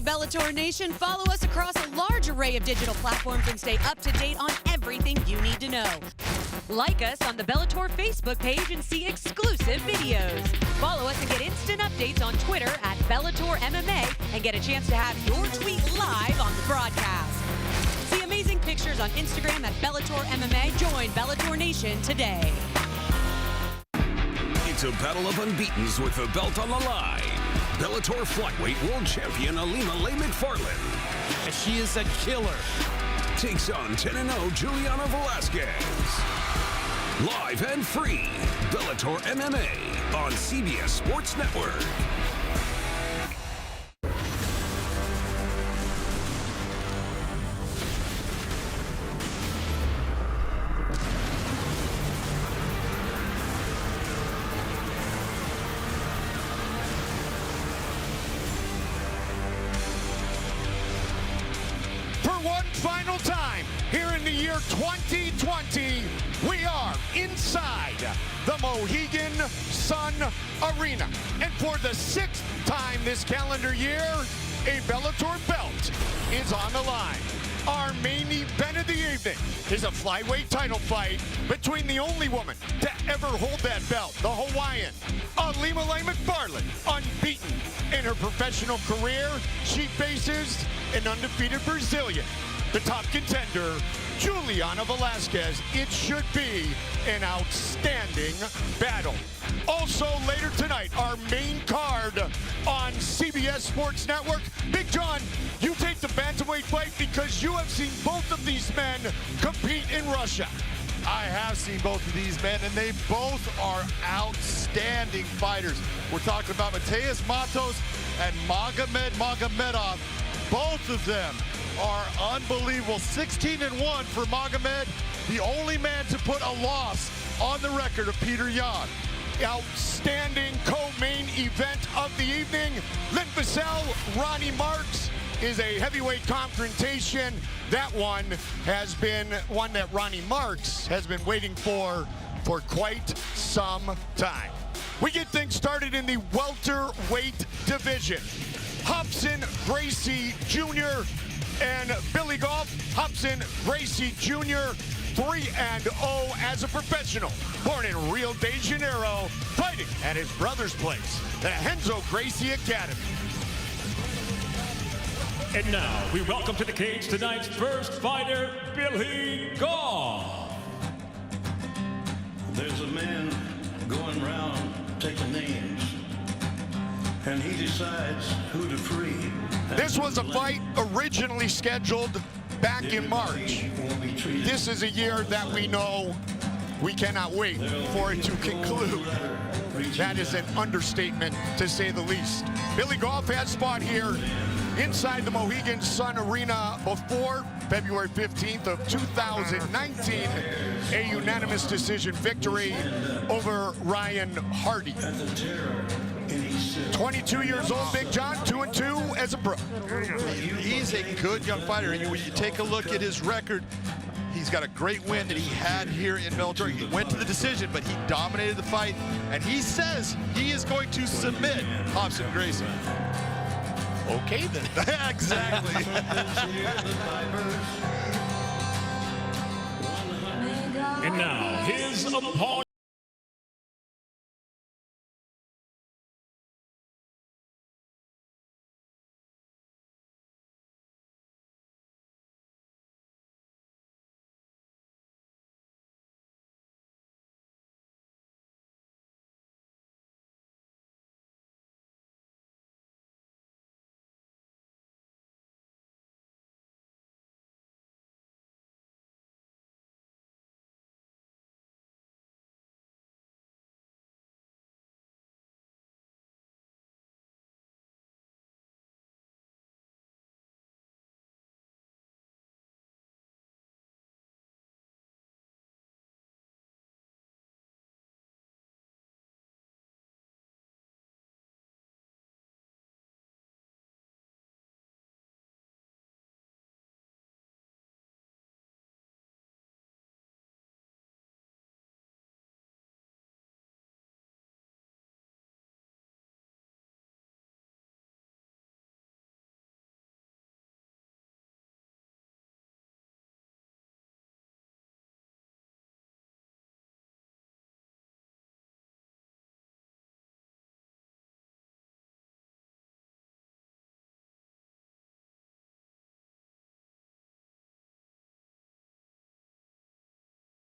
Bellator Nation, follow us across a large array of digital platforms and stay up to date on everything you need to know. Like us on the Bellator Facebook page and see exclusive videos. Follow us and get instant updates on Twitter at Bellator MMA and get a chance to have your tweet live on the broadcast. See amazing pictures on Instagram at Bellator MMA. Join Bellator Nation today. It's a battle of unbeatens with the belt on the line. Bellator flyweight world champion Nikay Macfarlane. She is a killer. Takes on 10-0 Juliana Velasquez. Live and free, Bellator MMA on CBS Sports Network. One final time here in the year 2020, we are inside the Mohegan Sun Arena. And for the 6th time this calendar year, a Bellator belt is on the line. Our main event of the evening is a flyweight title fight between the only woman to ever hold that belt, the Hawaiian, Nikay Macfarlane, unbeaten in her professional career. She faces an undefeated Brazilian, the top contender, Juliana Velasquez. It should be an outstanding battle. Also later tonight, our main card on CBS Sports Network. Big John, you take the bantamweight fight because you have seen both of these men compete in Russia. I have seen both of these men, and they both are outstanding fighters. We're talking about Mateus Matos and Magomed Magomedov. Both of them are unbelievable. 16-1 for Magomed, the only man to put a loss on the record of Peter Yan. Outstanding co-main event of the evening. Lynn Vassell, Ronnie Marks is a heavyweight confrontation. That one has been one that Ronnie Marks has been waiting for quite some time. We get things started in the welterweight division. Hobson Gracie Jr. and Billy Goff. Hobson Gracie Jr. 3-0 as a professional. Born in Rio de Janeiro, fighting at his brother's place, the Renzo Gracie Academy. And now, we welcome to the cage tonight's first fighter, Billy Goff. There's a man going around taking names, and he decides who to free. This was a fight originally scheduled back in March. This is a year that we know we cannot wait for it to conclude. That is an understatement, to say the least. Billy Goff has fought here inside the Mohegan Sun Arena before February 15th of 2019, a unanimous decision victory over Ryan Hardy. 22 years old, Big John, 2-2 as a pro. He's a good young fighter. And when you take a look at his record, he's got a great win that he had here in Bellator. He went to the decision, but he dominated the fight. And he says he is going to submit Hobson Gracie. Okay, then. Exactly. And now, his opponent.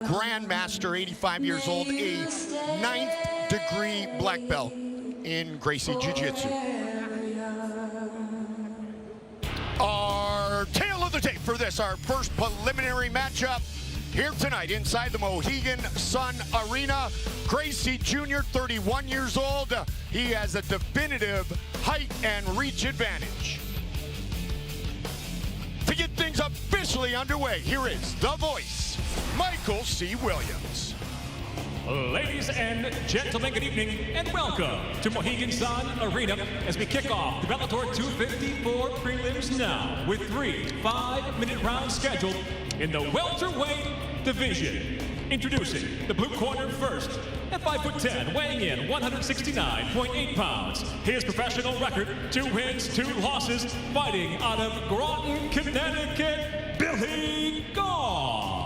Grandmaster, 85 years old, a 9th degree black belt in Gracie Jiu-Jitsu. Our tale of the tape for this, our first preliminary matchup here tonight inside the Mohegan Sun Arena. Gracie Jr, 31 years old. He has a definitive height and reach advantage. To get things officially underway, here is the voice, Michael C. Williams. Ladies and gentlemen, good evening and welcome to Mohegan Sun Arena as we kick off the Bellator 254 prelims now with 3 5-minute rounds scheduled in the welterweight division. Introducing the blue corner first at 5'10", weighing in 169.8 pounds. His professional record, 2 wins, 2 losses, fighting out of Groton, Connecticut, Billy Goff.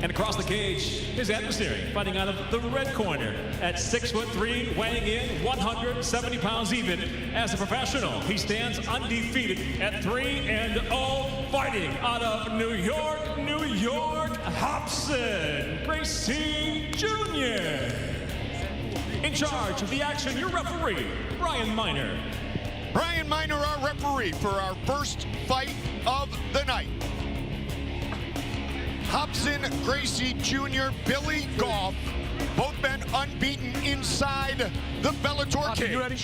And across the cage, his adversary, fighting out of the red corner at 6'3", weighing in 170 pounds even. As a professional, he stands undefeated at 3-0, fighting out of New York, New York, Hobson, Gracie Jr. In charge of the action, your referee, Brian Miner. Brian Miner, our referee for our first fight of the night. Hobson, Gracie Jr, Billy Goff, both men unbeaten inside the Bellator cage. You ready?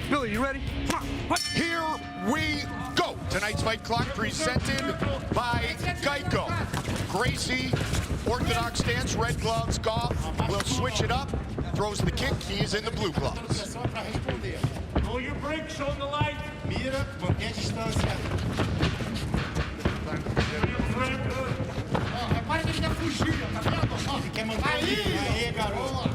Billy, you ready? Come on. Here we go. Tonight's fight clock presented by Geico. Gracie, orthodox stance, red gloves. Goff will switch it up, throws the kick. He is in the blue gloves. Pull your brakes on the light. Mira, mantém a distância. Repara que ele quer fugir, tá vendo? Ele quer manter aí, garoto.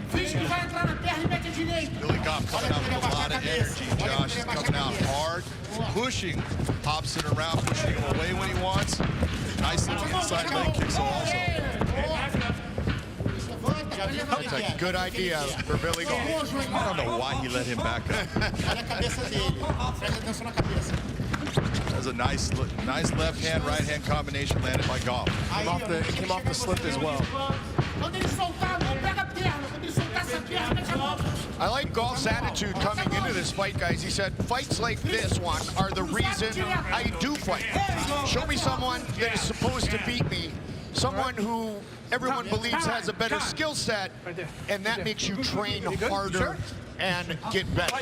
Finge que vai entrar na perna e mete a direita. Billy Goff coming out with a lot of energy. Josh is coming out hard, pushing Hobson around, pushing him away when he wants. Nice little inside leg kicks also. That's a good idea for Billy Goff. I don't know why he let him back up. Olha a cabeça dele. Presta atenção na cabeça. That's a nice left hand, right hand combination landed by Goff. It came off the slip as well. Quando ele soltar, não pega a perna. Quando ele soltar essa perna, mete a mão. I like Goff's attitude coming into this fight, guys. He said, fights like this one are the reason I do fight. Show me someone that is supposed to beat me, someone who everyone believes has a better skill set, and that makes you train harder and get better.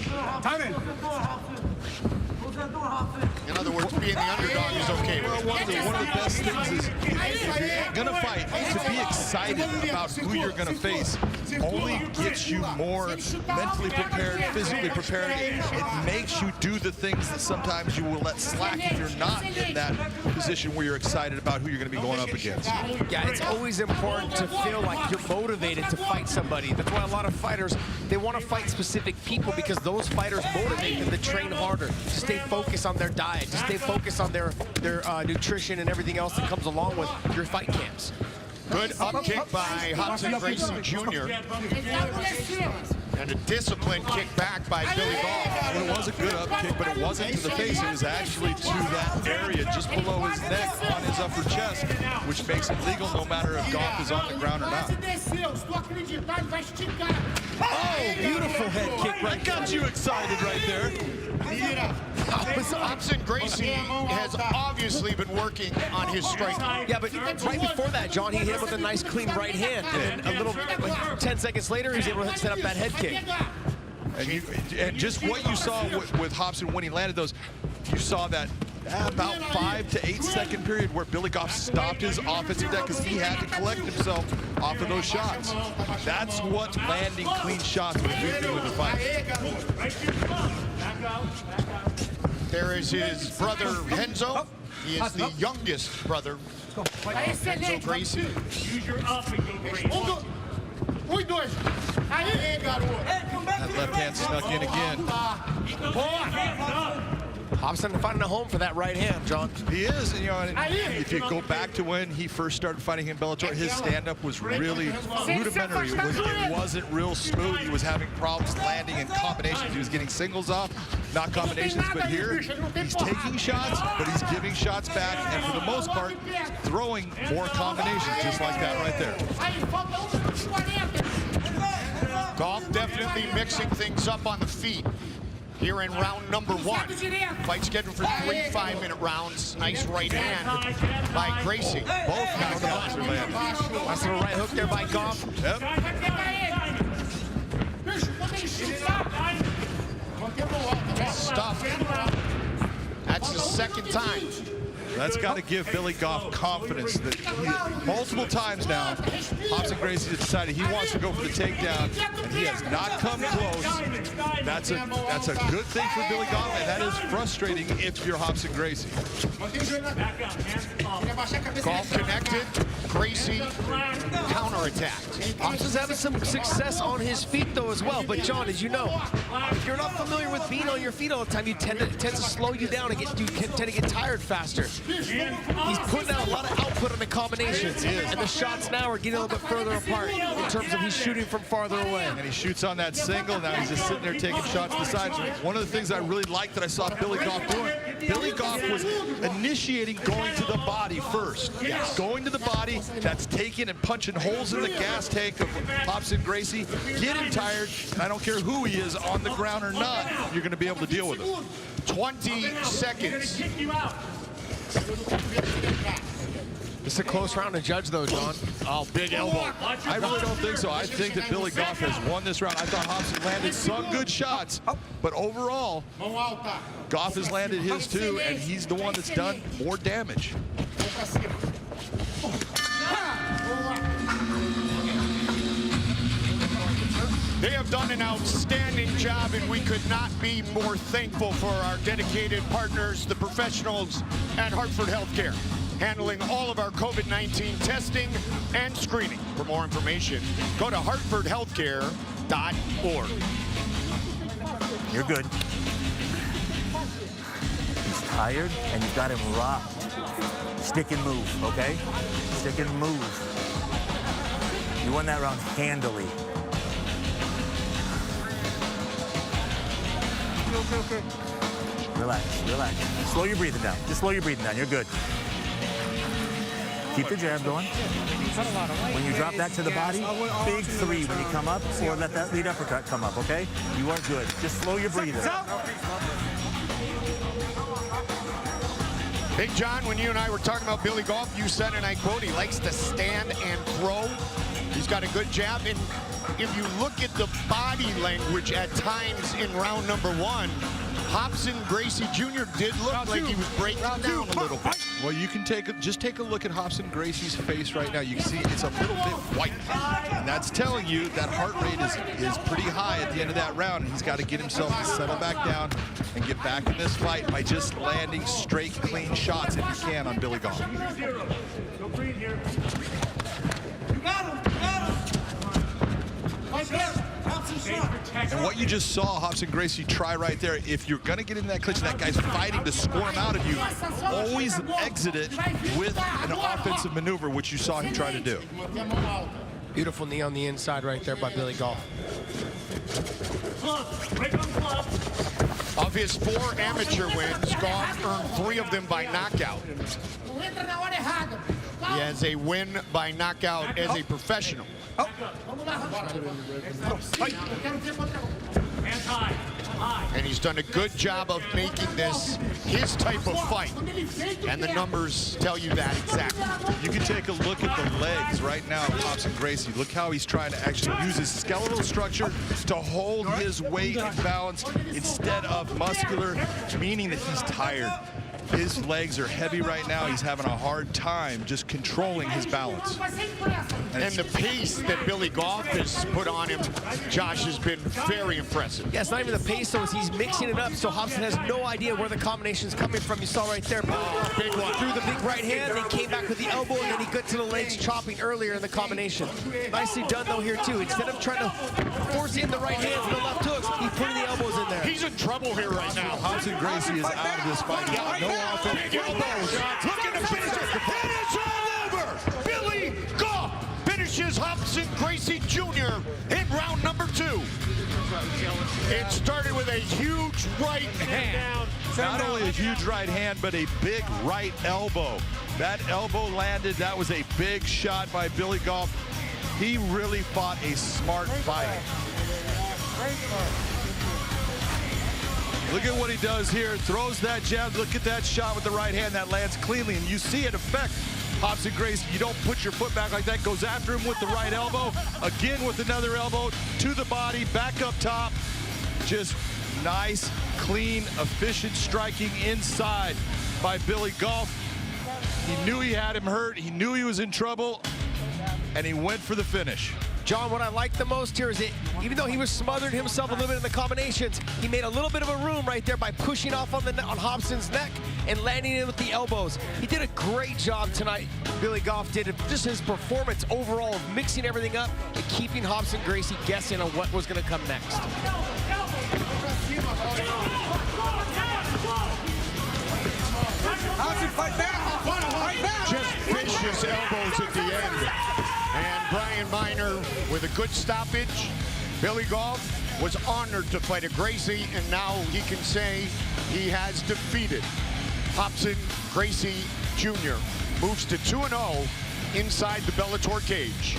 In other words, being the underdog is okay. Well, one of the best things is if you're gonna fight, to be excited about who you're gonna face only gets you more mentally prepared, physically prepared. It makes you do the things that sometimes you will let slack if you're not in that position where you're excited about who you're gonna be going up against. Yeah, it's always important to feel like you're motivated to fight somebody. That's why a lot of fighters, they want to fight specific people because those fighters motivate them to train harder, to stay focused on their diet, to stay focused on their nutrition and everything else that comes along with your fight camps. Good up kick by Hobson Gracie Jr. And a disciplined kick back by Billy Goff. Well, it was a good up kick, but it wasn't to the face. It was actually to that area just below his neck on his upper chest, which makes it legal no matter if Goff is on the ground or not. Oh, beautiful head kick right That got you excited right there. Hobson Gracie has obviously been working on his striking. Yeah, but right before that, John, he hit him with a nice clean right hand. And then a little, like 10 seconds later, he was able to set up that head kick. And just what you saw with Hobson when he landed those, you saw that about 5 to 8 second period where Billy Goff stopped his offensive deck because he had to collect himself off of those shots. That's what landing clean shots would do with the fight. There is his brother Renzo. He is the youngest brother. Renzo Gracie. Use your up and go great. That left hand snuck in again. Hobson finding a home for that right hand, John. He is, and, you know, and if you go back to when he first started fighting in Bellator, his stand-up was really rudimentary. It wasn't real smooth. He was having problems landing in combinations. He was getting singles off, not combinations. But here, he's taking shots, but he's giving shots back, and for the most part, throwing more combinations, just like that right there. Goff definitely mixing things up on the feet here in round number 1. Fight scheduled for 3 5-minute rounds. Nice right hand by Gracie. Both knockouts are landing. Nice little right hook there by Goff. Yep. Stuffed. That's the second time. That's got to give Billy Goff confidence that multiple times now, Robson Gracie has decided he wants to go for the takedown, and he has not come close. That's a good thing for Billy Goff, and that is frustrating if you're Robson Gracie. Goff connected. Gracie counterattacked. Hobson's having some success on his feet, though, as well. But, John, as you know, if you're not familiar with being on your feet all the time, you tend to slow you down and tend to get tired faster. He's putting out a lot of output on the combinations, and the shots now are getting a little bit further apart in terms of he's shooting from farther away. And he shoots on that single. Now he's just sitting there taking shots to the sides. One of the things I really liked that I saw Billy Goff doing, Billy Goff was initiating going to the body first. Yes. Going to the body, that's taking and punching holes in the gas tank of Robson Gracie. Get him tired, and I don't care who he is, on the ground or not, you're going to be able to deal with him. 20 seconds. It's a close round to judge, though, John. Oh, big elbow. I really don't think so. I think that Billy Goff has won this round. I thought Hobson landed some good shots, but overall, Goff has landed his too, and he's the one that's done more damage. They have done an outstanding job, and we could not be more thankful for our dedicated partners, the professionals at Hartford Healthcare, handling all of our COVID-19 testing and screening. For more information, go to hartfordhealthcare.org. You're good. He's tired, and you've got him rocked. Stick and move, okay? Stick and move. You won that round handily. Okay. Relax, relax. Slow your breathing down. Just slow your breathing down. You're good. Keep the jab going. When you drop that to the body, big 3 when you come up, or let that lead uppercut come up, okay? You are good. Just slow your breathing. Hey, John, when you and I were talking about Billy Goff, you said, and I quote, he likes to stand and throw. He's got a good jab, and if you look at the body language at times in round number 1, Hobson Gracie Jr. did look like he was breaking down a little bit. Well, you can just take a look at Hobson Gracie's face right now. You can see it's a little bit white, and that's telling you that heart rate is pretty high at the end of that round, and he's got to get himself to settle back down and get back in this fight by just landing straight, clean shots if he can on Billy Goff. And what you just saw Hobson Gracie try right there, if you're going to get in that clinch and that guy's fighting to score him out of you, always exit it with an offensive maneuver, which you saw him try to do. Beautiful knee on the inside right there by Billy Goff. Of his 4 amateur wins, Goff earned 3 of them by knockout. He has a win by knockout as a professional. And he's done a good job of making this his type of fight. And the numbers tell you that exactly. You can take a look at the legs right now of Hobson Gracie. Look how he's trying to actually use his skeletal structure to hold his weight and balance instead of muscular, meaning that he's tired. His legs are heavy right now. He's having a hard time just controlling his balance. And the pace that Billy Goff has put on him, Josh, has been very impressive. Yeah, it's not even the pace, though, he's mixing it up, so Hobson has no idea where the combination's coming from. You saw right there. Big one. Threw the big right hand, then came back with the elbow, and then he got to the legs chopping earlier in the combination. Nicely done, though, here, too. Instead of trying to force in the right hands and the left hooks, he's putting the elbows in there. He's in trouble here right now. Hobson Gracie is out of this fight. No offense. Big elbows. Looking to finish it. And it's all over. Billy Goff finishes Hobson Gracie Jr. in round number 2. It started with a huge right hand. Not only a huge right hand, but a big right elbow. That elbow landed. That was a big shot by Billy Goff. He really fought a smart fight. Look at what he does here. Throws that jab. Look at that shot with the right hand that lands cleanly. And you see it affect Hobson Gracie. You don't put your foot back like that. Goes after him with the right elbow. Again with another elbow to the body. Back up top. Just nice, clean, efficient striking inside by Billy Goff. He knew he had him hurt. He knew he was in trouble. And he went for the finish. John, what I like the most here is that even though he was smothering himself a little bit in the combinations, he made a little bit of a room right there by pushing off on Hobson's neck and landing in with the elbows. He did a great job tonight, Billy Goff did. Just his performance overall of mixing everything up and keeping Hobson Gracie guessing on what was going to come next. Hobson, fight back! Fight back! Just vicious elbows at the end. And Brian Miner with a good stoppage. Billy Goff was honored to fight a Gracie, and now he can say he has defeated Hobson Gracie Jr. Moves to 2-0 inside the Bellator cage.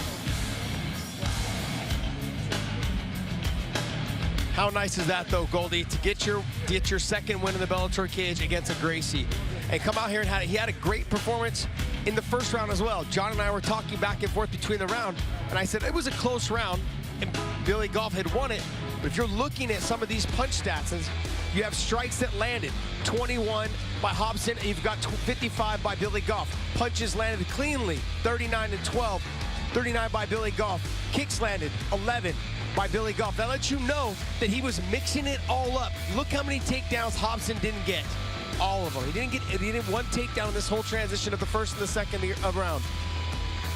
How nice is that, though, Goldie, to get your second win in the Bellator cage against a Gracie, and come out here and he had a great performance in the first round as well. John and I were talking back and forth between the round, and I said it was a close round, and Billy Goff had won it. But if you're looking at some of these punch stats, you have strikes that landed, 21 by Hobson, and you've got 55 by Billy Goff. Punches landed cleanly, 39-12, 39 by Billy Goff. Kicks landed, 11 by Billy Goff. That lets you know that he was mixing it all up. Look how many takedowns Hobson didn't get. All of them. He didn't get one takedown in this whole transition of the first and the second round.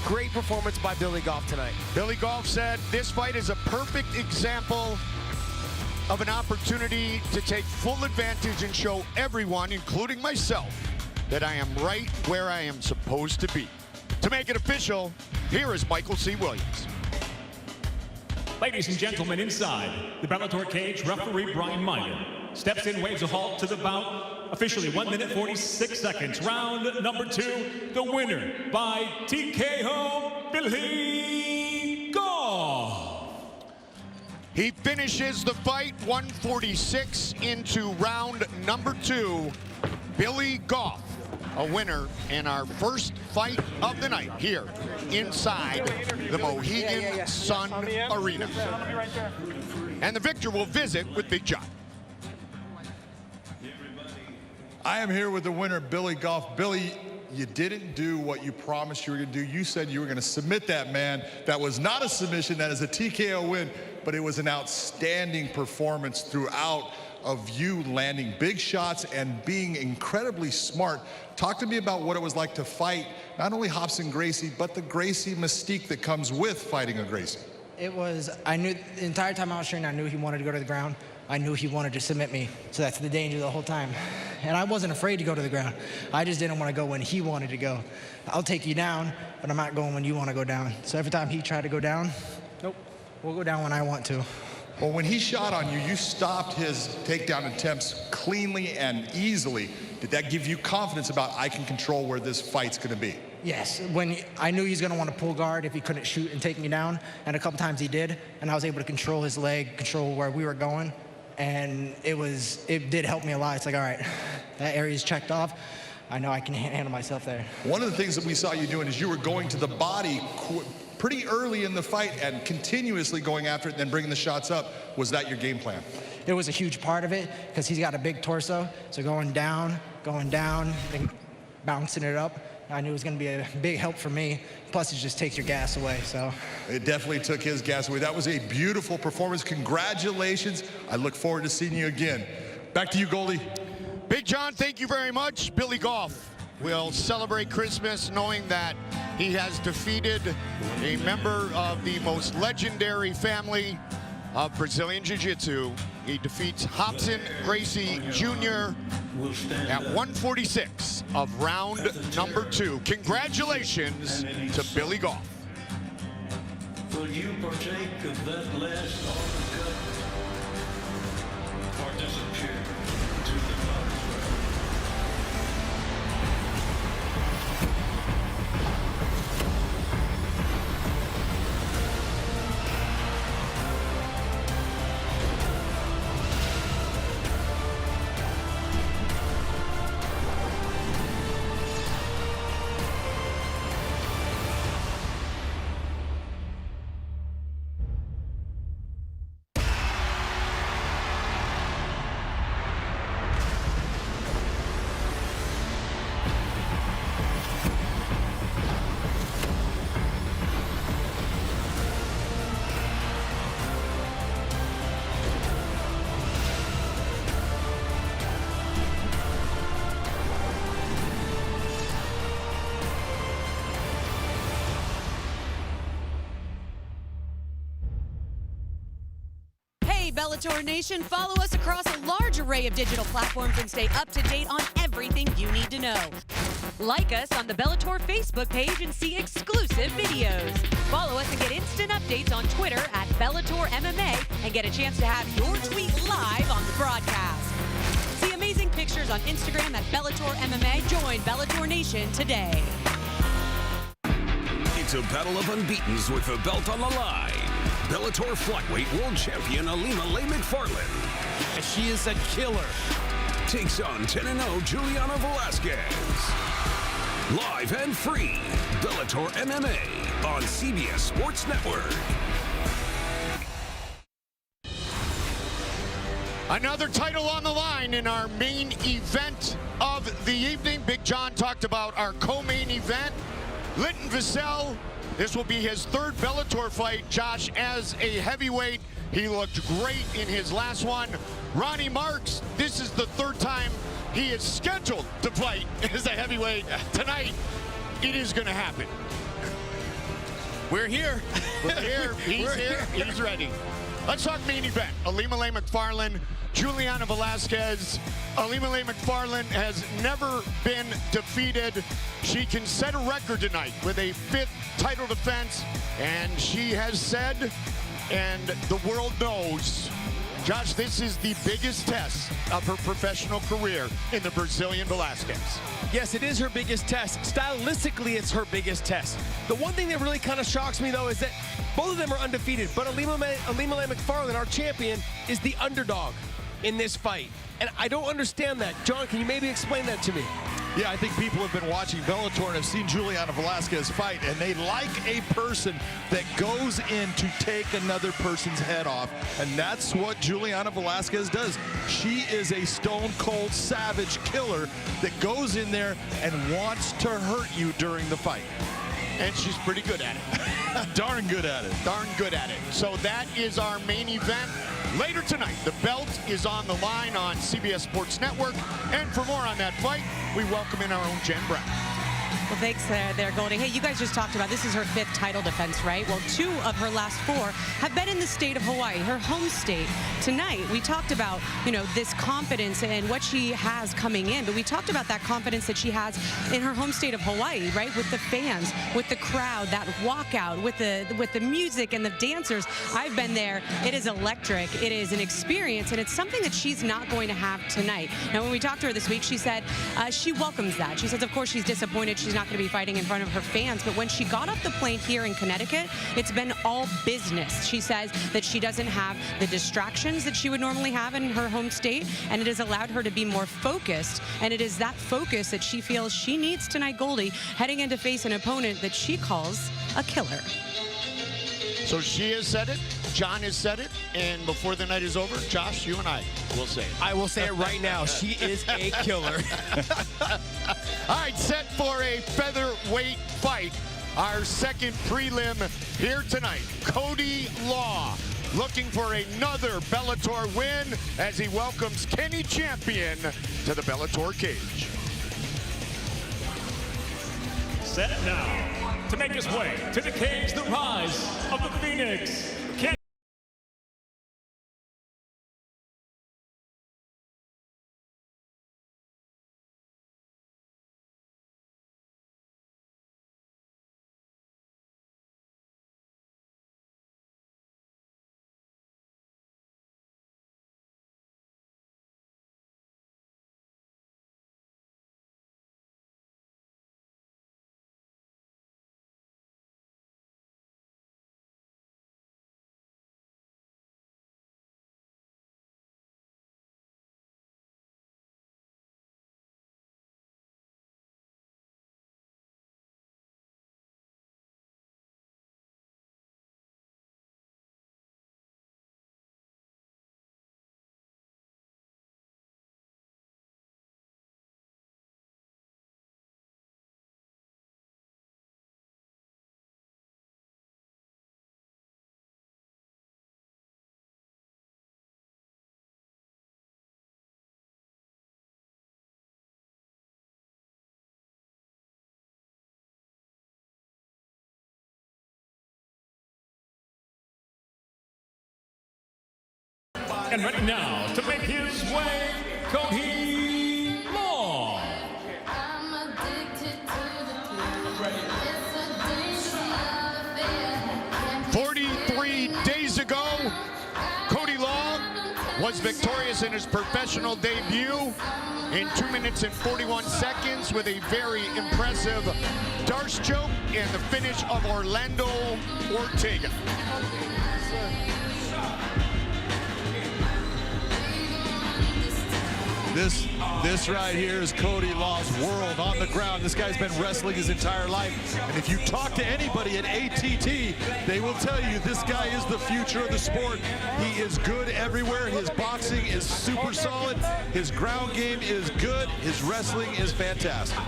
Great performance by Billy Goff tonight. Billy Goff said, this fight is a perfect example of an opportunity to take full advantage and show everyone, including myself, that I am right where I am supposed to be. To make it official, here is Michael C. Williams. Ladies and gentlemen, inside the Bellator cage, referee Brian Miner steps in, waves a halt to the bout. Officially 1 minute 46 seconds. Round number 2, the winner by TKO, Billy Goff. He finishes the fight 146 into round number 2. Billy Goff, a winner in our first fight of the night here inside the Mohegan Sun Arena. And the victor will visit with Big John. I am here with the winner, Billy Goff. Billy, you didn't do what you promised you were going to do. You said you were going to submit that man. That was not a submission. That is a TKO win, but it was an outstanding performance throughout of you landing big shots and being incredibly smart. Talk to me about what it was like to fight not only Hobson Gracie, but the Gracie mystique that comes with fighting a Gracie. It was, I knew the entire time I was training, I knew he wanted to go to the ground. I knew he wanted to submit me. So that's the danger the whole time. And I wasn't afraid to go to the ground. I just didn't want to go when he wanted to go. I'll take you down, but I'm not going when you want to go down. So every time he tried to go down, nope, we'll go down when I want to. Well, when he shot on you, you stopped his takedown attempts cleanly and easily. Did that give you confidence about I can control where this fight's going to be? Yes, when I knew he was going to want to pull guard if he couldn't shoot and take me down, and a couple times he did, and I was able to control his leg, control where we were going, and it did help me a lot. It's like, all right, that area's checked off. I know I can handle myself there. One of the things that we saw you doing is you were going to the body pretty early in the fight and continuously going after it and then bringing the shots up. Was that your game plan? It was a huge part of it because he's got a big torso, so going down going down, then bouncing it up. I knew it was going to be a big help for me. Plus, it just takes your gas away, so. It definitely took his gas away. That was a beautiful performance. Congratulations. I look forward to seeing you again. Back to you, Goldie. Big John, thank you very much. Billy Goff will celebrate Christmas knowing that he has defeated a member of the most legendary family of Brazilian Jiu-Jitsu. He defeats Hobson Gracie Jr. at 146 of round number 2. Congratulations to Billy Goff. Will you partake of that last autocut or disappear to the box? Bellator Nation, follow us across a large array of digital platforms and stay up to date on everything you need to know. Like us on the Bellator Facebook page and see exclusive videos. Follow us and get instant updates on Twitter at Bellator MMA and get a chance to have your tweet live on the broadcast. See amazing pictures on Instagram at Bellator MMA. Join Bellator Nation today. It's a battle of unbeatens with the belt on the line. Bellator Flyweight World Champion Ilima-Lei Macfarlane. She is a killer. Takes on 10-0 Juliana Velasquez. Live and free, Bellator MMA on CBS Sports Network. Another title on the line in our main event of the evening. Big John talked about our co-main event. Linton Vassell, this will be his third Bellator fight, Josh, as a heavyweight. He looked great in his last one. Ronnie Marks, this is the third time he is scheduled to fight as a heavyweight. Tonight, it is going to happen. We're here. We're here. He's here. He's ready. Let's talk main event. Ilima-Lei Macfarlane, Juliana Velasquez. Ilima-Lei Macfarlane has never been defeated. She can set a record tonight with a 5th title defense, and she has said, and the world knows, Josh, this is the biggest test of her professional career in the Brazilian Velasquez. Yes, it is her biggest test. Stylistically, it's her biggest test. The one thing that really kind of shocks me, though, is that both of them are undefeated, but Ilima-Lei Macfarlane, our champion, is the underdog in this fight. And I don't understand that. John, can you maybe explain that to me? Yeah, I think people have been watching Bellator and have seen Juliana Velasquez fight, and they like a person that goes in to take another person's head off, and that's what Juliana Velasquez does. She is a stone-cold savage killer that goes in there and wants to hurt you during the fight. And she's pretty good at it. Darn good at it. Darn good at it. So that is our main event. Later tonight, the belt is on the line on CBS Sports Network. And for more on that fight, we welcome in our own Jen Brown. Well, thanks there, Goldie. Hey, you guys just talked about this is her 5th title defense, right? Well, 2 of her last 4 have been in the state of Hawaii, her home state. Tonight, we talked about, you know, this confidence and what she has coming in, but we talked about that confidence that she has in her home state of Hawaii, right? With the fans, with the crowd, that walkout, with the music and the dancers. I've been there. It is electric. It is an experience, and it's something that she's not going to have tonight. Now, when we talked to her this week, she said she welcomes that. She says, of course, she's disappointed she's not going to be fighting in front of her fans, but when she got off the plane here in Connecticut, it's been all business. She says that she doesn't have the distractions that she would normally have in her home state, and it has allowed her to be more focused, and it is that focus that she feels she needs tonight, Goldie, heading in to face an opponent that she calls a killer. So she has said it. John has said it, and before the night is over, Josh, you and I will say it. I will say it right now. She is a killer. All right, set for a featherweight fight. Our second prelim here tonight. Cody Law looking for another Bellator win as he welcomes Kenny Champion to the Bellator cage. Set now to make his way to the cage, the rise of the Phoenix. And ready now to make his way, Cody Law. 43 days ago, Cody Law was victorious in his professional debut in 2 minutes and 41 seconds with a very impressive Darce choke and the finish of Orlando Ortega. This right here is Cody Law's world on the ground. This guy's been wrestling his entire life. And if you talk to anybody at ATT, they will tell you this guy is the future of the sport. He is good everywhere. His boxing is super solid. His ground game is good. His wrestling is fantastic.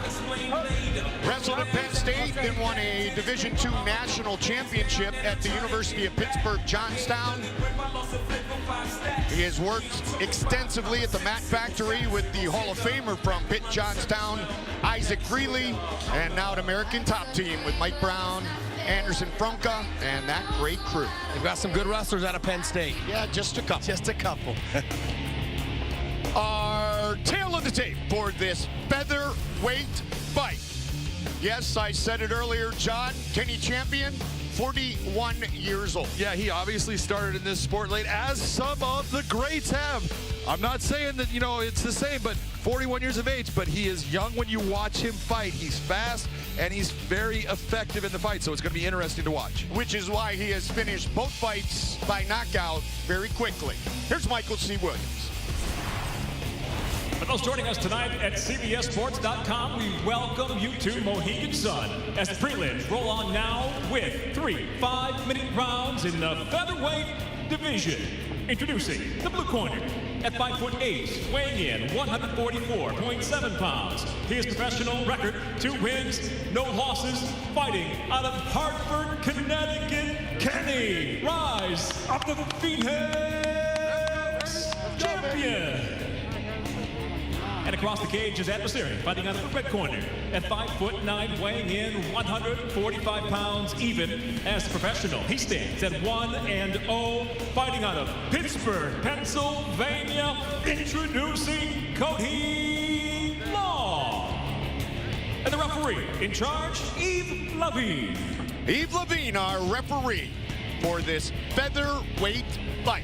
Wrestled at Penn State, then won a Division II national championship at the University of Pittsburgh, Johnstown. He has worked extensively at the Mat Factory with the Hall of Famer from Pitt, Johnstown, Isaac Greeley, and now at American Top Team with Mike Brown, Anderson Frunke, and that great crew. They've got some good wrestlers out of Penn State. Yeah, just a couple. Just a couple. Our tail of the tape for this featherweight fight. Yes, I said it earlier, John, Kenny Champion, 41 years old. Yeah, he obviously started in this sport late, as some of the greats have. I'm not saying that, you know, it's the same, but 41 years of age, but he is young when you watch him fight. He's fast, and he's very effective in the fight, so it's going to be interesting to watch. Which is why he has finished both fights by knockout very quickly. Here's Michael C. Williams. For those joining us tonight at CBSSports.com, we welcome you to Mohegan Sun as the prelims roll on now with 3 5-minute rounds in the featherweight division. Introducing the blue corner at 5'8", weighing in 144.7 pounds. His professional record: 2 wins, no losses, fighting out of Hartford, Connecticut, Kenny, rise of the Phoenix Champion. And across the cage, his adversary, fighting out of the red corner at 5'9", weighing in 145 pounds even as a professional. He stands at 1-0, fighting out of Pittsburgh, Pennsylvania, introducing Cody Law. And the referee in charge, Yves Levine. Yves Levine, our referee for this featherweight fight.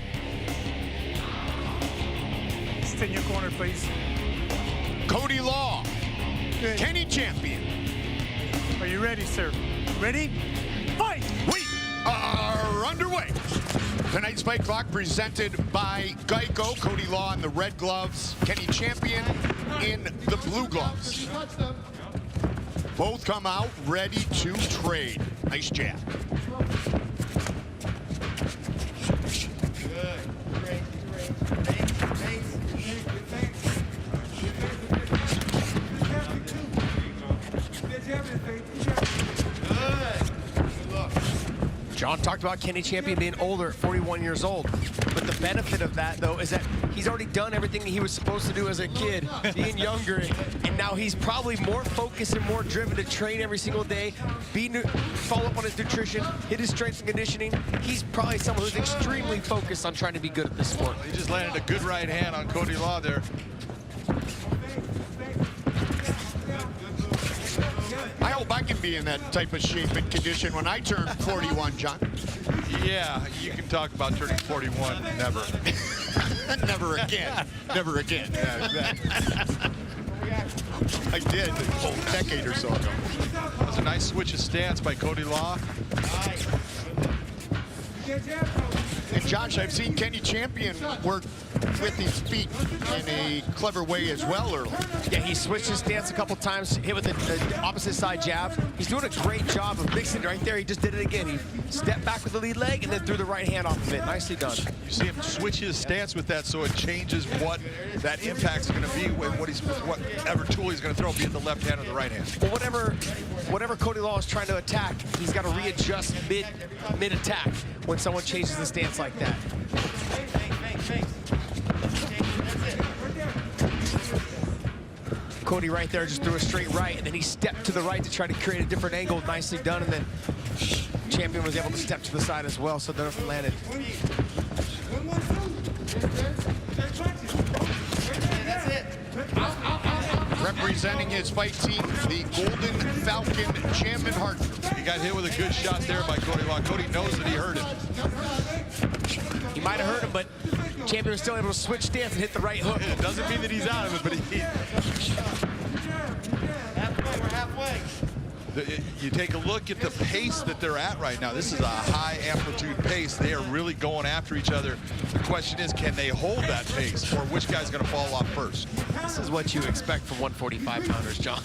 Stay in your corner, please. Cody Law, Good. Kenny Champion. Are you ready, sir? Ready? Fight! We are underway. Tonight's fight clock presented by Geico. Cody Law in the red gloves, Kenny Champion in the blue gloves. Both come out ready to trade. Nice jab. John talked about Kenny Champion being older at 41 years old. But the benefit of that, though, is that he's already done everything he was supposed to do as a kid, being younger. And now he's probably more focused and more driven to train every single day, follow up on his nutrition, hit his strength and conditioning. He's probably someone who's extremely focused on trying to be good at this sport. He just landed a good right hand on Cody Law there. I hope I can be in that type of shape and condition when I turn 41, John. Yeah, you can talk about turning 41. Never. Never again. Never again. Yeah, exactly. I did a decade or so ago. That was a nice switch of stance by Cody Law. And Josh, I've seen Kenny Champion work with his feet in a clever way as well early. Yeah, he switched his stance a couple times, hit with the opposite side jab. He's doing a great job of mixing right there. He just did it again. He stepped back with the lead leg and then threw the right hand off of it. Nicely done. You see him switch his stance with that, so it changes what that impact's going to be with whatever tool he's going to throw, be it the left hand or the right hand. Well, whatever Cody Law is trying to attack, he's got to readjust mid-attack when someone changes the stance like that. Cody right there just threw a straight right, and then he stepped to the right to try to create a different angle. Nicely done, and then Champion was able to step to the side as well, so nothing landed. Representing his fight team, the Golden Falcon, Champion Hartford. He got hit with a good shot there by Cody Law. Cody knows that he hurt him. He might have hurt him, but Champion was still able to switch stance and hit the right hook. It doesn't mean that he's out of it, but We're halfway. you take a look at the pace that they're at right now. This is a high amplitude pace. They are really going after each other. The question is, can they hold that pace, or which guy's going to fall off first? This is what you expect from 145-pounders, John.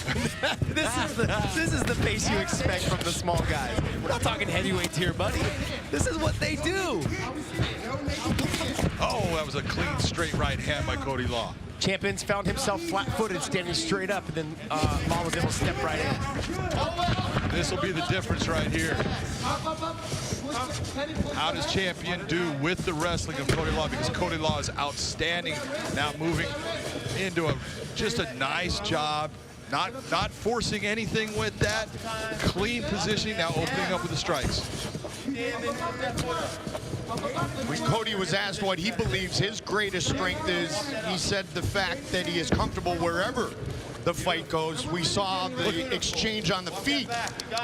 this is the pace you expect from the small guys. We're not talking heavyweights here, buddy. This is what they do. Oh, that was a clean, straight right hand by Cody Law. Champions found himself flat-footed, standing straight up, and then Law was able to step right in. This will be the difference right here. How does Champion do with the wrestling of Cody Law? Because Cody Law is outstanding, now moving into just a nice job, not forcing anything with that, clean positioning, now opening up with the strikes. When Cody was asked what he believes his greatest strength is, he said the fact that he is comfortable wherever the fight goes. We saw the exchange on the feet,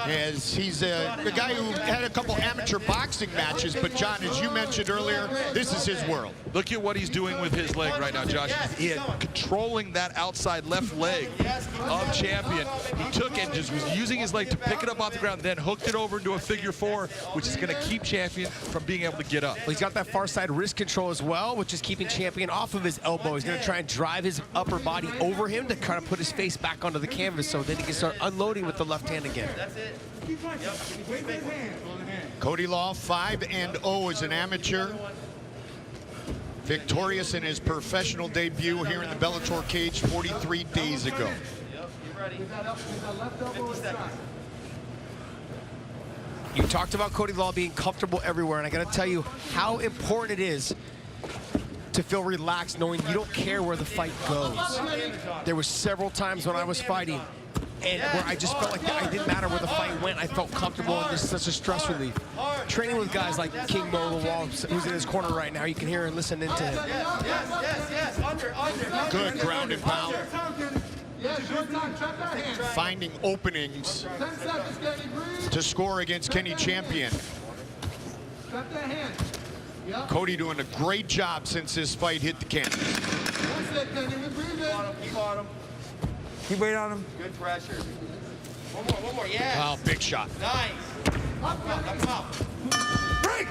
as he's a guy who had a couple amateur boxing matches, but John, as you mentioned earlier, this is his world. Look at what he's doing with his leg right now, Josh. He is controlling that outside left leg of Champion. He took and just was using his leg to pick it up off the ground, then hooked it over into a figure four, which is going to keep Champion from being able to get up. Well, he's got that far side wrist control as well, which is keeping Champion off of his elbow. He's going to try and drive his upper body over him to kind of put his face back onto the canvas, so then he can start unloading with the left hand again. That's it. Cody Law, 5-0 as an amateur. Victorious in his professional debut here in the Bellator cage 43 days ago. You talked about Cody Law being comfortable everywhere, and I got to tell you how important it is to feel relaxed knowing you don't care where the fight goes. There were several times when I was fighting and where I just felt like it didn't matter where the fight went. I felt comfortable, and there's such a stress relief. Training with guys like King Mo Lawal, who's in his corner right now, you can hear and listen into him. Yes. Under. Good ground and pound. Finding openings to score against Kenny Champion. Cody doing a great job since this fight hit the canvas. Keep on him. Keep weight on him. Good pressure. One more, yes. Wow, big shot. Nice. Come up. Break!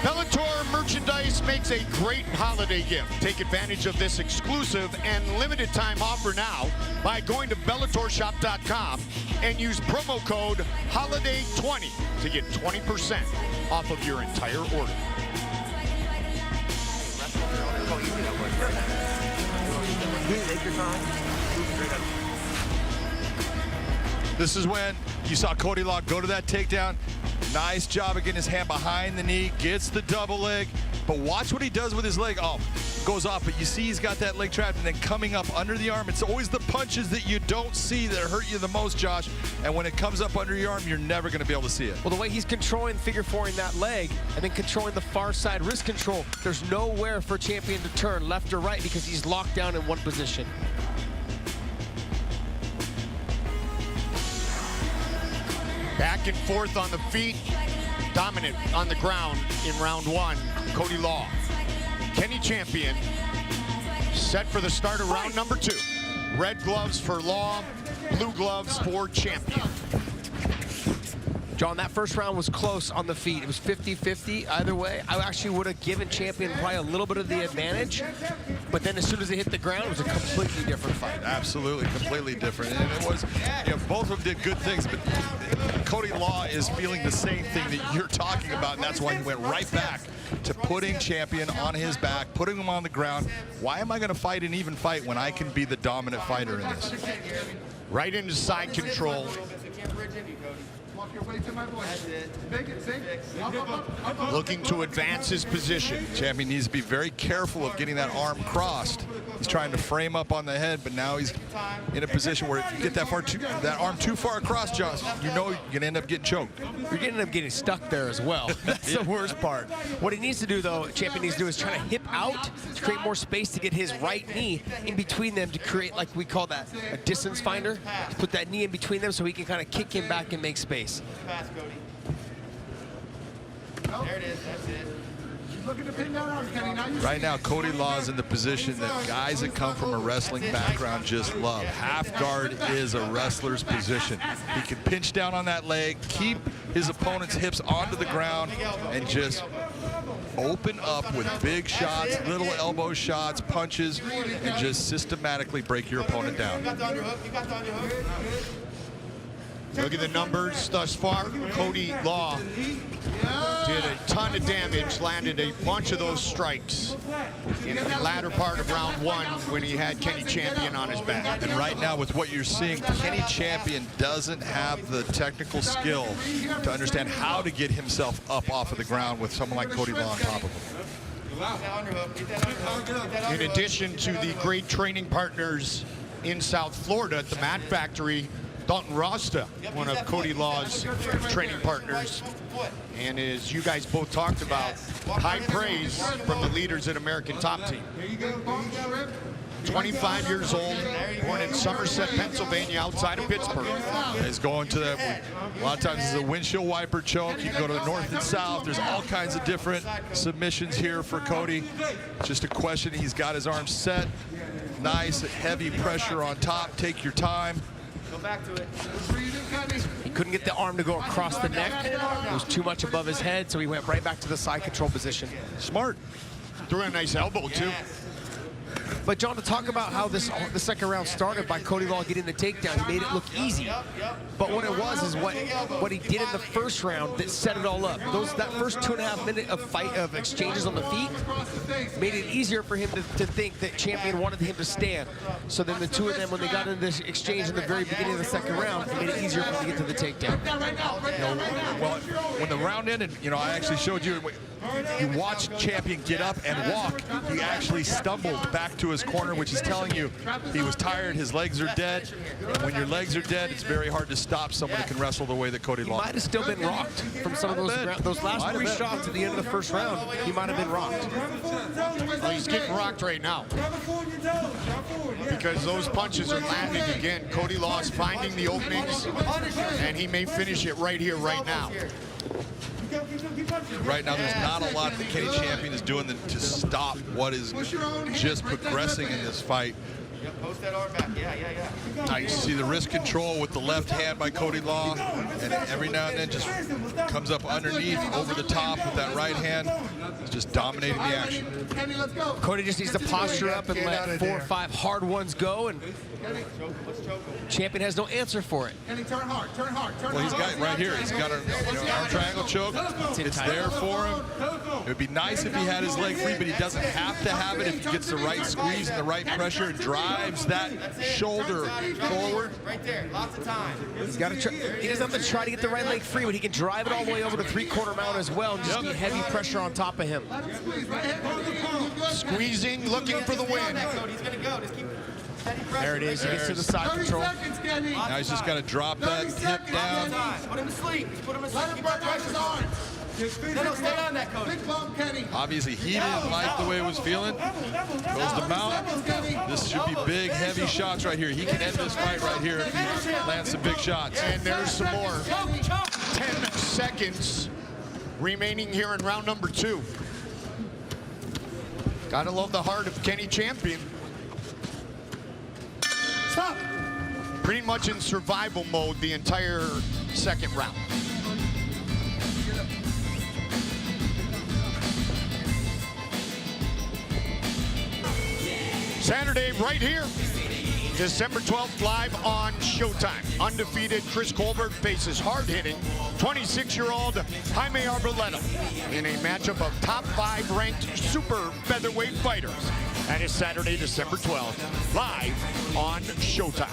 Bellator merchandise makes a great holiday gift. Take advantage of this exclusive and limited time offer now by going to BellatorShop.com and use promo code HOLIDAY20 to get 20% off of your entire order. This is when you saw Cody Law go to that takedown. Nice job of getting his hand behind the knee, gets the double leg. But watch what he does with his leg. Oh, goes off, but you see he's got that leg trapped and then coming up under the arm. It's always the punches that you don't see that hurt you the most, Josh. And when it comes up under your arm, you're never going to be able to see it. Well, the way he's controlling, figure fouring that leg and then controlling the far side wrist control, there's nowhere for champion to turn left or right because he's locked down in one position. Back and forth on the feet, dominant on the ground in round one, Cody Law. Kenny Champion set for the start of round number 2. Red gloves for Law, blue gloves for Champion. John, that first round was close on the feet. It was 50-50 either way. I actually would have given Champion probably a little bit of the advantage, but then as soon as it hit the ground, it was a completely different fight. Absolutely, completely different. And it was, you know, both of them did good things, but Cody Law is feeling the same thing that you're talking about, and that's why he went right back to putting Champion on his back, putting him on the ground. Why am I going to fight an even fight when I can be the dominant fighter in this? Right into side control. Looking to advance his position. Champion needs to be very careful of getting that arm crossed. He's trying to frame up on the head, but now he's in a position where if you get that arm too far across, Josh, you know you're going to end up getting choked. You're going to end up getting stuck there as well. That's the worst part. What he needs to do, though, Champion needs to do is try to hip out to create more space to get his right knee in between them to create, like we call that, a distance finder. Put that knee in between them so he can kind of kick him back and make space. Pass, Cody. There it is, that's it. Looking to pin that arm, Kenny. Right now, Cody Law is in the position that guys that come from a wrestling background just love. Half guard is a wrestler's position. He can pinch down on that leg, keep his opponent's hips onto the ground, and just open up with big shots, little elbow shots, punches, and just systematically break your opponent down. You got the underhook, you got the underhook. Look at the numbers thus far. Cody Law did a ton of damage, landed a bunch of those strikes in the latter part of round one when he had Kenny Champion on his back. And right now with what you're seeing, Kenny Champion doesn't have the technical skill to understand how to get himself up off of the ground with someone like Cody Law on top of him. In addition to the great training partners in South Florida at the Mat Factory, Dalton Rasta, one of Cody Law's training partners. And as you guys both talked about, high praise from the leaders at American Top Team. 25 years old, born in Somerset, Pennsylvania, outside of Pittsburgh. He's going to that, a lot of times it's a windshield wiper choke. You can go to the north and south. There's all kinds of different submissions here for Cody. Just a question, he's got his arms set. Nice, heavy pressure on top. Take your time. Go back to it. He couldn't get the arm to go across the neck. It was too much above his head, so he went right back to the side control position. Smart. Threw a nice elbow, too. But John, to talk about how the second round started by Cody Law getting the takedown, he made it look easy. But what it was is what he did in the first round that set it all up. That first 2.5 minutes of exchanges on the feet made it easier for him to think that Champion wanted him to stand. So then the two of them, when they got into this exchange in the very beginning of the second round, it made it easier for him to get to the takedown. Well, when the round ended, I actually showed you. You watched Champion get up and walk. He actually stumbled back to his corner, which is telling you he was tired, his legs are dead. And when your legs are dead, it's very hard to stop someone who can wrestle the way that Cody Law. He might have still been rocked from some of those last 3 shots at the end of the first round. He might have been rocked. Well, he's getting rocked right now because those punches are landing again. Cody Law is finding the openings, and he may finish it right here, right now. Right now, there's not a lot that Kenny Champion is doing to stop what is just progressing in this fight. Post that arm back. Yeah. Nice. See the wrist control with the left hand by Cody Law, and every now and then just comes up underneath, over the top with that right hand. He's just dominating the action. Cody just needs to posture up and let 4 or 5 hard ones go, and Champion has no answer for it. Turn hard. Well, he's got it right here. He's got an arm triangle choke. It's there for him. It would be nice if he had his leg free, but he doesn't have to have it if he gets the right squeeze and the right pressure and drive. drives that shoulder forward. Right there, lots of time. He's got to try. He doesn't have to try to get the right leg free, but he can drive it all the way over to three-quarter mount as well, and just get heavy pressure on top of him. Squeezing, looking for the win. He's gonna go. Just keep. There it is. He gets to the side control. Now he's just got to drop that hip down. Put him asleep. Put him asleep. Keep that pressure on. No, stay on that, Cody. Obviously, he didn't like the way it was feeling. Goes to mount. This should be big, heavy shots right here. He can end this fight right here if he lands some big shots. And there's some more. 10 seconds remaining here in round number 2. Gotta love the heart of Kenny Champion. Stop. Pretty much in survival mode the entire second round. Saturday right here, December 12th, live on Showtime. Undefeated Chris Colbert faces hard-hitting 26-year-old Jaime Arboleda in a matchup of top 5 ranked super featherweight fighters. That is Saturday, December 12th, live on Showtime.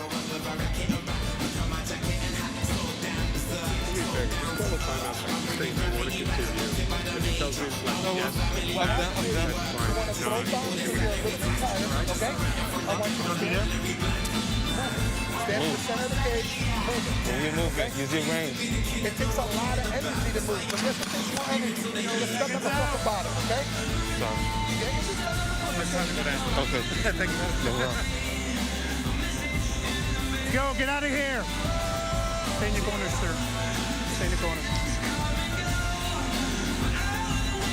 Stand in the center of the cage. Move your movement. Use your range. It takes a lot of energy to move, but this takes more energy. Just step in the fucking bottom, okay? Okay. Thank you. Go, get out of here. Stay in your corner, sir. Stay in the corner.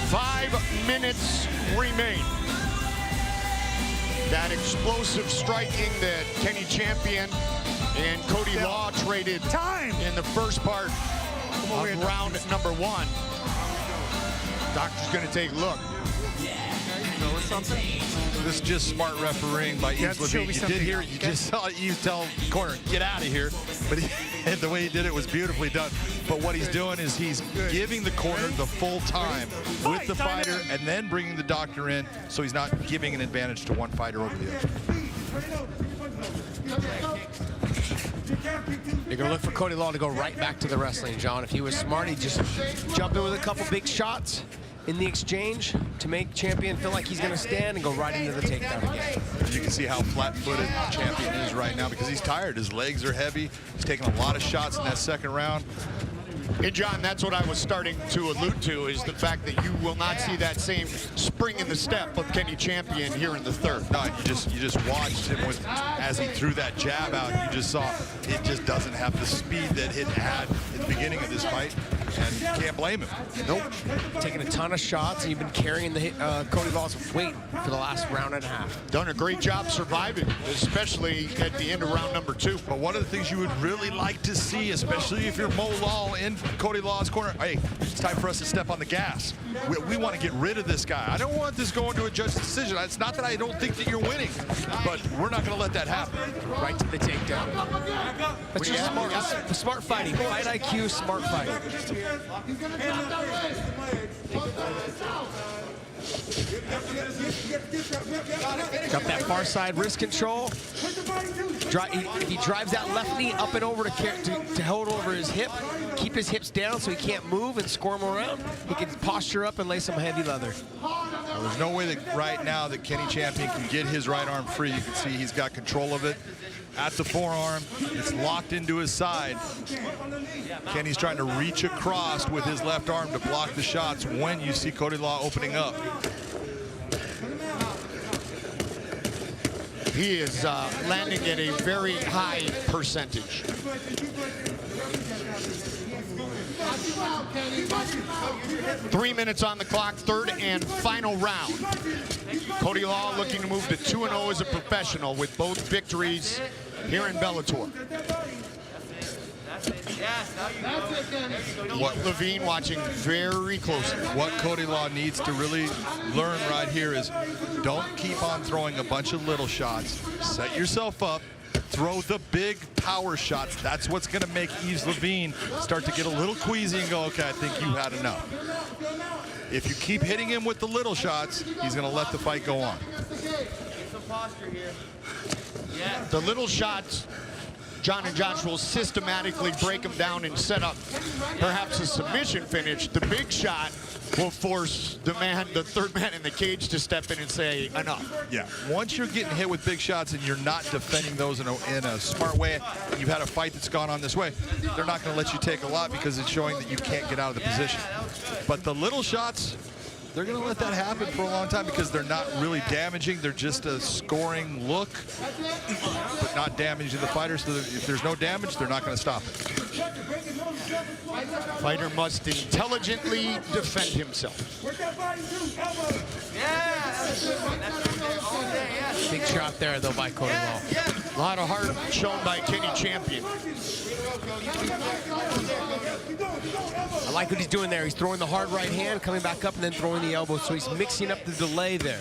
5 minutes remain. That explosive striking that Kenny Champion and Cody Law traded in the first part of round number 1. Doctor's going to take a look. This is just smart refereeing by Yves Levine. You did hear, you just saw Yves tell corner, get out of here. But the way he did it was beautifully done. But what he's doing is he's giving the corner the full time with the fighter and then bringing the doctor in, so he's not giving an advantage to one fighter over the other. You're going to look for Cody Law to go right back to the wrestling, John. If he was smart, he'd just jump in with a couple big shots in the exchange to make Champion feel like he's going to stand and go right into the takedown again. You can see how flat-footed Champion is right now because he's tired. His legs are heavy. He's taking a lot of shots in that second round. Hey, John, that's what I was starting to allude to, is the fact that you will not see that same spring in the step of Kenny Champion here in the third. No, you just watched him as he threw that jab out. You just saw it just doesn't have the speed that it had at the beginning of this fight, and you can't blame him. Nope. Taking a ton of shots, and you've been carrying the Cody Law's weight for the last round and a half. Done a great job surviving, especially at the end of round number 2. But one of the things you would really like to see, especially if you're Mo Law in Cody Law's corner, hey, it's time for us to step on the gas. We want to get rid of this guy. I don't want this going to a judge's decision. It's not that I don't think that you're winning, but we're not going to let that happen. Right to the takedown. That's just smart fighting. Fight IQ, smart fighting. Got that far side wrist control. If he drives that left knee up and over to hold over his hip, keep his hips down so he can't move and squirm around, he can posture up and lay some heavy leather. Well, there's no way that right now that Kenny Champion can get his right arm free. You can see he's got control of it at the forearm. It's locked into his side. Kenny's trying to reach across with his left arm to block the shots when you see Cody Law opening up. He is landing at a very high percentage. Three minutes on the clock, third and final round. Cody Law looking to move to 2-0 as a professional with both victories here in Bellator. What Levine watching very closely. What Cody Law needs to really learn right here is don't keep on throwing a bunch of little shots. Set yourself up. Throw the big power shots. That's what's going to make Yves Levine start to get a little queasy and go, okay, I think you had enough. If you keep hitting him with the little shots, he's going to let the fight go on. Get some posture here. The little shots, John and Josh will systematically break them down and set up perhaps a submission finish. The big shot will force the third man in the cage to step in and say, enough. Yeah, once you're getting hit with big shots and you're not defending those in a smart way, you've had a fight that's gone on this way, they're not going to let you take a lot because it's showing that you can't get out of the position. But the little shots, they're going to let that happen for a long time because they're not really damaging. They're just a scoring look, but not damaging the fighter. So if there's no damage, they're not going to stop it. Fighter must intelligently defend himself. Big shot there, though, by Cody Law. A lot of heart shown by Kenny Champion. I like what he's doing there. He's throwing the hard right hand, coming back up, and then throwing the elbow. So he's mixing up the delay there.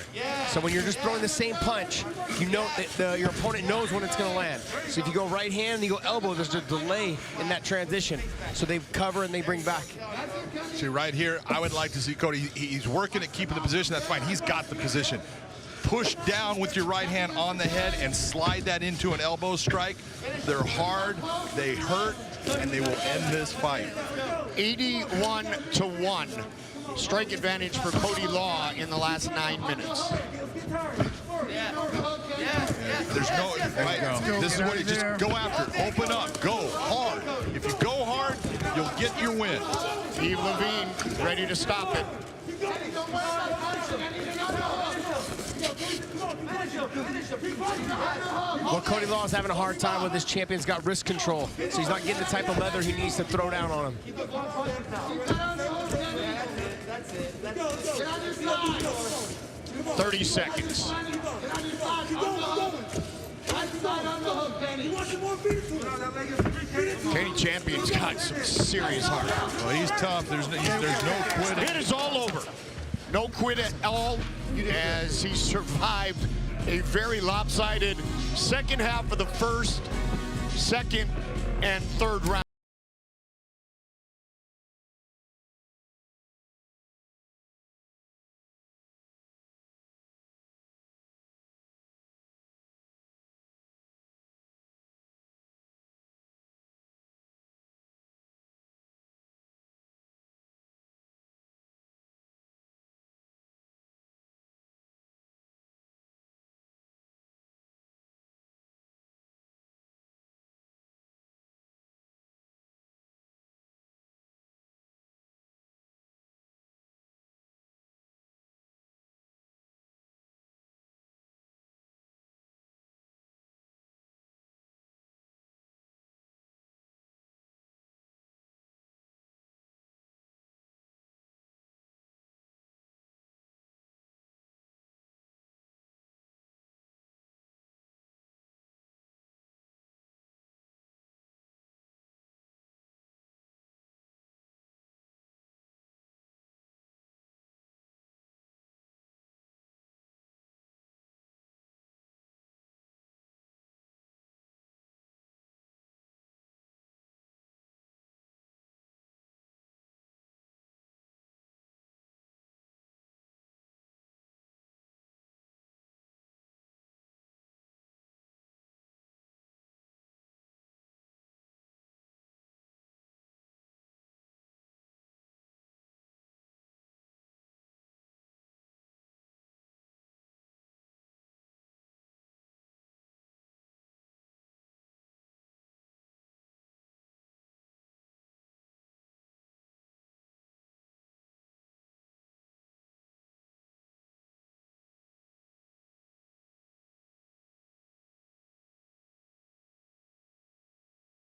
So when you're just throwing the same punch, you know that your opponent knows when it's going to land. So if you go right hand and you go elbow, there's a delay in that transition. So they cover and they bring back. See, right here, I would like to see Cody. He's working at keeping the position. That's fine. He's got the position. Push down with your right hand on the head and slide that into an elbow strike. They're hard, they hurt, and they will end this fight. 81-1 strike advantage for Cody Law in the last 9 minutes. There's no, right, this is what you just go after it. Open up, go hard. If you go hard, you'll get your win. Steve Levine ready to stop it. Well, Cody Law is having a hard time with his champion's got wrist control, so he's not getting the type of leather he needs to throw down on him. 30 seconds. Kenny Champion's got some serious heart. Well, he's tough. There's no quitting. It is all over. No quit at all as he survived a very lopsided second half of the first, second, and third round.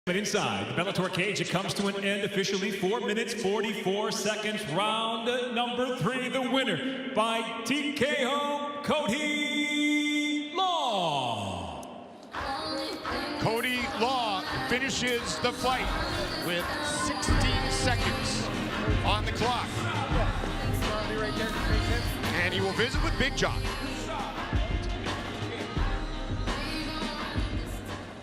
Inside the Bellator cage, it comes to an end officially. 4 minutes, 44 seconds. Round number 3, the winner by TKO, Cody Law. Cody Law finishes the fight with 16 seconds on the clock. And he will visit with Big John.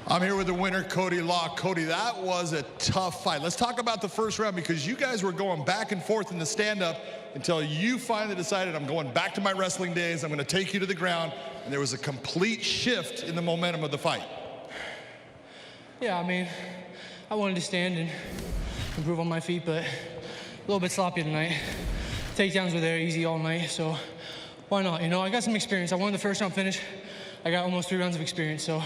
I'm here with the winner, Cody Law. Cody, that was a tough fight. Let's talk about the first round because you guys were going back and forth in the stand-up until you finally decided, I'm going back to my wrestling days. I'm going to take you to the ground. and there was a complete shift in the momentum of the fight. Yeah, I mean, I wanted to stand and improve on my feet, but a little bit sloppy tonight. Takedowns were there easy all night, so why not? You know, I got some experience. I won the first round finish. I got almost 3 rounds of experience, so.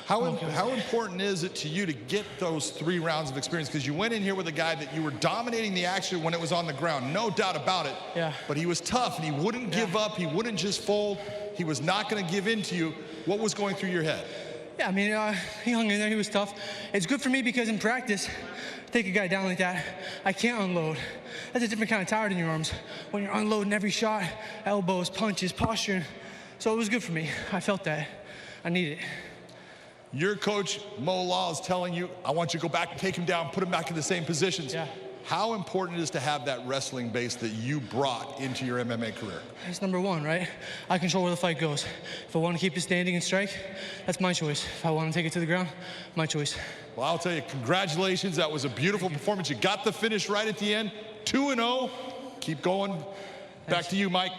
How important is it to you to get those 3 rounds of experience? Because you went in here with a guy that you were dominating the action when it was on the ground, no doubt about it. Yeah. But he was tough, and he wouldn't give up. He wouldn't just fold. He was not going to give in to you. What was going through your head? Yeah, I mean, he hung in there. He was tough. It's good for me because in practice, take a guy down like that, I can't unload. That's a different kind of tired in your arms. When you're unloading every shot, elbows, punches, posturing. So it was good for me. I felt that. I need it. Your coach, Mo Law, is telling you, I want you to go back and take him down, put him back in the same positions. Yeah. How important it is to have that wrestling base that you brought into your MMA career? That's number one, right? I control where the fight goes. If I want to keep it standing and strike, that's my choice. If I want to take it to the ground, my choice. Well, I'll tell you, congratulations. That was a beautiful performance. You got the finish right at the end. 2-0. Keep going. Back to you, Mike.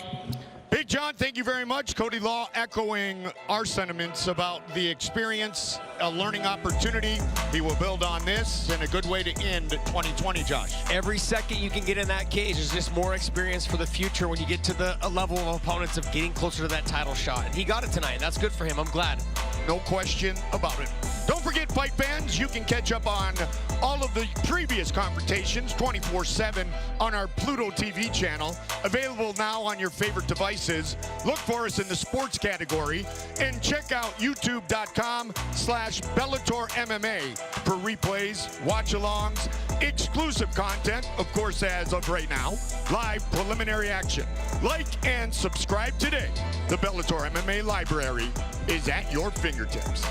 Big John, thank you very much. Cody Law echoing our sentiments about the experience, a learning opportunity. He will build on this and a good way to end 2020, Josh. Every second you can get in that cage is just more experience for the future when you get to the level of opponents of getting closer to that title shot. And he got it tonight. That's good for him. I'm glad. No question about it. Don't forget, fight fans, you can catch up on all of the previous confrontations 24/7 on our Pluto TV channel, available now on your favorite devices. Look for us in the sports category and check out youtube.com/Bellator MMA for replays, watch-alongs, exclusive content, of course, as of right now, live preliminary action. Like and subscribe today. The Bellator MMA library is at your fingertips.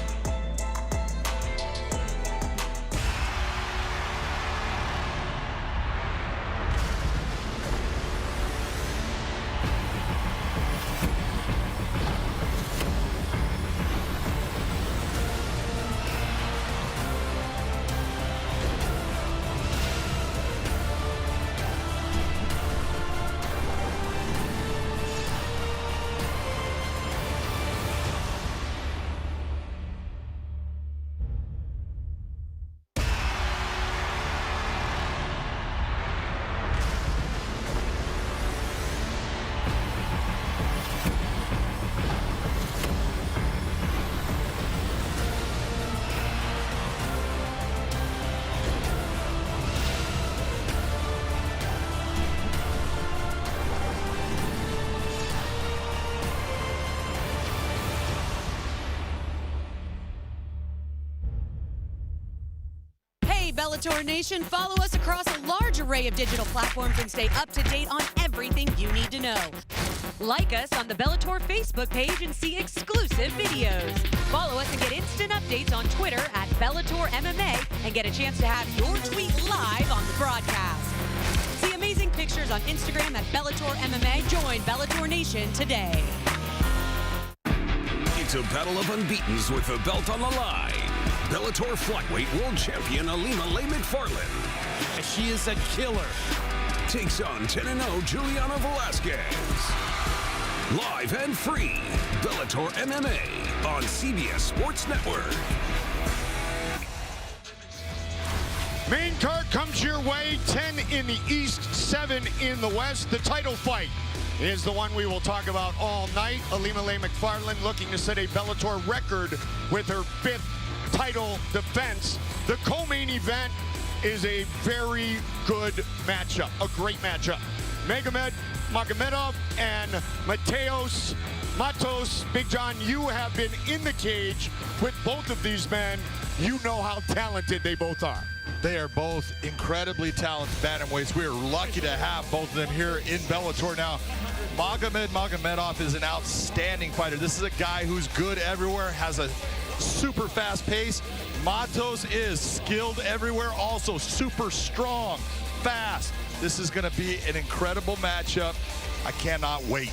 Bellator Nation, follow us across a large array of digital platforms and stay up to date on everything you need to know. Like us on the Bellator Facebook page and see exclusive videos. Follow us and get instant updates on Twitter at Bellator MMA and get a chance to have your tweet live on the broadcast. See amazing pictures on Instagram at Bellator MMA. Join Bellator Nation today. It's a battle of unbeatens with the belt on the line. Bellator flyweight world champion Ilima-Lei Macfarlane. She is a killer. Takes on 10-0 Juliana Velasquez. Live and free, Bellator MMA on CBS Sports Network. Main card comes your way, 10 in the East, 7 in the West. The title fight is the one we will talk about all night. Ilima-Lei Macfarlane looking to set a Bellator record with her 5th title defense. The co-main event is a very good matchup, a great matchup. Magomedov and Matos. Big John, you have been in the cage with both of these men. You know how talented they both are. They are both incredibly talented bantamweights. We are lucky to have both of them here in Bellator now. Magomedov is an outstanding fighter. This is a guy who's good everywhere, has a super fast pace. Matos is skilled everywhere, also super strong, fast. This is going to be an incredible matchup. I cannot wait.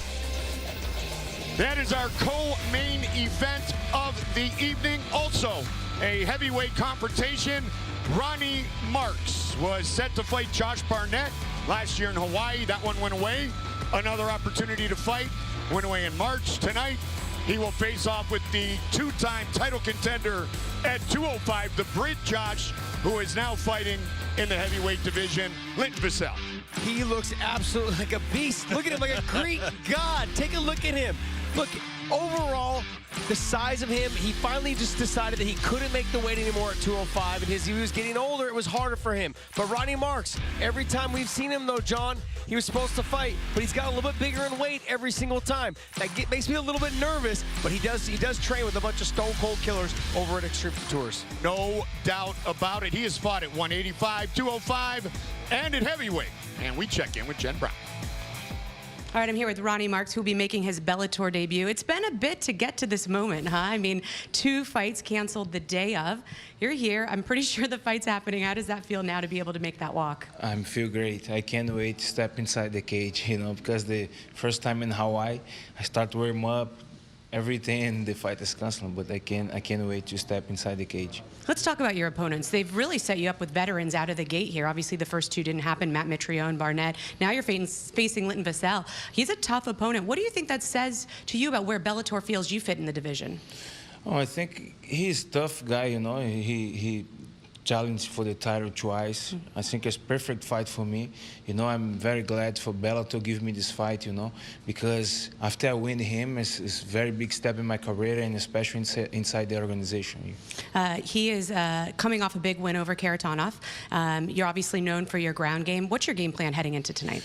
That is our co-main event of the evening. Also, a heavyweight confrontation. Ronnie Marks was set to fight Josh Barnett last year in Hawaii. That one went away. Another opportunity to fight went away in March. Tonight, He will face off with the two-time title contender at 205, the Brit Josh, who is now fighting in the heavyweight division, Linton Vassell. He looks absolutely like a beast. Look at him, like a Greek god. Take a look at him. Look, overall, the size of him, he finally just decided that he couldn't make the weight anymore at 205, and as he was getting older, it was harder for him. But Ronnie Marks, every time we've seen him, though, John, he was supposed to fight, but he's got a little bit bigger in weight every single time. That makes me a little bit nervous, but he does train with a bunch of stone-cold killers over at Extreme Tours. No doubt about it. He has fought at 185, 205, and at heavyweight. And we check in with Jen Brown. All right, I'm here with Ronnie Marks, who will be making his Bellator debut. It's been a bit to get to this moment, huh? I mean, 2 fights canceled the day of. You're here. I'm pretty sure the fight's happening. How does that feel now to be able to make that walk? I feel great. I can't wait to step inside the cage, you know, because the first time in Hawaii, I start to warm up, everything, and the fight is canceled, but I can't wait to step inside the cage. Let's talk about your opponents. They've really set you up with veterans out of the gate here. Obviously, the first 2 didn't happen, Matt Mitrione, Barnett. Now you're facing Linton Vassell. He's a tough opponent. What do you think that says to you about where Bellator feels you fit in the division? Oh, I think he's a tough guy, you know. He challenged for the title twice. I think it's a perfect fight for me. You know, I'm very glad for Bellator to give me this fight, you know, because after I win him, it's a very big step in my career, and especially inside the organization. He is coming off a big win over Karatanov. You're obviously known for your ground game. What's your game plan heading into tonight?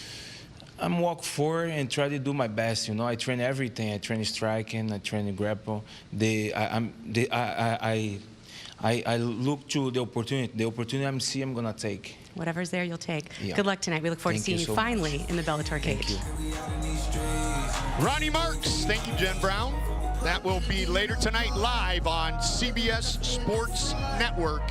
I'm walk forward and try to do my best, you know. I train everything. I train striking, I train grapple. I look to the opportunity. The opportunity I'm seeing, I'm gonna take. Whatever's there, you'll take. Yeah. Good luck tonight. We look forward to seeing you finally in the Bellator cage. Ronnie Marks, thank you, Jen Brown. That will be later tonight live on CBS Sports Network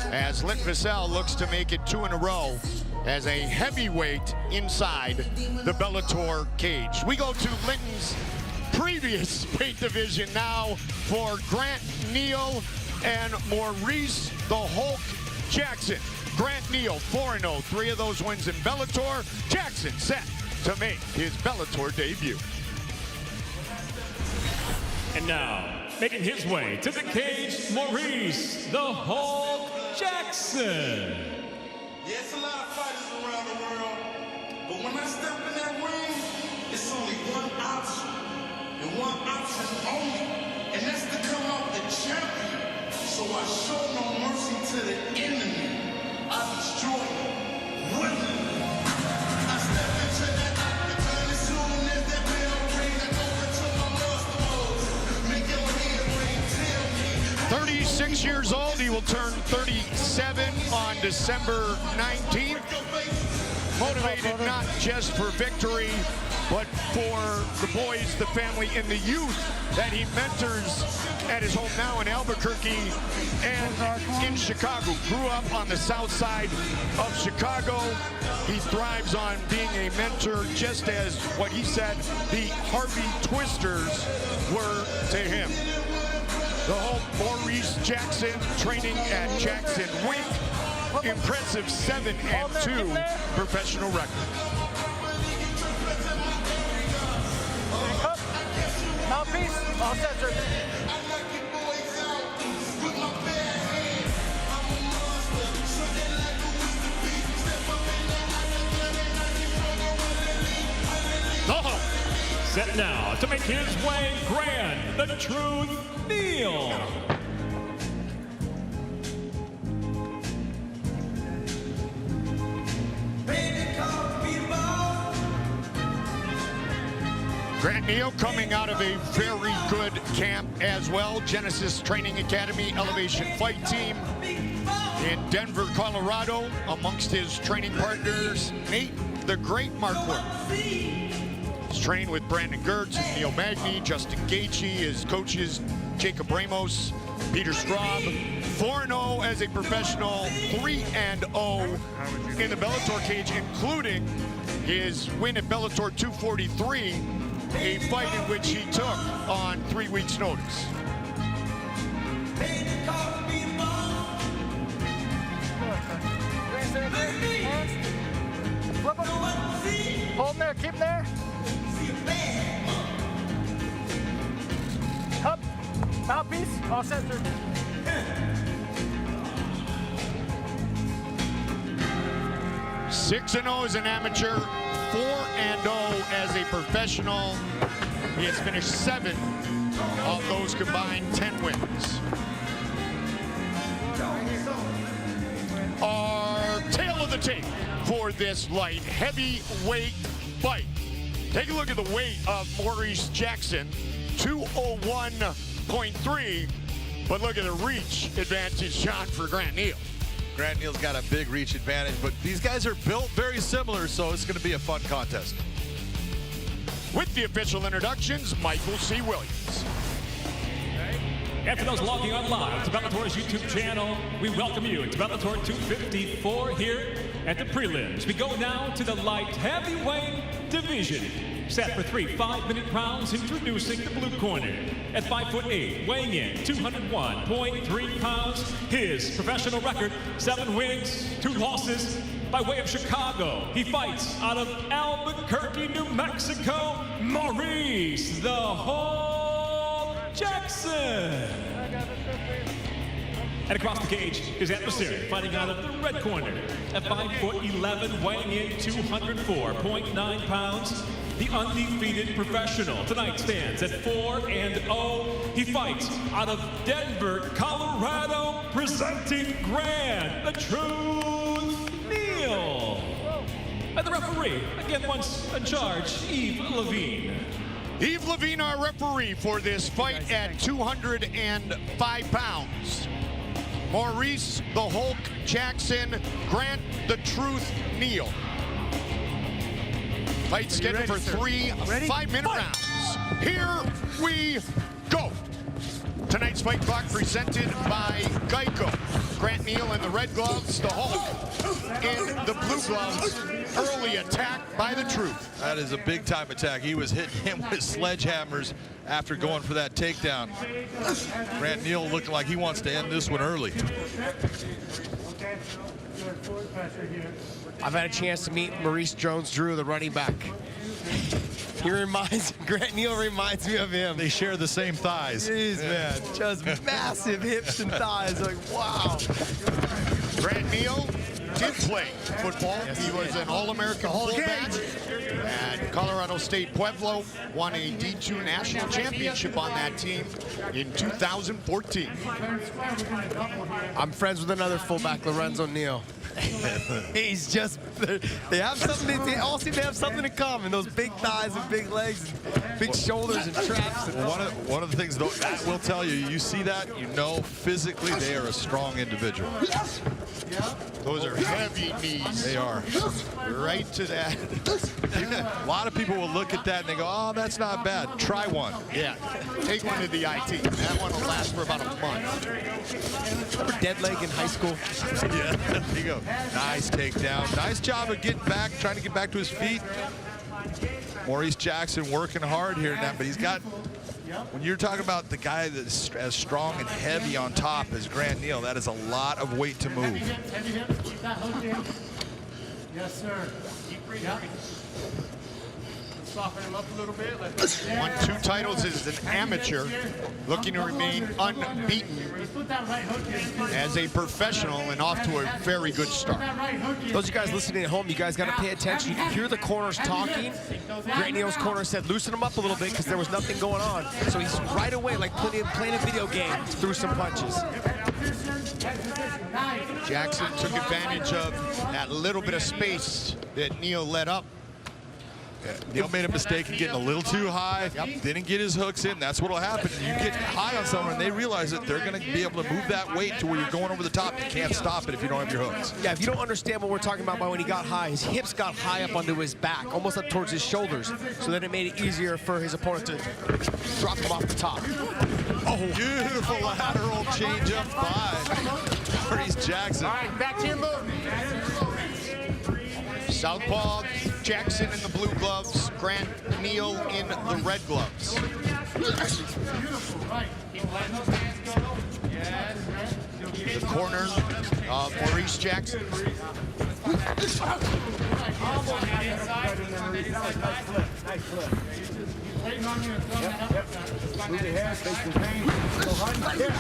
as Linton Vassell looks to make it 2 in a row as a heavyweight inside the Bellator cage. We go to Linton's previous weight division now for Grant Neal and Maurice the Hulk Jackson. Grant Neal 4-0, 3 of those wins in Bellator. Jackson set to make his Bellator debut. And now, making his way to the cage, Maurice the Hulk Jackson. There's a lot of fighters around the world, but when I step in that ring, it's only one option, and one option only, and that's to come out the champion. So I show no mercy to the enemy. I destroy it willingly. I step into that octagon as soon as that bell ring. I go into my master mode. Make your head ring, tell me. 36 years old, he will turn 37 on December 19th. Motivated not just for victory, but for the boys, the family, and the youth that he mentors at his home now in Albuquerque and in Chicago. Grew up on the south side of Chicago. He thrives on being a mentor, just as what he said the Harvey Twisters were to him. The whole Maurice Jackson training at Jackson Wink. Impressive 7-2 professional record. Mouthpiece, all set, sir. Set now to make his way grand, the Truth Neal. Grant Neal coming out of a very good camp as well. Genesis Training Academy Elevation Fight Team in Denver, Colorado. Amongst his training partners, Nate the Great Marquardt. He's trained with Brandon Gertz, Neil Magny, Justin Gaethje, his coaches Jacob Ramos, Peter Straub. 4-0 as a professional, 3-0 in the Bellator cage, including his win at Bellator 243, a fight in which he took on 3 weeks' notice. Hold him there, keep him there. Mouthpiece, all censored. Six 6-0 as an amateur, 4-0 as a professional. He has finished 7 of those combined 10 wins. Our tail of the tape for this light heavyweight fight. Take a look at the weight of Maurice Jackson, 201.3, but look at the reach advantage shot for Grant Neal. Grant Neal's got a big reach advantage, but these guys are built very similar, so it's going to be a fun contest. With the official introductions, Michael C. Williams. And for those logging on live to Bellator's YouTube channel, we welcome you to Bellator 254 here at the prelims. We go now to the light heavyweight division. Set for 3 5-minute rounds, introducing the blue corner. At 5'8", weighing in 201.3 pounds, his professional record, 7 wins, 2 losses. By way of Chicago, he fights out of Albuquerque, New Mexico, Maurice the Hole Jackson. And across the cage, his adversary fighting out of the red corner. At 5'11", weighing in 204.9 pounds, the undefeated professional tonight stands at 4-0. He fights out of Denver, Colorado, presenting Grant the Truth Neal. And the referee, again once in charge, Yves Levine. Yves Levine, our referee for this fight at 205 pounds. Maurice the Hulk Jackson, Grant the Truth Neal. Fight scheduled for 3 5-minute rounds. Here we go. Tonight's fight clock presented by Geico. Grant Neal in the red gloves, the Hulk in the blue gloves. Early attack by the Truth. That is a big time attack. He was hitting him with sledgehammers after going for that takedown. Grant Neal looking like he wants to end this one early. I've had a chance to meet Maurice Jones-Drew, the running back. Grant Neal reminds me of him. They share the same thighs. Jeez, man, just massive hips and thighs. Like, wow. Grant Neal did play football. Yes, he was an All-American fullback at Colorado State Pueblo. Won a D2 national championship on that team in 2014. I'm friends with another fullback, Lorenzo Neal. He's just, they have something, they all seem to have something in common. Those big thighs and big legs, and big shoulders and traps. And one of the things though, that will tell you, you see that, you know physically they are a strong individual. Those are heavy knees. They are. Right to that. A lot of people will look at that and they go, oh, that's not bad. Try one. Yeah. Take one to the IT. That one will last for about a month. Remember dead leg in high school? Yeah, there you go. Nice takedown. Nice job of getting back, trying to get back to his feet. Maurice Jackson working hard here now, but he's got, when you're talking about the guy that's as strong and heavy on top as Grant Neal, that is a lot of weight to move. Yes, sir. Soften him up a little bit. Won 2 titles as an amateur, looking to remain unbeaten as a professional and off to a very good start. Those of you guys listening at home, you guys got to pay attention. You can hear the corners talking. Grant Neal's corner said, loosen him up a little bit because there was nothing going on. So he's right away, like playing a video game, threw some punches. Jackson took advantage of that little bit of space that Neal let up. Yeah, Neal made a mistake in getting a little too high, didn't get his hooks in. That's what will happen. You get high on someone and they realize that they're going to be able to move that weight to where you're going over the top. You can't stop it if you don't have your hooks. Yeah, if you don't understand what we're talking about by when he got high, his hips got high up onto his back, almost up towards his shoulders, so that it made it easier for his opponent to drop him off the top. Oh, beautiful lateral changeup by Maurice Jackson. All right, back to your move. Southpaw Jackson in the blue gloves, Grant Neal in the red gloves. The corner of Maurice Jackson.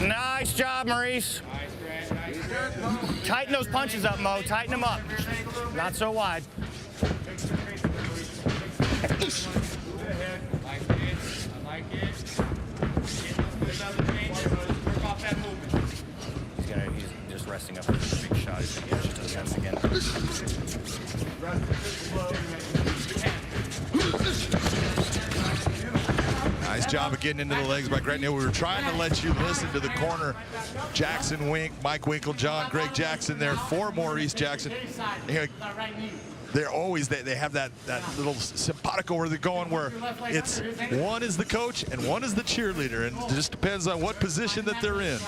Nice job, Maurice. Tighten those punches up, Mo. Tighten them up. Not so wide. He's just resting up for a big shot. He's going to get to the fence again. Nice job of getting into the legs by Grant Neal. We were trying to let you listen to the corner. Jackson Wink, Mike Winklejohn, Greg Jackson there for Maurice Jackson. They're always, they have that little simpatico where they're going, where it's one is the coach and one is the cheerleader, and it just depends on what position that they're in.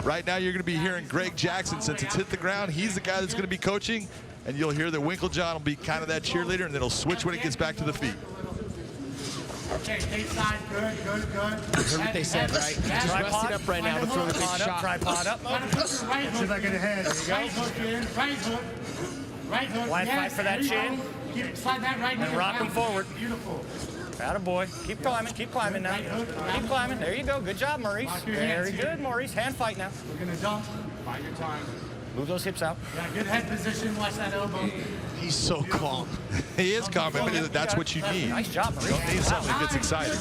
Right now you're going to be hearing Greg Jackson, since it's hit the ground, he's the guy that's going to be coaching, and you'll hear that Winklejohn will be kind of that cheerleader, and it'll switch when it gets back to the feet. Okay, state side, good. Heard what they said, right? Just resting up right now to throw the big shot. Tripod up. See if I get ahead. There you go. Right hook. Right hook. Wide fight for that chin. Slide that right And rock him forward. Beautiful. Attaboy. Keep climbing now. Keep climbing. There you go. Good job, Maurice. Very good, Maurice. Hand fight now. We're going to dump. Find your time. Move those hips out. Yeah, good head position. Watch that elbow. He's so calm. He is calm. I mean, that's what you need. Nice job, Maurice. You don't need something that gets excited.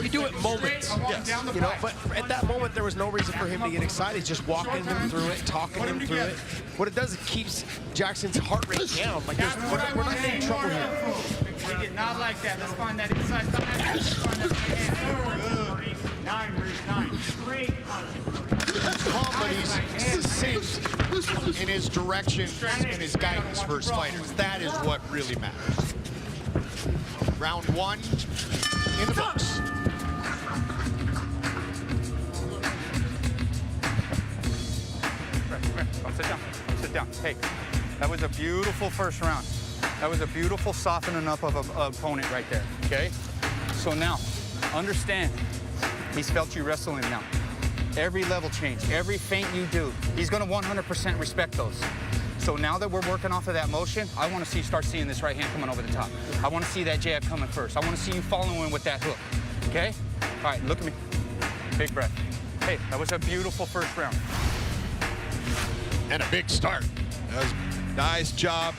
You do it moments. Yes. You know, but at that moment, there was no reason for him to get excited. He's just walking him through it, talking him through it. What it does, it keeps Jackson's heart rate down. Like, we're not getting trouble here. Not like that. Let's find that inside. Nine. Great. Calm, but he's succinct in his direction and his guidance for his fighters. That is what really matters. Round one in the books. Sit down. Hey, that was a beautiful first round. That was a beautiful softening up of an opponent right there, okay? So now, understand, he's felt you wrestle him now. Every level change, every feint you do, he's gonna 100% respect those. So now that we're working off of that motion, I wanna see you start seeing this right hand coming over the top. I wanna see that jab coming first. I wanna see you following with that hook, okay? All right, look at me. Big breath. Hey, that was a beautiful first round. And a big start. That was a nice job.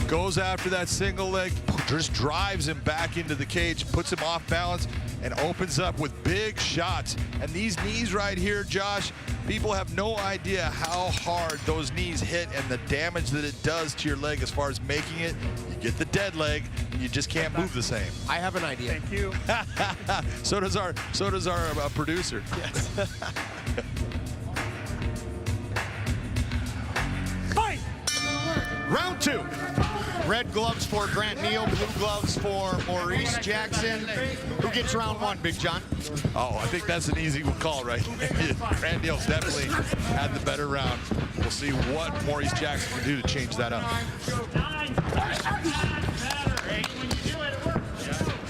Goes after that single leg, just drives him back into the cage, puts him off balance, and opens up with big shots. And these knees right here, Josh, people have no idea how hard those knees hit and the damage that it does to your leg as far as making it. You get the dead leg, and you just can't move the same. I have an idea. Thank you. So does our producer. Yes. Fight! Round two. Red gloves for Grant Neal, blue gloves for Maurice Jackson. Who gets round one, Big John? Oh, I think that's an easy call, right? Grant Neal definitely had the better round. We'll see what Maurice Jackson can do to change that up.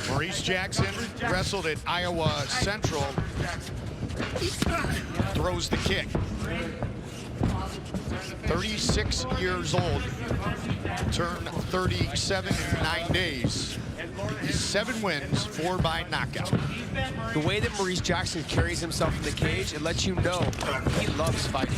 Maurice Jackson wrestled at Iowa Central. Throws the kick. 36 years old. Turned 37 in 9 days. 7 wins, 4 by knockout. The way that Maurice Jackson carries himself in the cage, it lets you know he loves fighting.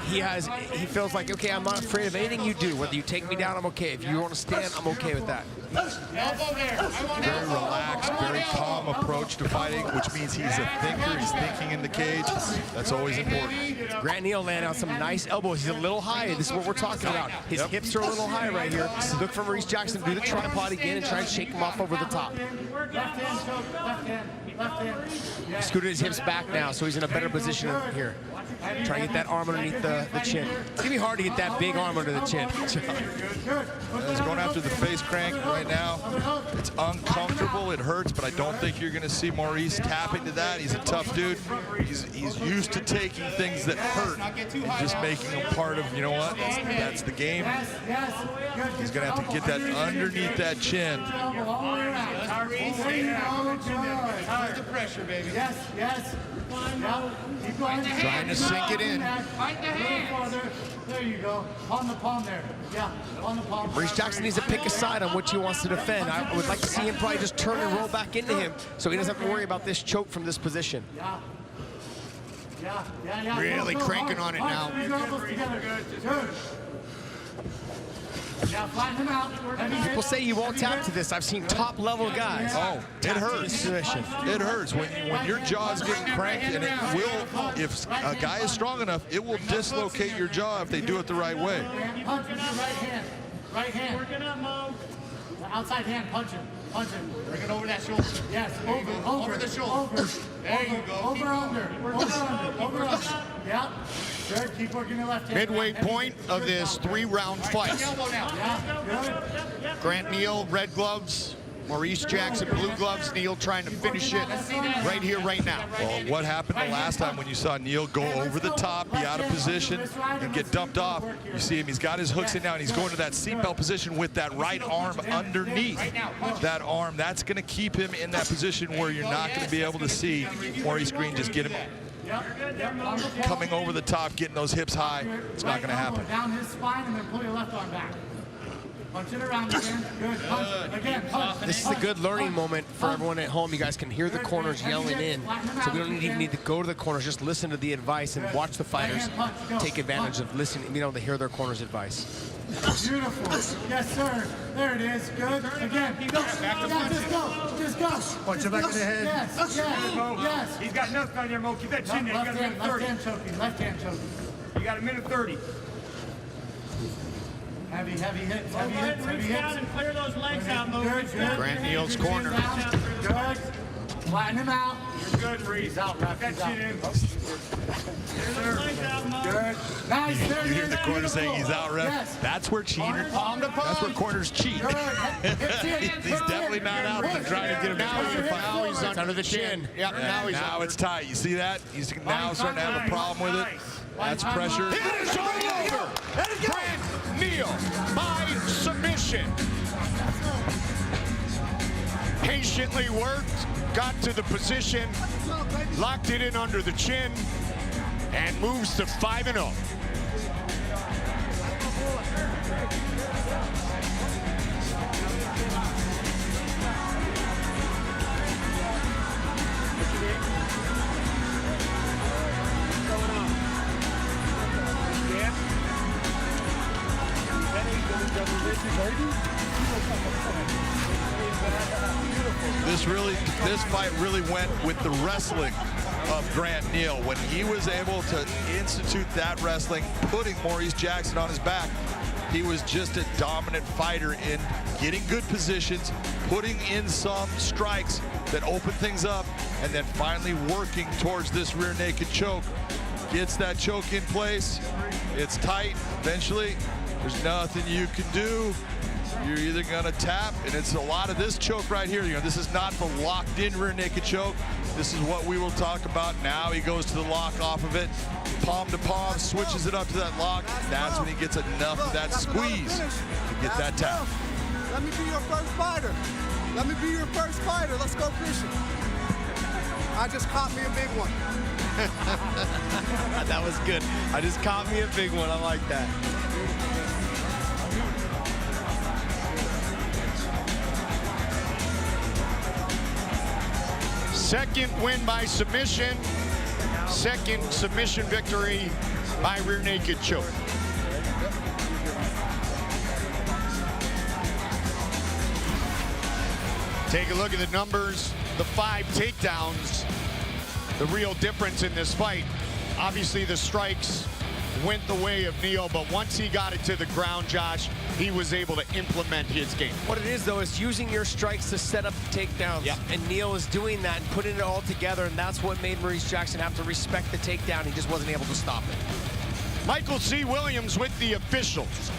He feels like, okay, I'm not afraid of anything you do. Whether you take me down, I'm okay. If you want to stand, I'm okay with that. Very relaxed, very calm approach to fighting, which means he's a thinker. He's thinking in the cage. That's always important. Grant Neal landing out some nice elbows. He's a little high. This is what we're talking about. His hips are a little high right here. Look for Maurice Jackson to do the tripod again and try and shake him off over the top. He scooted his hips back now, so he's in a better position here. Try to get that arm underneath the chin. It's going to be hard to get that big arm under the chin. He's going after the face crank right now. It's uncomfortable. It hurts, but I don't think you're going to see Maurice tapping to that. He's a tough dude. He's used to taking things that hurt and just making them part of, you know what, that's the game. He's going to have to get that underneath that chin. How's the pressure, baby? Yes. Trying to sink it in. farther. There you go. On the palm there. Yeah, on the palm. Maurice Jackson needs to pick a side on which he wants to defend. I would like to see him probably just turn and roll back into him so he doesn't have to worry about this choke from this position. Yeah. Really cranking on it now. Squeeze your elbows together. Good. Yeah, flatten him out. People say you won't tap to this. I've seen top-level guys. Oh, it hurts. It hurts when your jaw's getting cranked, and it will, if a guy is strong enough, it will dislocate your jaw if they do it the right way. Punch with your right hand. Right hand. Working up, Mo. Outside hand, punch him. Bring it over that shoulder. Yes, over the shoulder. There you go. Over, under. Yeah. Good. Keep working your left hand. Midway point of this 3-round fight. Yeah. Grant Neal, red gloves. Maurice Jackson, blue gloves. Neal trying to finish it right here, right now. Well, what happened the last time when you saw Neal go over the top, be out of position, and get dumped off? You see him, he's got his hooks in now, and he's going to that seatbelt position with that right arm underneath that arm. That's going to keep him in that position where you're not going to be able to see Maurice Green just get him coming over the top, getting those hips high. It's not going to happen. Down his spine and then pull your left arm back. Punch it around again. Good. Punch. Again. Punch. This is a good learning moment for everyone at home. You guys can hear the corners yelling in, so we don't even need to go to the corners. Just listen to the advice and watch the fighters take advantage of listening, being able to hear their corners' advice. Beautiful. Yes, sir. There it is. Good. Again. Go. Just go. Punch it back in the head. Yes. He's got nothing on there, Mo. Keep that chin there. You got a minute 30. Left hand choking. You got a minute 30. Heavy hits. Reach down and clear those legs out, Mo. Grant Neal's corner. Good. Flatten him out. You're good, Reese. Out. That chin in. Clear those legs out, Mo. Good. Nice. There You hear the corner saying he's out, ref? Yes. That's where cheaters. That's where corners cheat. He's definitely not out there trying to get him to Now he's under the chin. Yep. Now it's tight. You see that? He's now starting to have a problem with it. That's pressure. It is all over. Grant Neal by submission. Patiently worked, got to the position, locked it in under the chin, and moves to 5-0. This fight really went with the wrestling of Grant Neal. When he was able to institute that wrestling, putting Maurice Jackson on his back, he was just a dominant fighter in getting good positions, putting in some strikes that open things up, and then finally working towards this rear naked choke. Gets that choke in place. It's tight. Eventually, there's nothing you can do. You're either gonna tap, and it's a lot of this choke right here. You know, this is not the locked in rear naked choke. This is what we will talk about. Now he goes to the lock off of it. Palm to palm, switches it up to that lock. That's when he gets enough of that squeeze to get that tap. Let me be your first fighter. Let's go fishing. I just caught me a big one. That was good. I just caught me a big one. I like that. Second win by submission. Second submission victory by rear naked choke. Take a look at the numbers, the 5 takedowns, the real difference in this fight. Obviously the strikes went the way of Neal, but once he got it to the ground, Josh, he was able to implement his game. What it is, though, is using your strikes to set up the takedowns. Yep. And Neal is doing that and putting it all together, and that's what made Maurice Jackson have to respect the takedown. He just wasn't able to stop it. Michael C. Williams with the officials.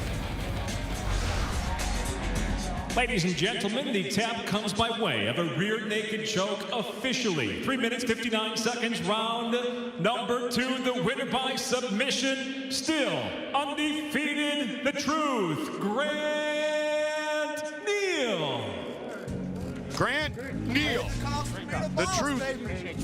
Ladies and gentlemen, the tap comes by way of a rear naked choke officially. 3 minutes, 59 seconds, round number 2. The winner by submission, still undefeated, the truth, Grant Neal. Grant Neal, the truth,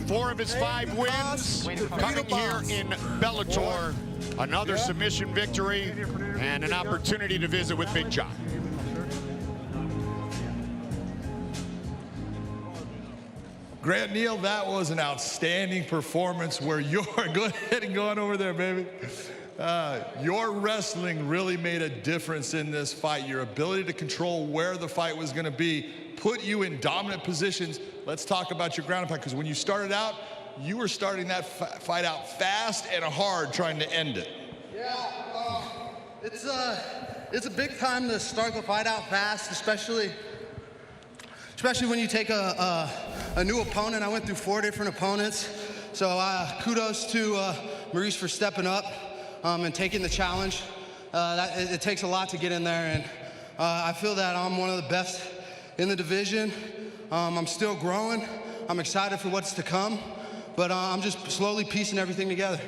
4 of his 5 wins, coming here in Bellator, another submission victory, and an opportunity to visit with Big John. Grant Neal, that was an outstanding performance where go ahead and go on over there, baby. Your wrestling really made a difference in this fight. Your ability to control where the fight was going to be put you in dominant positions. Let's talk about your ground and pound, because when you started out, you were starting that fight out fast and hard, trying to end it. Yeah, it's a big time to start the fight out fast, especially when you take a new opponent. I went through 4 different opponents, so kudos to Maurice for stepping up and taking the challenge. It takes a lot to get in there, and I feel that I'm one of the best in the division. I'm still growing. I'm excited for what's to come, but I'm just slowly piecing everything together.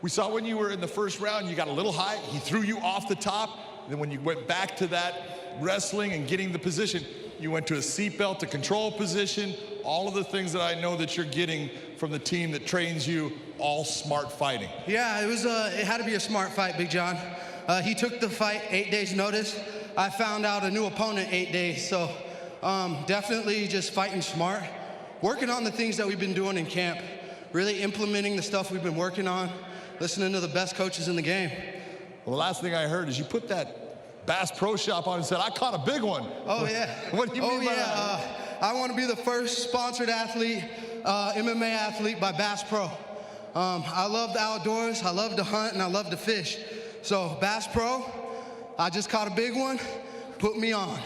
We saw when you were in the first round, you got a little high. He threw you off the top. Then when you went back to that wrestling and getting the position, you went to a seatbelt to control position. All of the things that I know that you're getting from the team that trains you, all smart fighting. Yeah, it had to be a smart fight, Big John. He took the fight 8 days notice. I found out a new opponent 8 days, so definitely just fighting smart. Working on the things that we've been doing in camp, really implementing the stuff we've been working on, listening to the best coaches in the game. Well, the last thing I heard is you put that Bass Pro Shop on and said, I caught a big one. Oh, yeah. What do you mean by that? I want to be the first sponsored athlete, MMA athlete by Bass Pro. I love the outdoors, I love to hunt, and I love to fish. So Bass Pro, I just caught a big one, put me on.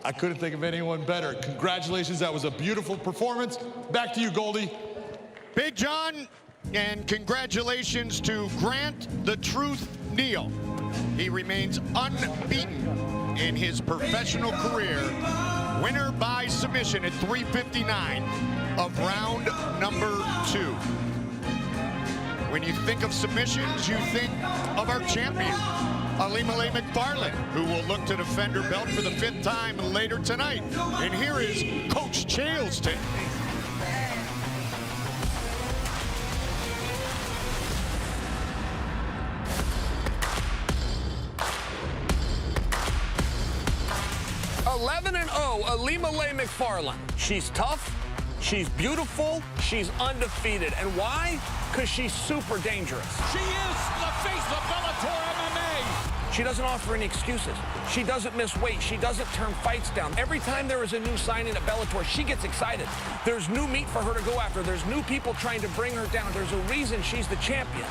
I couldn't think of anyone better. Congratulations, that was a beautiful performance. Back to you, Goldie. Big John, and congratulations to Grant the Truth Neal. He remains unbeaten in his professional career. Winner by submission at 3:59 of round number 2. When you think of submissions, you think of our champion, Ilima-Lei Macfarlane, who will look to defend her belt for the 5th time later tonight. And here is Coach Charleston. Ilima-Lei Macfarlane. She's tough, she's beautiful, she's undefeated. And why? Because she's super dangerous. She is the face of Bellator MMA. She doesn't offer any excuses. She doesn't miss weight. She doesn't turn fights down. Every time there is a new signing at Bellator, she gets excited. There's new meat for her to go after. There's new people trying to bring her down. There's a reason she's the champion.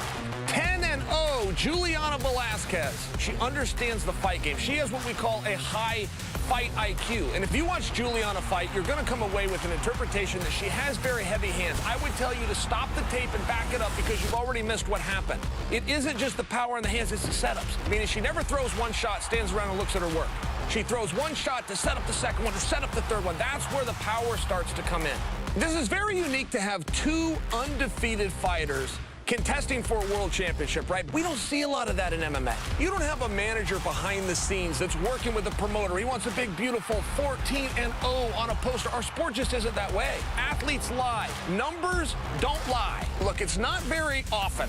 10-0, Juliana Velasquez. She understands the fight game. She has what we call a high fight IQ. And if you watch Juliana fight, you're going to come away with an interpretation that she has very heavy hands. I would tell you to stop the tape and back it up because you've already missed what happened. It isn't just the power in the hands, it's the setups. I mean, she never throws one shot, stands around and looks at her work. She throws one shot to set up the second one, to set up the third one. That's where the power starts to come in. This is very unique to have 2 undefeated fighters contesting for a world championship, right? We don't see a lot of that in MMA. You don't have a manager behind the scenes that's working with a promoter. He wants a big, beautiful 14-0 on a poster. Our sport just isn't that way. Athletes lie. Numbers don't lie. Look, it's not very often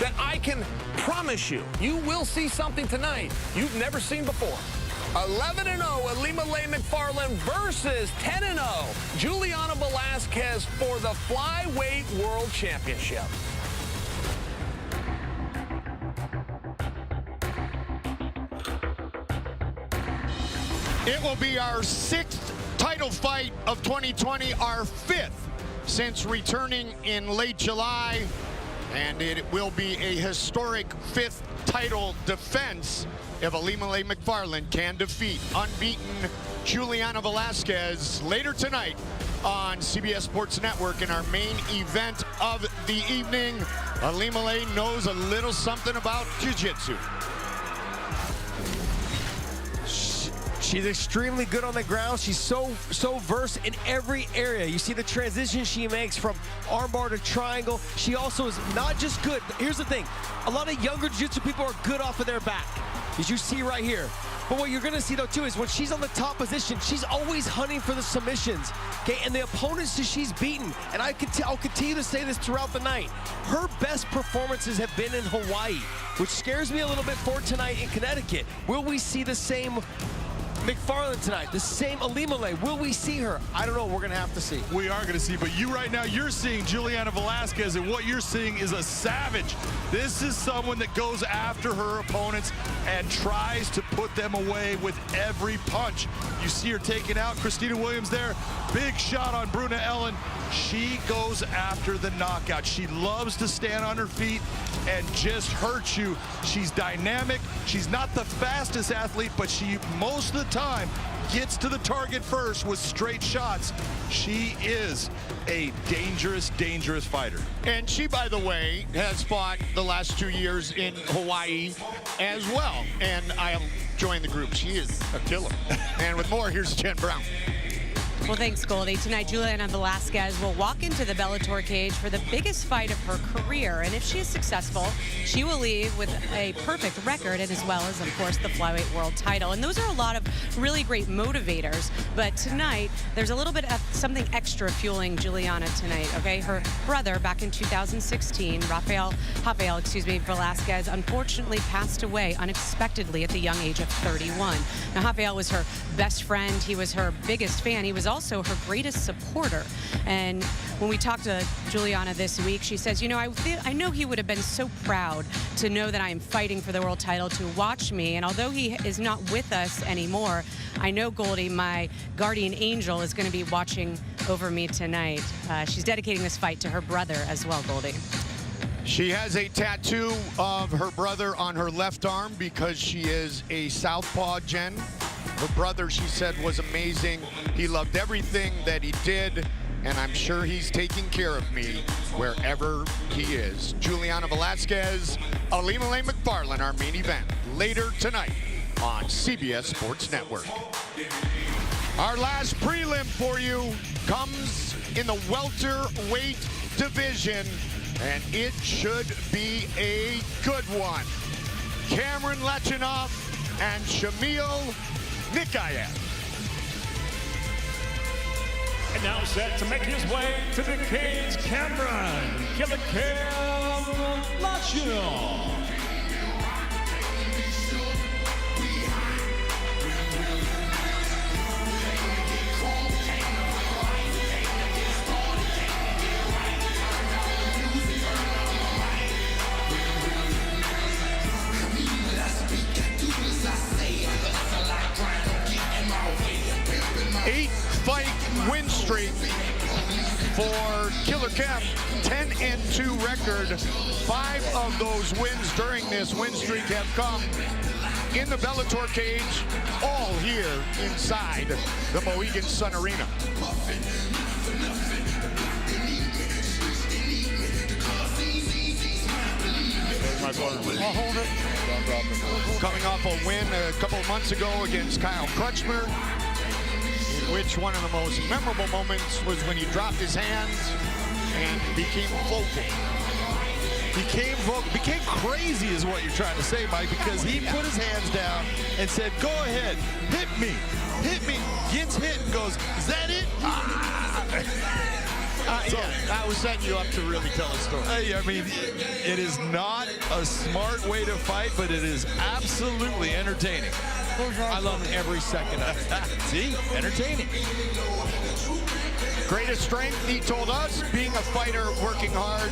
that I can promise you, you will see something tonight you've never seen before. 11-0, Ilima-Lei Macfarlane versus 10-0, Juliana Velasquez for the Flyweight World Championship. It will be our 6th title fight of 2020, our 5th since returning in late July, and it will be a historic 5th title defense if Ilima-Lei Macfarlane can defeat unbeaten Juliana Velasquez later tonight on CBS Sports Network in our main event of the evening. Ilima-Lei knows a little something about jiu-jitsu. She's extremely good on the ground. She's so versed in every area. You see the transition she makes from armbar to triangle. She also is not just good, but here's the thing. A lot of younger jiu-jitsu people are good off of their back. as you see right here. But what you're going to see, though, too, is when she's on the top position, she's always hunting for the submissions, okay? And the opponents that she's beaten, and I'll continue to say this throughout the night, her best performances have been in Hawaii, which scares me a little bit for tonight in Connecticut. Will we see the same Macfarlane tonight, the same Alimale? Will we see her? I don't know. We're going to have to see. We are going to see, but you right now, you're seeing Juliana Velasquez, and what you're seeing is a savage. This is someone that goes after her opponents and tries to put them away with every punch. You see her taking out Christina Williams there. Big shot on Bruna Ellen. She goes after the knockout. She loves to stand on her feet and just hurt you. She's dynamic. She's not the fastest athlete, but she, most of the time, gets to the target first with straight shots. She is a dangerous, dangerous fighter. And she, by the way, has fought the last 2 years in Hawaii as well. And I'll join the group. She is a killer. And with more, here's Jen Brown. Well, thanks, Goldie. Tonight, Juliana Velasquez will walk into the Bellator cage for the biggest fight of her career. And if she is successful, she will leave with a perfect record, and as well as, of course, the flyweight world title. And those are a lot of really great motivators. But tonight, there's a little bit of something extra fueling Juliana tonight, okay? Her brother, back in 2016, Rafael Velasquez, unfortunately passed away unexpectedly at the young age of 31. Now, Rafael was her best friend. He was her biggest fan. He was also her greatest supporter. And when we talked to Juliana this week, she says, you know, I know he would have been so proud to know that I am fighting for the world title, to watch me. And although he is not with us anymore, I know, Goldie, my guardian angel, is going to be watching over me tonight. She's dedicating this fight to her brother as well, Goldie. She has a tattoo of her brother on her left arm because she is a southpaw, Jen. Her brother, she said, was amazing. He loved everything that he did, and I'm sure he's taking care of me wherever he is. Juliana Velasquez, Alimale Macfarlane, our main event, later tonight on CBS Sports Network. Our last prelim for you comes in the welterweight division, and it should be a good one. Cameron Lachinoff and Shamil Nikay. And now set to make his way to the cage, Cameron Lachinoff. Eight-fight win streak for Killer Cam, 10-2 record. 5 of those wins during this win streak have come in the Bellator cage, all here inside the Mohegan Sun Arena. I'll hold it. Coming off a win a couple of months ago against Kyle Crutchmer, in which one of the most memorable moments was when he dropped his hands and became vocal. Became crazy is what you're trying to say, Mike, because he put his hands down and said, go ahead, hit me, gets hit and goes, is that it? Yeah, I was setting you up to really tell a story. I mean, it is not a smart way to fight, but it is absolutely entertaining. I loved every second of it. See? Entertaining. Greatest strength, he told us, being a fighter, working hard,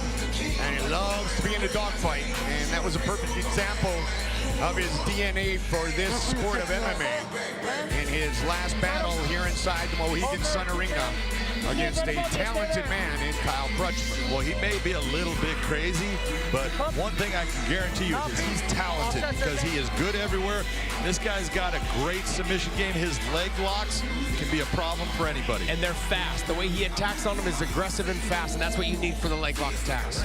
and he loves to be in a dogfight. And that was a perfect example of his DNA for this sport of MMA. In his last battle here inside the Mohegan Sun Arena against a talented man in Kyle Crutchmer. Well, he may be a little bit crazy, but one thing I can guarantee you is he's talented because he is good everywhere. This guy's got a great submission game. His leg locks can be a problem for anybody. And they're fast. The way he attacks on them is aggressive and fast, and that's what you need for the leg lock attacks.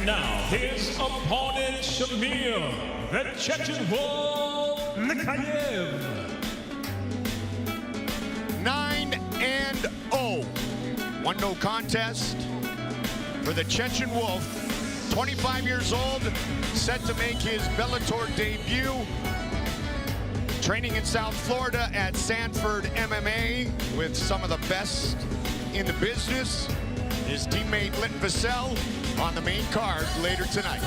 And now, his opponent, Shamil, the Chechen Wolf, Nikay. 9-0. 1-0 contest for the Chechen Wolf. 25 years old, set to make his Bellator debut. Training in South Florida at Sanford MMA with some of the best in the business. His teammate Lynn Vassell on the main card later tonight.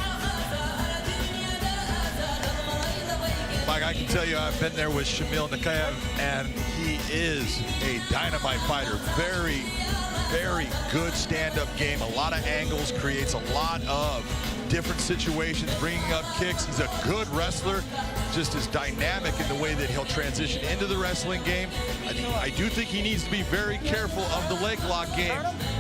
Mike, I can tell you I've been there with Shamil Nikay, and he is a dynamite fighter. Very, very good stand-up game. A lot of angles, creates a lot of different situations, bringing up kicks. He's a good wrestler, just as dynamic in the way that he'll transition into the wrestling game. I do think he needs to be very careful of the leg lock game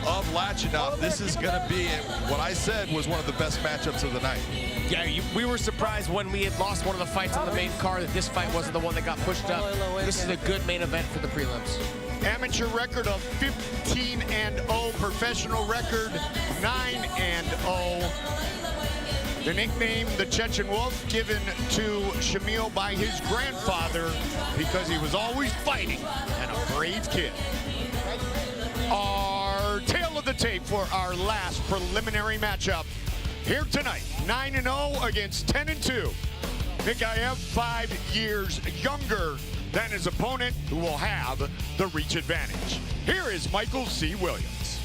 of Lachinoff. This is going to be what I said was one of the best matchups of the night. Yeah, we were surprised when we had lost one of the fights on the main card that this fight wasn't the one that got pushed up. This is a good main event for the prelims. Amateur record of 15-0, professional record 9-0. The nickname, the Chechen Wolf, given to Shamil by his grandfather because he was always fighting and a brave kid. Our tail of the tape for our last preliminary matchup here tonight. 9-0 against 10-2. Nikay, 5 years younger than his opponent, who will have the reach advantage. Here is Michael C. Williams.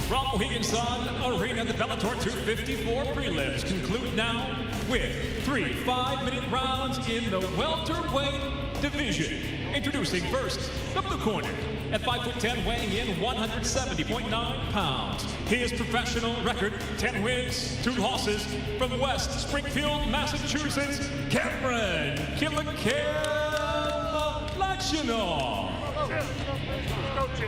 From Mohegan Sun Arena, the Bellator 254 prelims conclude now with 3 5-minute rounds in the welterweight division. Introducing first, the blue corner. At 5'10", weighing in 170.9 pounds. His professional record, 10 wins, 2 losses. From West Springfield, Massachusetts, Cameron Lachinoff.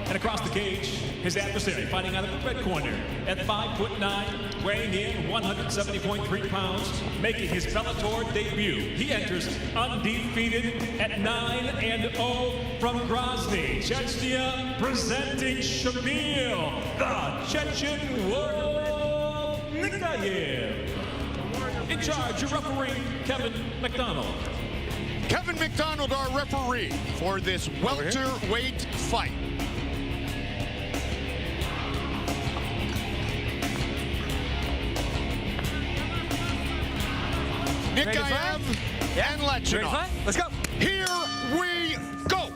And across the cage, his adversary fighting out of the red corner at 5'9", weighing in 170.3 pounds, making his Bellator debut. He enters undefeated at 9-0 from Grozny, Chechnya, presenting Shamil, the Chechen Wolf, Nikay. In charge, your referee, Kevin McDonald. Kevin McDonald, our referee for this welterweight fight. Nikay and Lachinoff. Let's go. Here we go.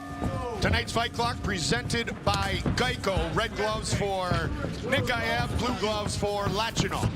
Tonight's fight clock presented by Geico. Red gloves for Nikay, blue gloves for Lachinoff.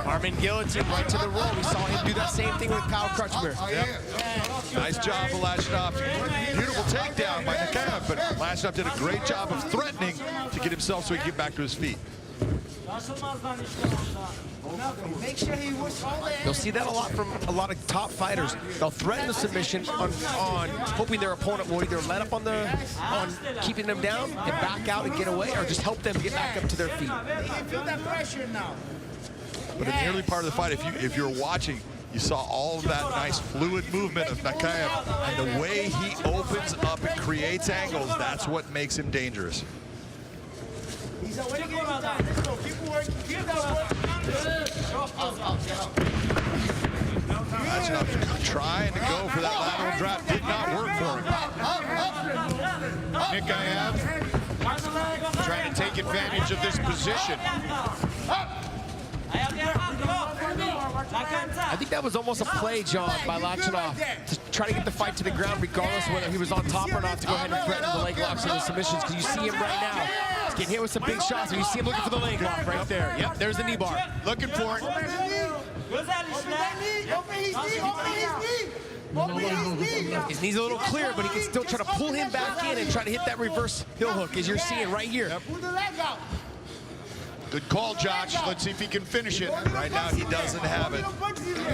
Armin guillotine right to the roll. We saw him do that same thing with Kyle Crutchmer. Yep. Nice job for Lachinoff. Beautiful takedown by Nikay, but Lachinoff did a great job of threatening to get himself so he can get back to his feet. You'll see that a lot from a lot of top fighters. They'll threaten the submission on hoping their opponent will either let up on keeping them down and back out and get away, or just help them get back up to their feet. Feel that pressure now. But in the early part of the fight, if you're watching, you saw all of that nice fluid movement of Nikay, and the way he opens up and creates angles, that's what makes him dangerous. Lachinoff trying to go for that lateral drop, did not work for him. Nikay trying to take advantage of this position. I think that was almost a play, John, by Lachinoff to try to get the fight to the ground, regardless of whether he was on top or not, to go ahead and threaten the leg locks and the submissions, because you see him right now. He's getting hit with some big shots, and you see him looking for the leg lock right there. Yep, there's the knee bar. Looking for it. His knee's a little clear, but he can still try to pull him back in and try to hit that reverse heel hook, as you're seeing right here. Good call, Josh. Let's see if he can finish it. Right now, he doesn't have it.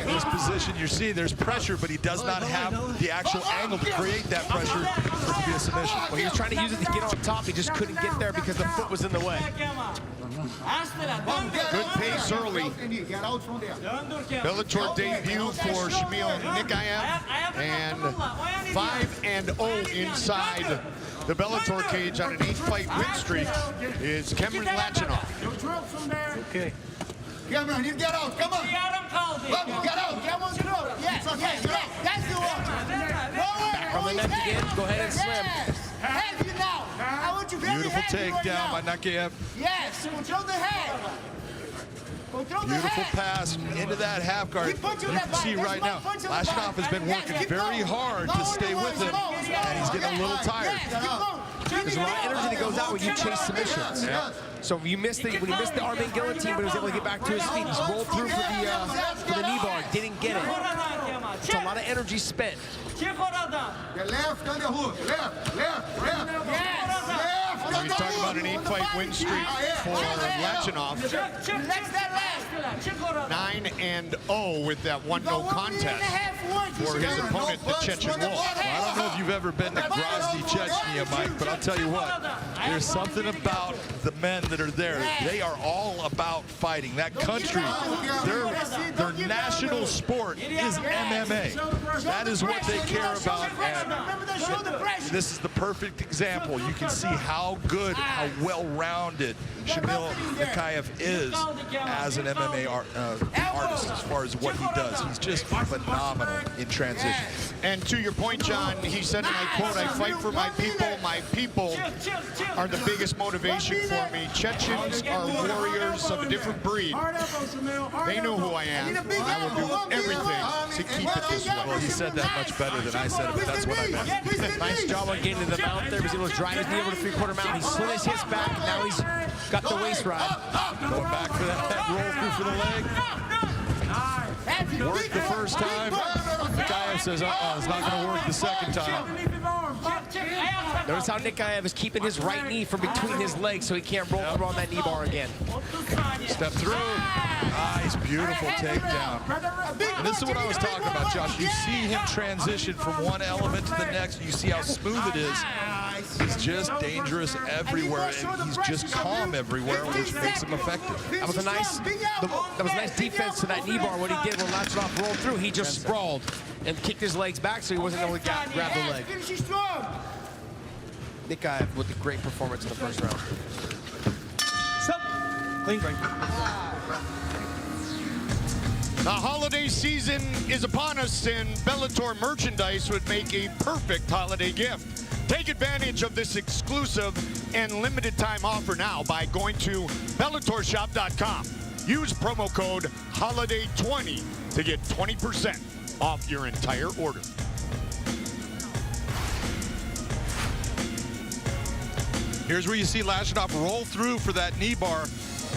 In this position, you see there's pressure, but he does not have the actual angle to create that pressure for it to be a submission. Well, he was trying to use it to get on top. He just couldn't get there because the foot was in the way. Good pace early. Bellator debut for Shamil Nikay, and 5-0 inside the Bellator cage on an 8-fight win streak is Cameron Lachinoff. Okay. Cameron, you get out. Come on. Get out. Get on throat. Yes, that's the one. Back on the neck again. Go ahead and slam. Head you now. I want you very Beautiful heavy right takedown by now. Nikay. Yes, control the head. Control the Beautiful head. pass into that half guard. You can see right now, Lachinoff has been working very hard to stay with him, and he's getting a little tired. There's a lot of energy that goes out when you chase submissions. Yeah. So when you missed the arm-in guillotine, but he was able to get back to his feet. He's rolled through for the knee bar, didn't get it. It's a lot of energy spent. The left on the hook. Left. Yes. So he's talking about an 8-fight win streak for Lachinoff. 9-0 with that 1-0 contest for his opponent, the Chechen Wolf. Well, I don't know if you've ever been to Grozny, Chechnya, Mike, but I'll tell you what, there's something about the men that are there. They are all about fighting. That country, their national sport is MMA. That is what they care about, and this is the perfect example. You can see how good, how well-rounded Shamil Nikay is as an MMA artist as far as what he does. He's just phenomenal in transition. And to your point, John, he said, and I quote, "I fight for my people. My people are the biggest motivation for me. Chechens are warriors of a different breed. They know who I am. I will do everything to keep it this way." Well, he said that much better than I said it, but that's what I meant. Nice job on getting to the mount there. He was able to drive his knee over the 3/4 mount. He slid his hips back, and now he's got the waist ride. Going back for that roll through for the leg. Worked the first time. Nikay says, it's not going to work the second time. Notice how Nikay is keeping his right knee from between his legs so he can't roll through on that knee bar again. Step through. Nice, beautiful takedown. And this is what I was talking about, Josh. You see him transition from one element to the next. You see how smooth it is. He's just dangerous everywhere, and he's just calm everywhere, which makes him effective. That was a nice defense to that knee bar. What he did when Lachinoff rolled through, he just sprawled and kicked his legs back so he wasn't able to grab the leg. Nikay with a great performance in the first round. Clean break. The holiday season is upon us, and Bellator merchandise would make a perfect holiday gift. Take advantage of this exclusive and limited time offer now by going to BellatorShop.com. Use promo code HOLIDAY20 to get 20% off your entire order. Here's where you see Lachinoff roll through for that knee bar.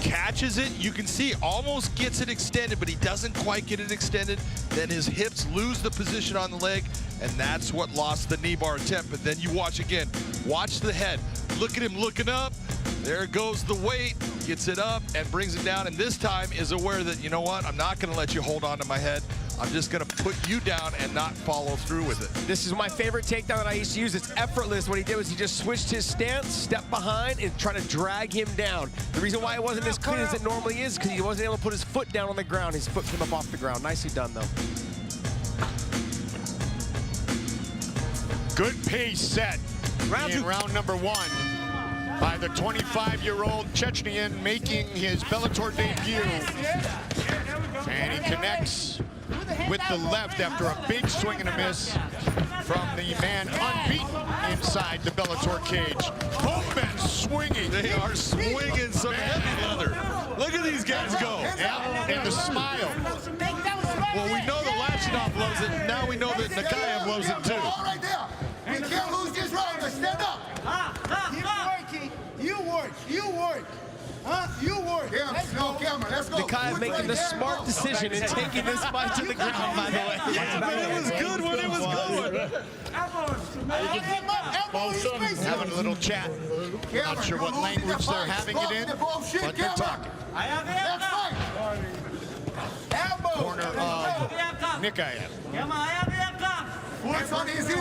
Catches it, you can see, almost gets it extended, but he doesn't quite get it extended. Then his hips lose the position on the leg, and that's what lost the knee bar attempt. But then you watch again, watch the head. Look at him looking up. There goes the weight, gets it up and brings it down, and this time is aware that, you know what, I'm not gonna let you hold on to my head. I'm just gonna put you down and not follow through with it. This is my favorite takedown that I used to use. It's effortless. What he did was he just switched his stance, stepped behind, and tried to drag him down. The reason why it wasn't as clean as it normally is because he wasn't able to put his foot down on the ground. His foot came up off the ground. Nicely done, though. Good pace set in round number 1 by the 25-year-old Chechnyan making his Bellator debut. And he connects with the left after a big swing and a miss from the man unbeaten inside the Bellator cage. Both men swinging. They are swinging some heavy leather. Look at these guys go. And the smile. Well, we know that Lachinoff loves it, and now we know that Nikay loves it too. Right there. You can't lose this round. Stand up. Keep working. You work. You work. Let's go, camera. Let's go. Nikay making the smart decision and taking this fight to the ground, by the way. But it was good when it was good. Having a little chat Not sure what language they're having it in, but they're talking. Corner of Nikay.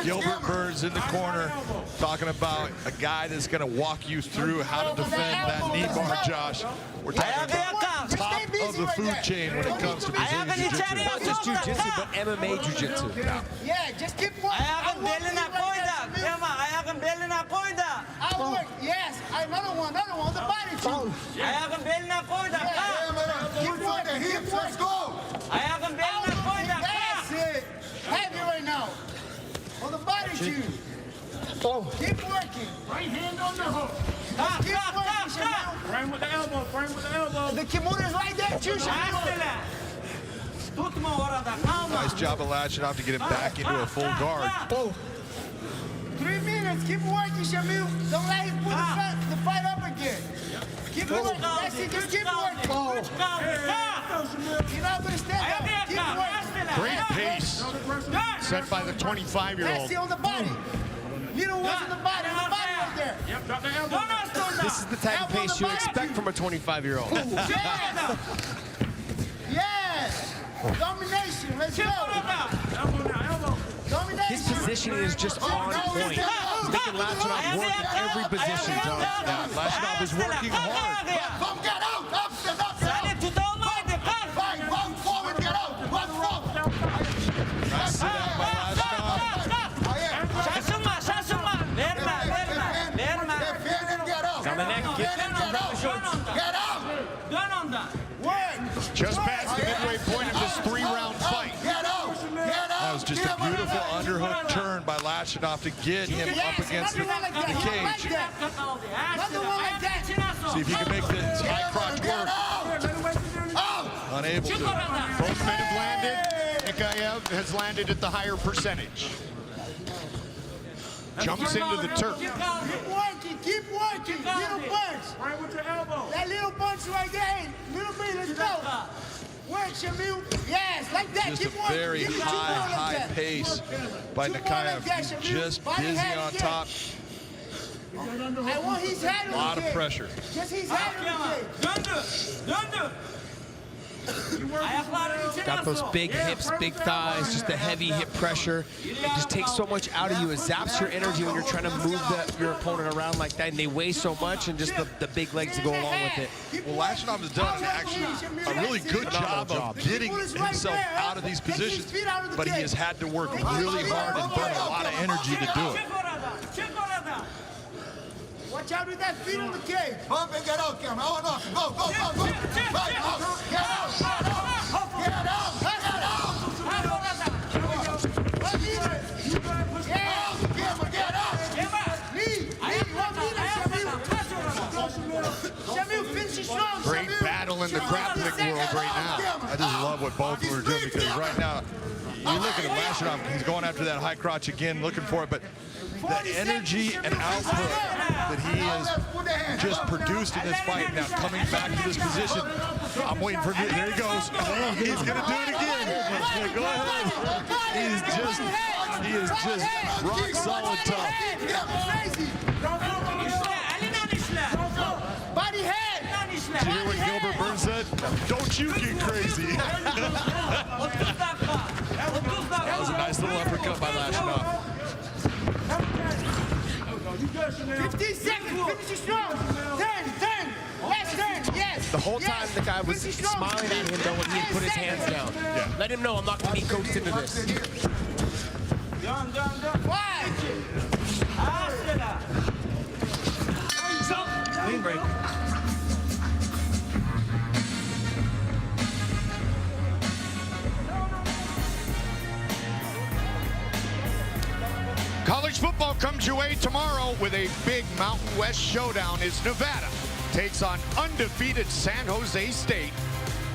Gilbert Burns in the corner talking about a guy that's going to walk you through how to defend that knee bar, Josh. We're talking about top of the food chain when it comes to Brazilian Jiu-Jitsu. Not just Jiu-Jitsu, but MMA Jiu-Jitsu. Yeah, just keep working. I work, yes. Another one, the body too. Keep working, hips, let's go. That's it. Heavy right now. On the body too. Keep working. Right hand on the hook. Keep working, Shamil. Frame with the elbow, frame with the elbow. The kimono is right there too, Shamil. Nice job of Lachinoff to get him back into a full guard. 3 minutes. Keep working, Shamil. Don't let him put the fight up again. Keep working. That's it. Just keep working. You're not going to stand up. Keep working. Great pace set by the 25-year-old. That's it on the body. Little one's on the body. On the body right there. Yep, drop the elbow. This is the type of pace you expect from a 25-year-old. Yes. Domination. Let's go. Elbow now, elbow. Domination. His positioning is just on point. He's making Lachinoff work in every position, John. Yeah, Lachinoff is working hard. Get out. Up. Run forward. Get out. Run forward. Nice sit out by Lachinoff. On the neck, get out. Just past the midway point of this 3-round fight. That was just a beautiful underhook turn by Lachinoff to get him up against the cage. See if he can make this high crotch work. Unable to. Both men have landed. Nikay has landed at the higher percentage. Jumps into the turf. Keep working. Little punch. Right with your elbow. That little punch right there. Little bit, let's go. Work, Shamil. Yes, like that. Just Keep a working. very high pace by Nikay. He's just busy on top. I want his head on A lot the of cage. pressure. Just his head on the cage. Got those big hips, big thighs, just the heavy hip pressure. It just takes so much out of you. It zaps your energy when you're trying to move your opponent around like that, and they weigh so much, and just the big legs to go along with it. Well, Lachinoff has done actually a really good job of getting himself out of these positions, but he has had to work really hard and burn a lot of energy to do it. Watch out with that feet on the cage. Bump and get out, Cam. Oh, no. Go. Right, get out. Great battle in the grappling world right now. I just love what both of them are doing, because right now, you look at Lachinoff, he's going after that high crotch again, looking for it, but the energy and output that he has just produced in this fight, now coming back to this position, I'm waiting for it. There he goes. He's going to do it again. Go ahead. He is just rock solid tough. Body head. Did you hear what Gilbert Burns said? Don't you get crazy. That was a nice little uppercut by Lachinoff. 15 seconds. Finish it strong. 10. Last turn. Yes. The whole time the guy was smiling at him though when he had put his hands down. Yeah. Let him know I'm not going to be coached into this. Done. Clean break. College football comes your way tomorrow with a big Mountain West showdown as Nevada takes on undefeated San Jose State.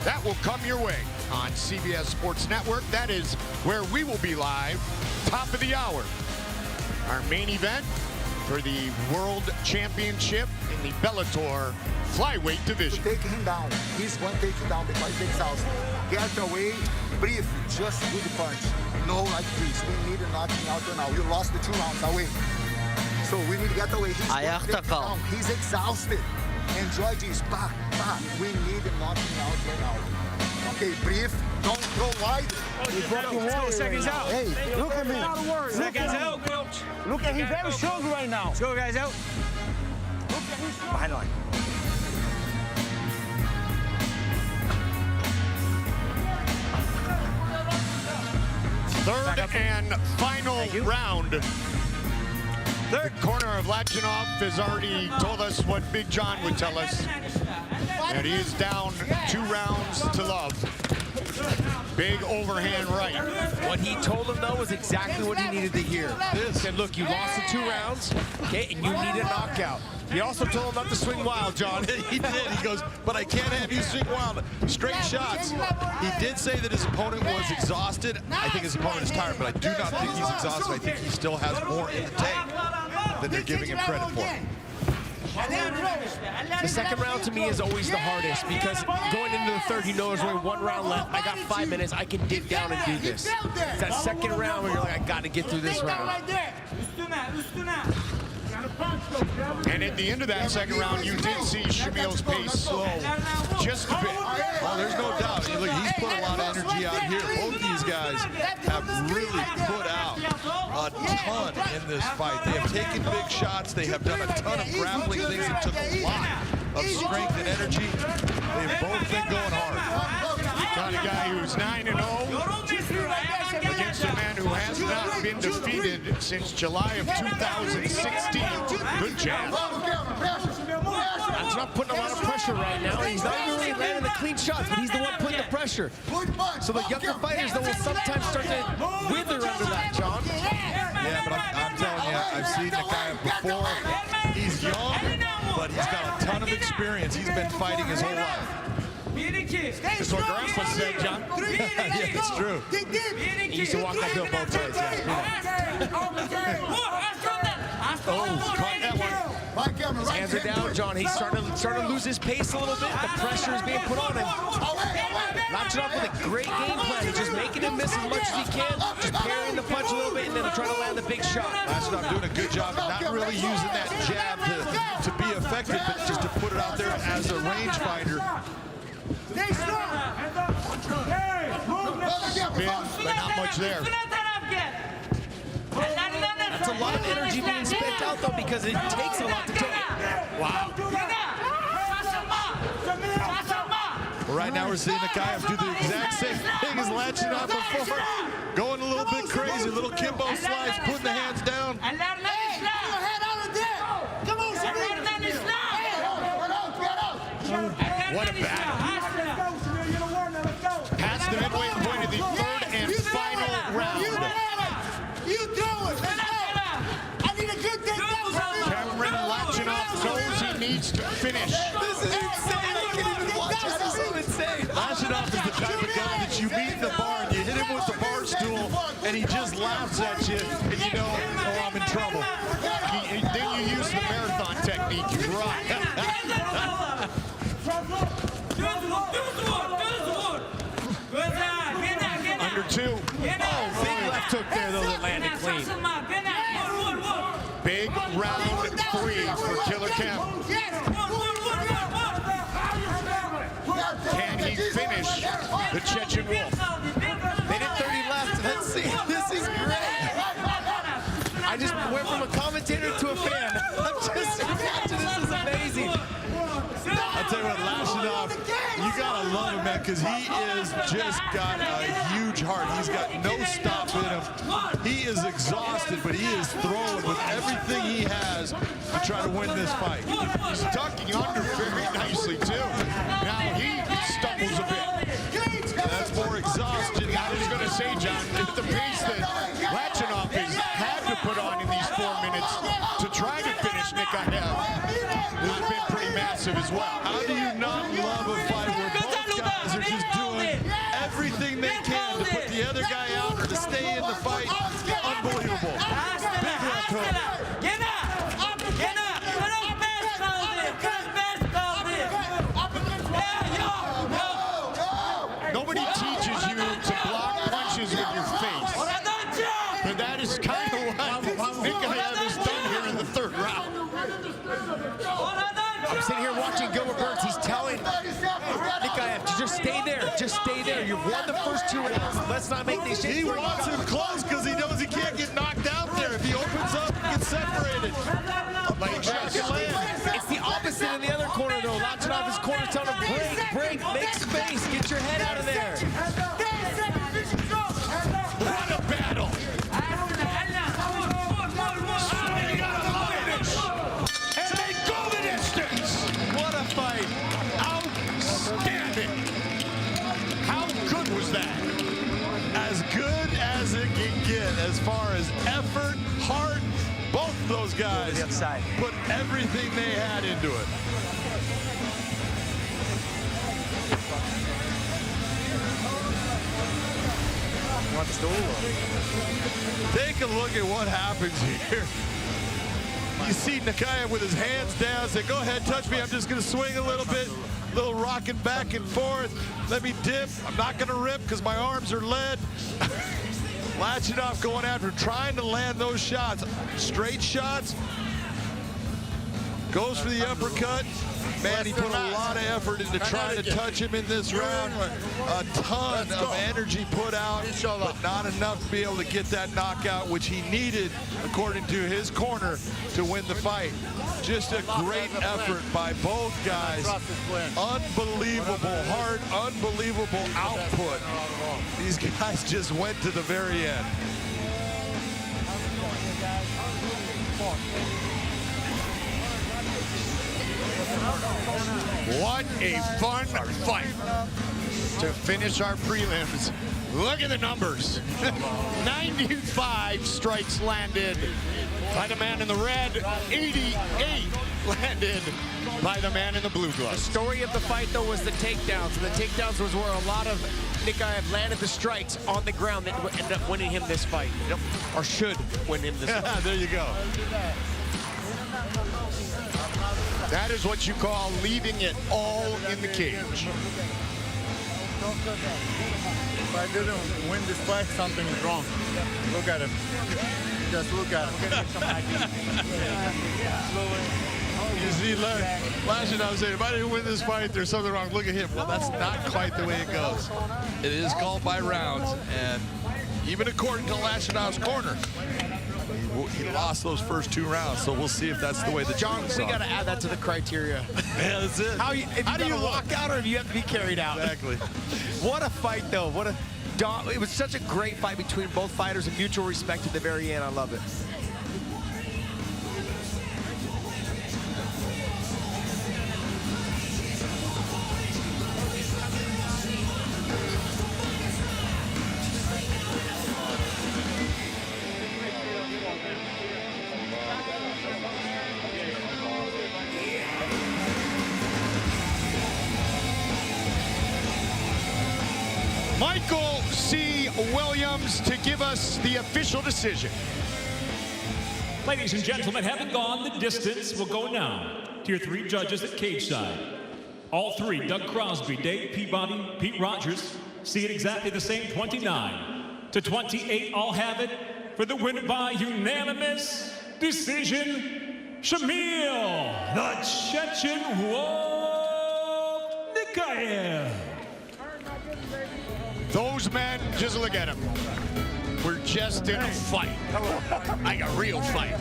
That will come your way on CBS Sports Network. That is where we will be live, top of the hour. Our main event for the World Championship in the Bellator flyweight division. Take him down. He's going to take you down because he takes out. Get away, breathe, just good punch. No like this. We need to knock him out now. You lost the 2 rounds away. So we need to get away. Ayakta kal. He's exhausted. And George is back. We need him knocking out right now. Okay, breathe. Don't go wide. Let's go, seconds out. Hey, look at me. Seconds out, coach. Look at him very strong right now. Let's go, guys, out. Behind line. Third and final round. The corner of Lachinoff has already told us what Big John would tell us. And he is down 2 rounds to love. Big overhand right. What he told him, though, was exactly what he needed to hear. He said, look, you lost the 2 rounds, okay, and you need a knockout. He also told him not to swing wild, John. He did. He goes, but I can't have you swing wild. Straight shots. He did say that his opponent was exhausted. I think his opponent is tired, but I do not think he's exhausted. I think he still has more in the tank than they're giving him credit for. The second round to me is always the hardest because going into the third, you know there's only 1 round left. I got 5 minutes. I can dig down and do this. It's that second round where you're like, I got to get through this round. And at the end of that second round, you did see Shamil's pace slow just a bit. Oh, there's no doubt. Look, he's put a lot of energy out here. Both these guys have really put out a ton in this fight. They have taken big shots. They have done a ton of grappling things that took a lot of strength and energy. They've both been going hard. Got a guy who's 9-0 against a man who has not been defeated since July of 2016. Good jab. That's not putting a lot of pressure right now. He's not really landing the clean shots, but he's the one putting the pressure. So the younger fighters, though, will sometimes start to wither under that, John. Yeah, but I'm telling you, I've seen Nikay before. He's young, but he's got a ton of experience. He's been fighting his whole life. That's what Grandpa said, John. Yeah, it's true. He used to walk uphill both ways. Yeah. Oh, caught that one. His hands are down, John. He's starting to lose his pace a little bit. The pressure is being put on him. Lachinoff with a great game plan. He's just making him miss as much as he can, just parrying the punch a little bit, and then trying to land the big shot. Lachinoff doing a good job of not really using that jab to be effective, but just to put it out there as a rangefinder. Spin, but not much there. That's a lot of energy being spent out, though, because it takes a lot to take it. Wow. Well, right now we're seeing Nikay do the exact same thing as Lachinoff before. Going a little bit crazy, little Kimbo slice, putting the hands down. What a battle. Past the midway point of the third and final round. You do it. I need a good thing. Cameron Lachinoff knows he needs to finish. This is insane. I can't even watch this. This is so insane. Lachinoff is the type of guy that you meet in the bar and you hit him with the bar stool and he just laughs at you and you know, oh, I'm in trouble. Then you use the marathon technique. Right. Under 2. Oh, big left hook there, though, that landed clean. Big round 3 for Killer Cam. Can he finish the Chechen Wolf? They did 30 left. Let's see. This is great. I just went from a commentator to a fan. I'm just watching. This is amazing. I'll tell you what, Lachinoff, you gotta love him, man, because he is just got a huge heart. He's got no stop in him. He is exhausted, but he is throwing with everything he has to try to win this fight. He's ducking under very nicely, too. Now he stumbles a bit. That's more exhaustion. I was going to say, John, at the pace that Lachinoff has had to put on in these 4 minutes to try to finish Nikay has been pretty massive as well. How do you not love a fight where both guys are just doing everything they can to put the other guy out or to stay in the fight? Unbelievable. Big left hook. Nobody teaches you to block punches with your face. But that is kind of what Nikay has done here in the third I'm sitting here watching Gilbert Burns. He's telling Nikay to just stay there. Just stay there. You've won the first 2 rounds. Let's not make these shit. He wants him close because he knows he can't get knocked out there. If he opens up, he gets separated. It's the opposite in the other corner, though. Lachinoff corner telling him, break, make space. Get your head out of there. What a battle. And they go the distance. What a fight. Outstanding. How good was that? As good as it can get as far as effort, heart. Both those guys put everything they had into it. Take a look at what happens here. You see Nikay with his hands down, say, go ahead, touch me. I'm just going to swing a little bit, little rocking back and forth. Let me dip. I'm not going to rip because my arms are lead. Lachinoff going after, trying to land those shots. Straight shots. Goes for the uppercut. Man, he put a lot of effort into trying to touch him in this round. A ton of energy put out, but not enough to be able to get that knockout, which he needed, according to his corner, to win the fight. Just a great effort by both guys. Unbelievable heart, unbelievable output. These guys just went to the very end. What a fun fight to finish our prelims. Look at the numbers. 95 strikes landed by the man in the red. 88 landed by the man in the blue gloves. The story of the fight, though, was the takedowns. And the takedowns was where a lot of Nikay landed the strikes on the ground that ended up winning him this fight. Or should win him this fight. There you go. That is what you call leaving it all in the cage. If I didn't win this fight, something is wrong. Look at him. Just look at him. You see, Lachinoff said, if I didn't win this fight, there's something wrong. Look at him. Well, that's not quite the way it goes. It is called by rounds, and even according to Lachinoff's corner, he lost those first 2 rounds, so we'll see if that's the way the John, we got to add that to the criteria. Yeah, that's it. How do you walk out, or do you have to be carried out? Exactly. What a fight, though. It was such a great fight between both fighters and mutual respect at the very end. I love it. Michael C. Williams to give us the official decision. Ladies and gentlemen, having gone the distance, we'll go now to your 3 judges at cage side. All 3, Doug Crosby, Dave Peabody, Pete Rogers, see it exactly the same, 29-28. All have it for the win by unanimous decision, Shamil, the Chechen Wolf Nikay. Those men, just look at them. We're just in a fight. Like a real fight.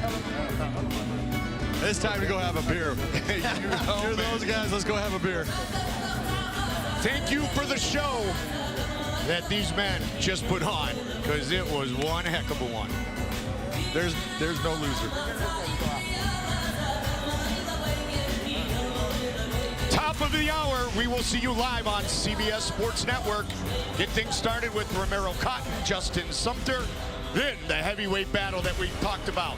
It's time to go have a beer. You're those guys, let's go have a beer. Thank you for the show that these men just put on, because it was one heck of a one. There's no loser. Top of the hour, we will see you live on CBS Sports Network. Get things started with Romero Cotton, Justin Sumpter, then the heavyweight battle that we talked about.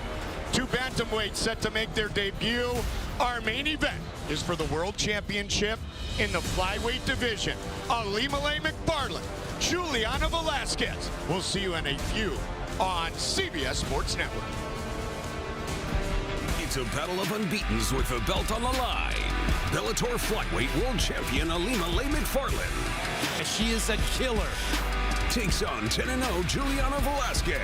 2 bantamweights set to make their debut. Our main event is for the World Championship in the flyweight division. Ali Malay Macfarlane, Juliana Velasquez. We'll see you in a few on CBS Sports Network. It's a battle of unbeatens with the belt on the line. Bellator flyweight world champion Ali Malay Macfarlane. She is a killer. Takes on 10-0 Juliana Velasquez.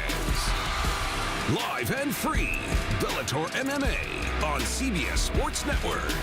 Live and free, Bellator MMA on CBS Sports Network.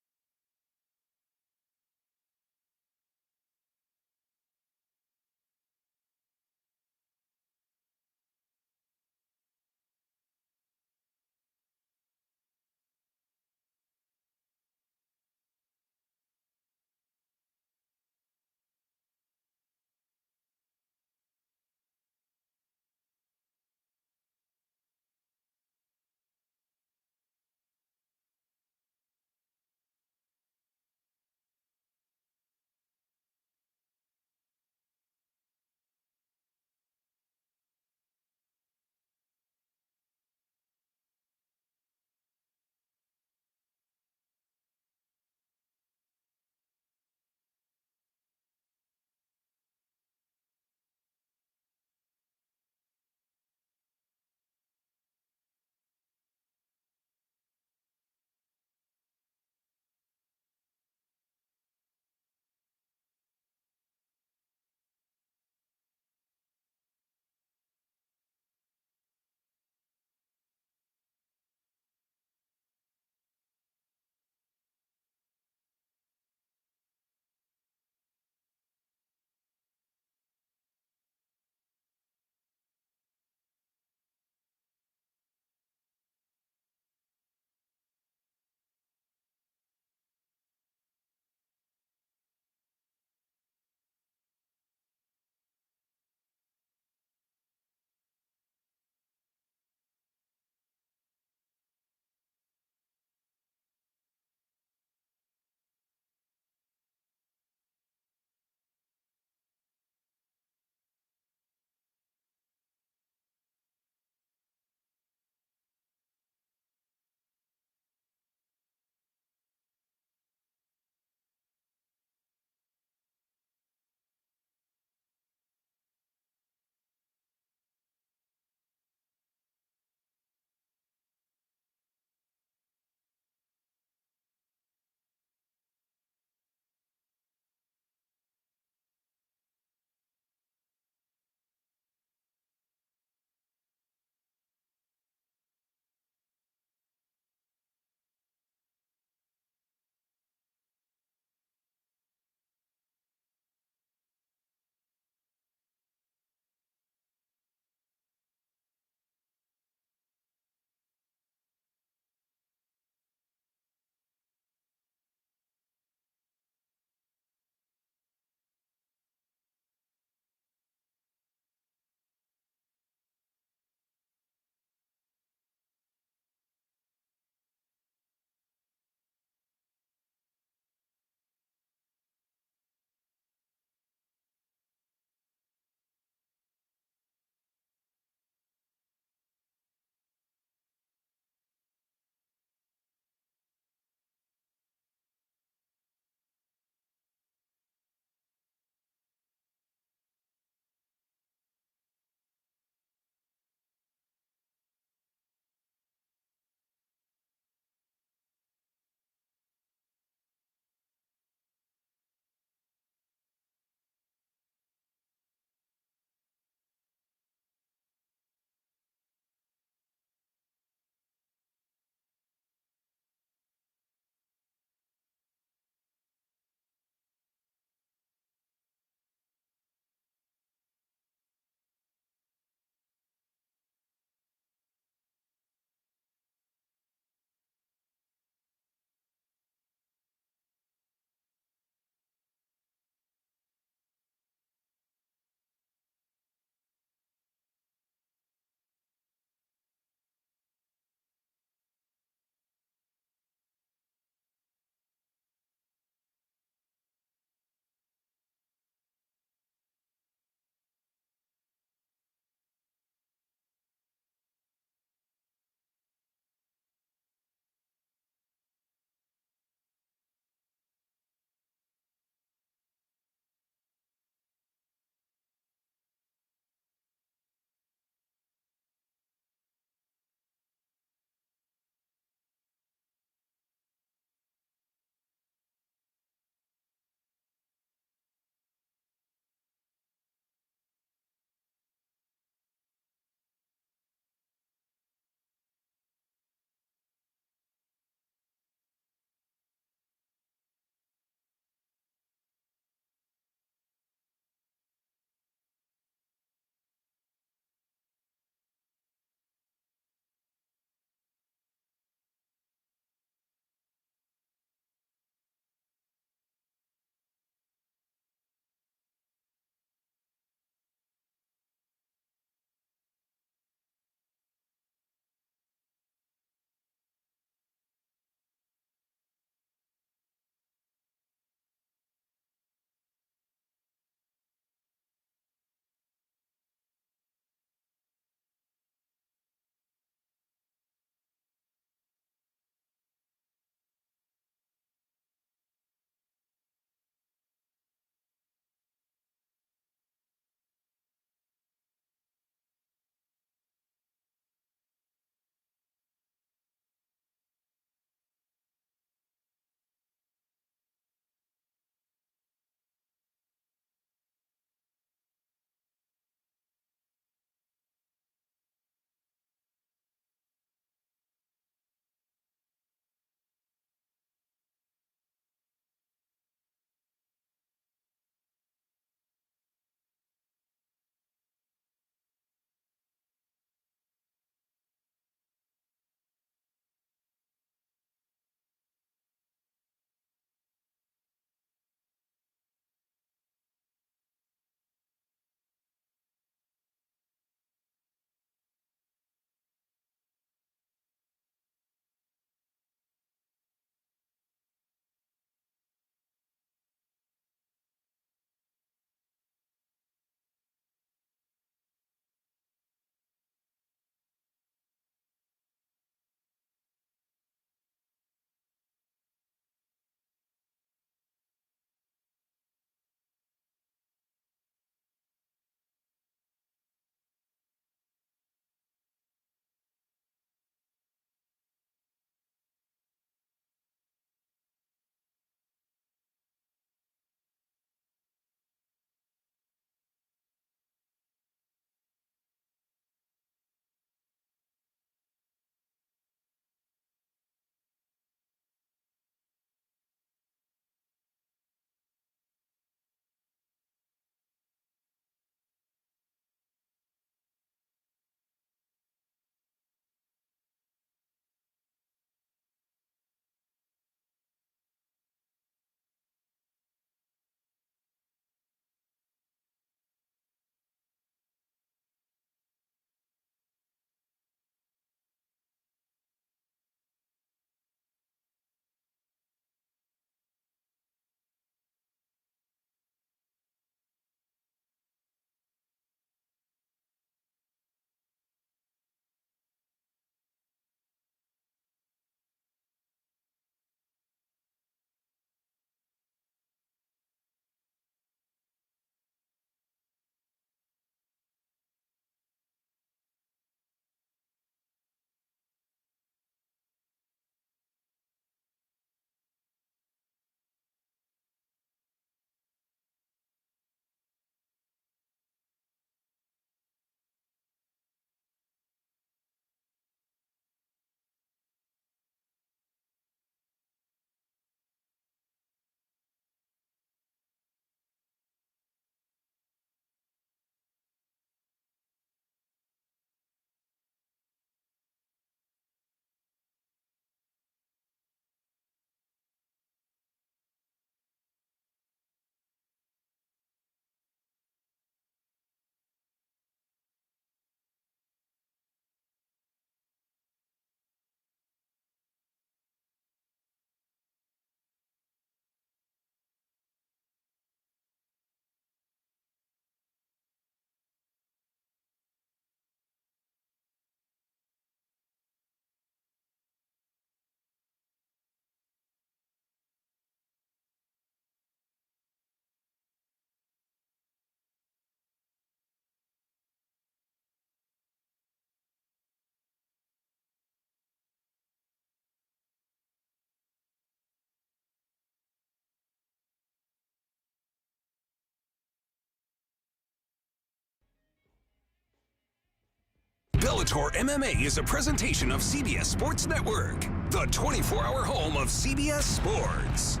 Bellator MMA is a presentation of CBS Sports Network, the 24-hour home of CBS Sports.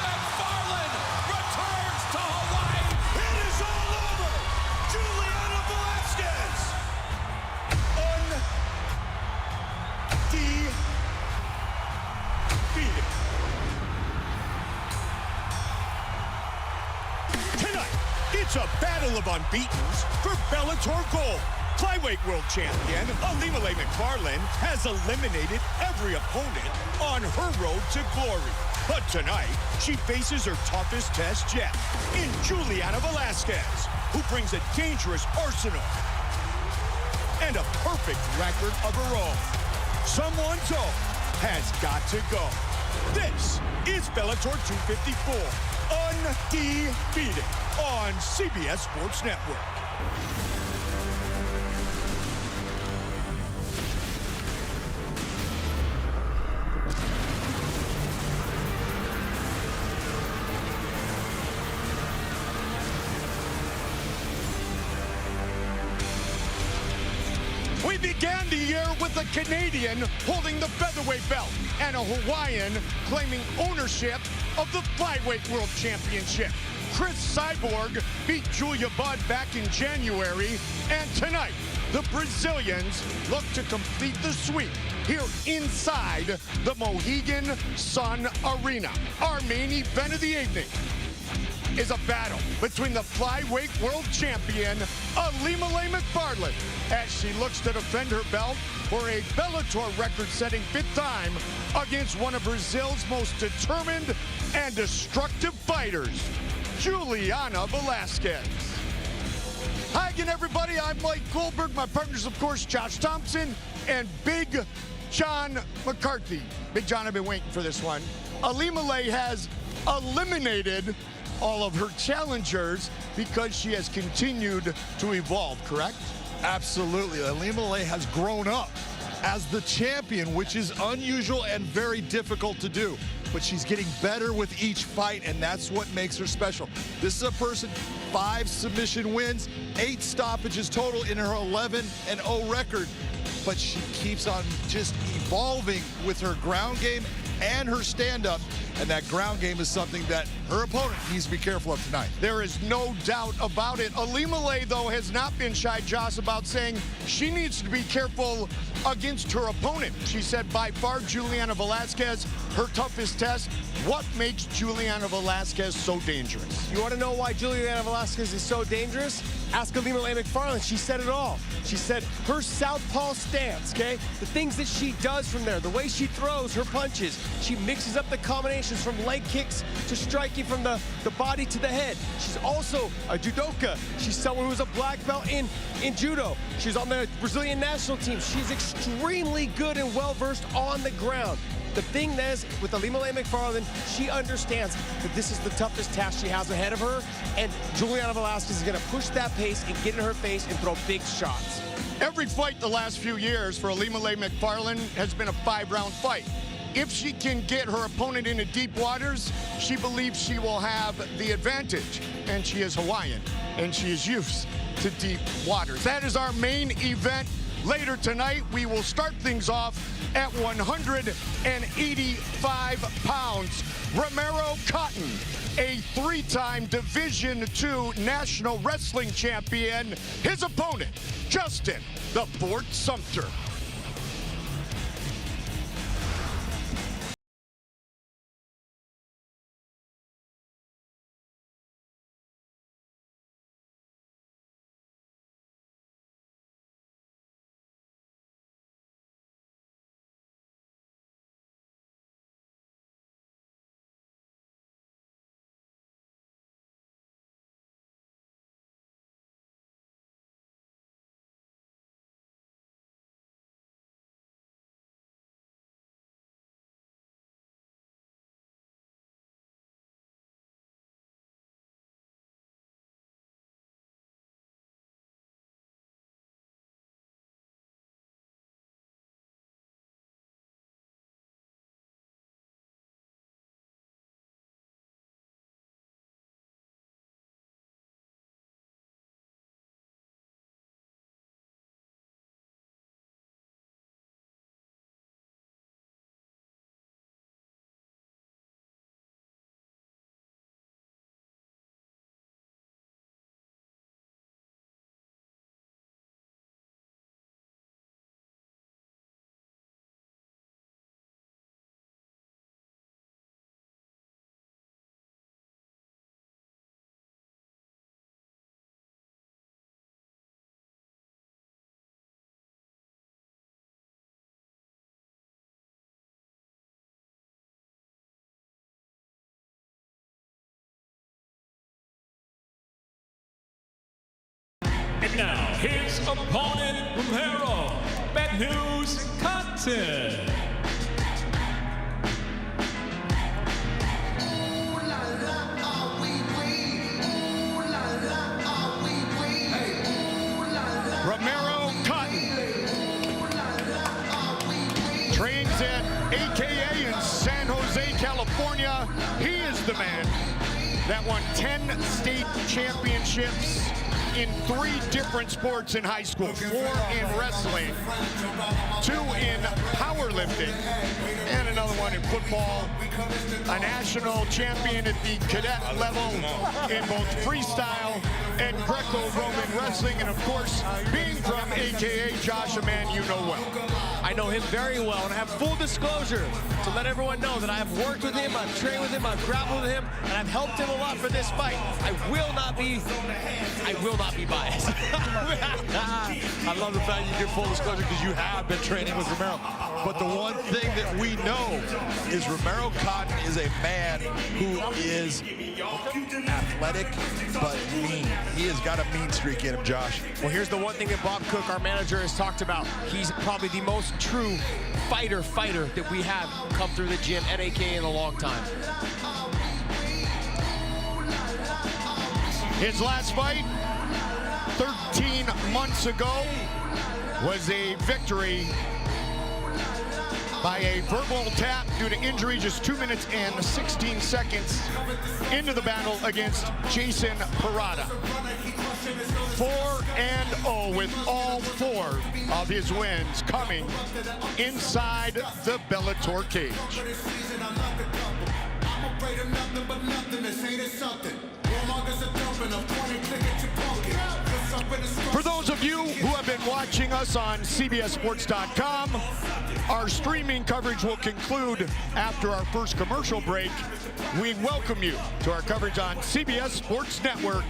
Macfarlane returns to Hawaii. It is all over. Juliana Velasquez. Undefeated. Tonight, it's a battle of unbeatens for Bellator Gold. Flyweight world champion Ilima-Lei Macfarlane has eliminated every opponent on her road to glory. But tonight, she faces her toughest test yet in Juliana Velasquez, who brings a dangerous arsenal and a perfect record of her own. Someone's own has got to go. This is Bellator 254, undefeated on CBS Sports Network. We began the year with a Canadian holding the featherweight belt and a Hawaiian claiming ownership of the flyweight world championship. Chris Cyborg beat Julia Budd back in January, and tonight, the Brazilians look to complete the sweep here inside the Mohegan Sun Arena. Our main event of the evening is a battle between the flyweight world champion, Ilima-Lei Macfarlane, as she looks to defend her belt for a Bellator record-setting 5th time against one of Brazil's most determined and destructive fighters, Juliana Velasquez. Hi again, everybody. I'm Mike Goldberg. My partner's, of course, Josh Thompson and Big John McCarthy. Big John, I've been waiting for this one. Ilima-Lei has eliminated all of her challengers because she has continued to evolve, correct? Absolutely. Ilima-Lei has grown up as the champion, which is unusual and very difficult to do. But she's getting better with each fight, and that's what makes her special. This is a person, 5 submission wins, 8 stoppages total in her 11-0 record. But she keeps on just evolving with her ground game and her stand-up, and that ground game is something that her opponent needs to be careful of tonight. There is no doubt about it. Ilima-Lei, though, has not been shy, Josh, about saying she needs to be careful against her opponent. She said by far Juliana Velasquez, her toughest test. What makes Juliana Velasquez so dangerous? You want to know why Juliana Velasquez is so dangerous? Ask Ilima-Lei Macfarlane. She said it all. She said her southpaw stance, okay? The things that she does from there, the way she throws her punches. She mixes up the combinations from leg kicks to striking from the body to the head. She's also a judoka. She's someone who's a black belt in judo. She's on the Brazilian national team. She's extremely good and well-versed on the ground. The thing is, with Ilima-Lei Macfarlane, she understands that this is the toughest task she has ahead of her, and Juliana Velasquez is going to push that pace and get in her face and throw big shots. Every fight the last few years for Ilima-Lei Macfarlane has been a 5-round fight. If she can get her opponent into deep waters, she believes she will have the advantage. And she is Hawaiian, and she is used to deep waters. That is our main event. Later tonight, we will start things off at 185 pounds. Romero Cotton, a 3-time Division II National Wrestling Champion. His opponent, Justin the Fort Sumpter. opponent, Romero, Bad News Cotton. Romero Cotton trains at AKA in San Jose, California. He is the man that won 10 state championships in 3 different sports in high school, 4 in wrestling, 2 in powerlifting, and another one in football. A national champion at the cadet level in both freestyle and Greco-Roman wrestling, and of course, being from AKA, Josh, a man you know well. I know him very well, and I have full disclosure to let everyone know that I have worked with him, I've trained with him, I've grappled with him, and I've helped him a lot for this fight. I will not be biased. I love the fact you give full disclosure because you have been training with Romero. But the one thing that we know is Romero Cotton is a man who is athletic but mean. He has got a mean streak in him, Josh. Well, here's the one thing that Bob Cook, our manager, has talked about. He's probably the most true fighter that we have come through the gym at AK in a long time. His last fight, 13 months ago, was a victory by a verbal tap due to injury just 2 minutes and 16 seconds into the battle against Jason Parada. 4-0 with all 4 of his wins coming inside the Bellator cage. For those of you who have been watching us on CBSSports.com, our streaming coverage will conclude after our first commercial break. We welcome you to our coverage on CBS Sports Network.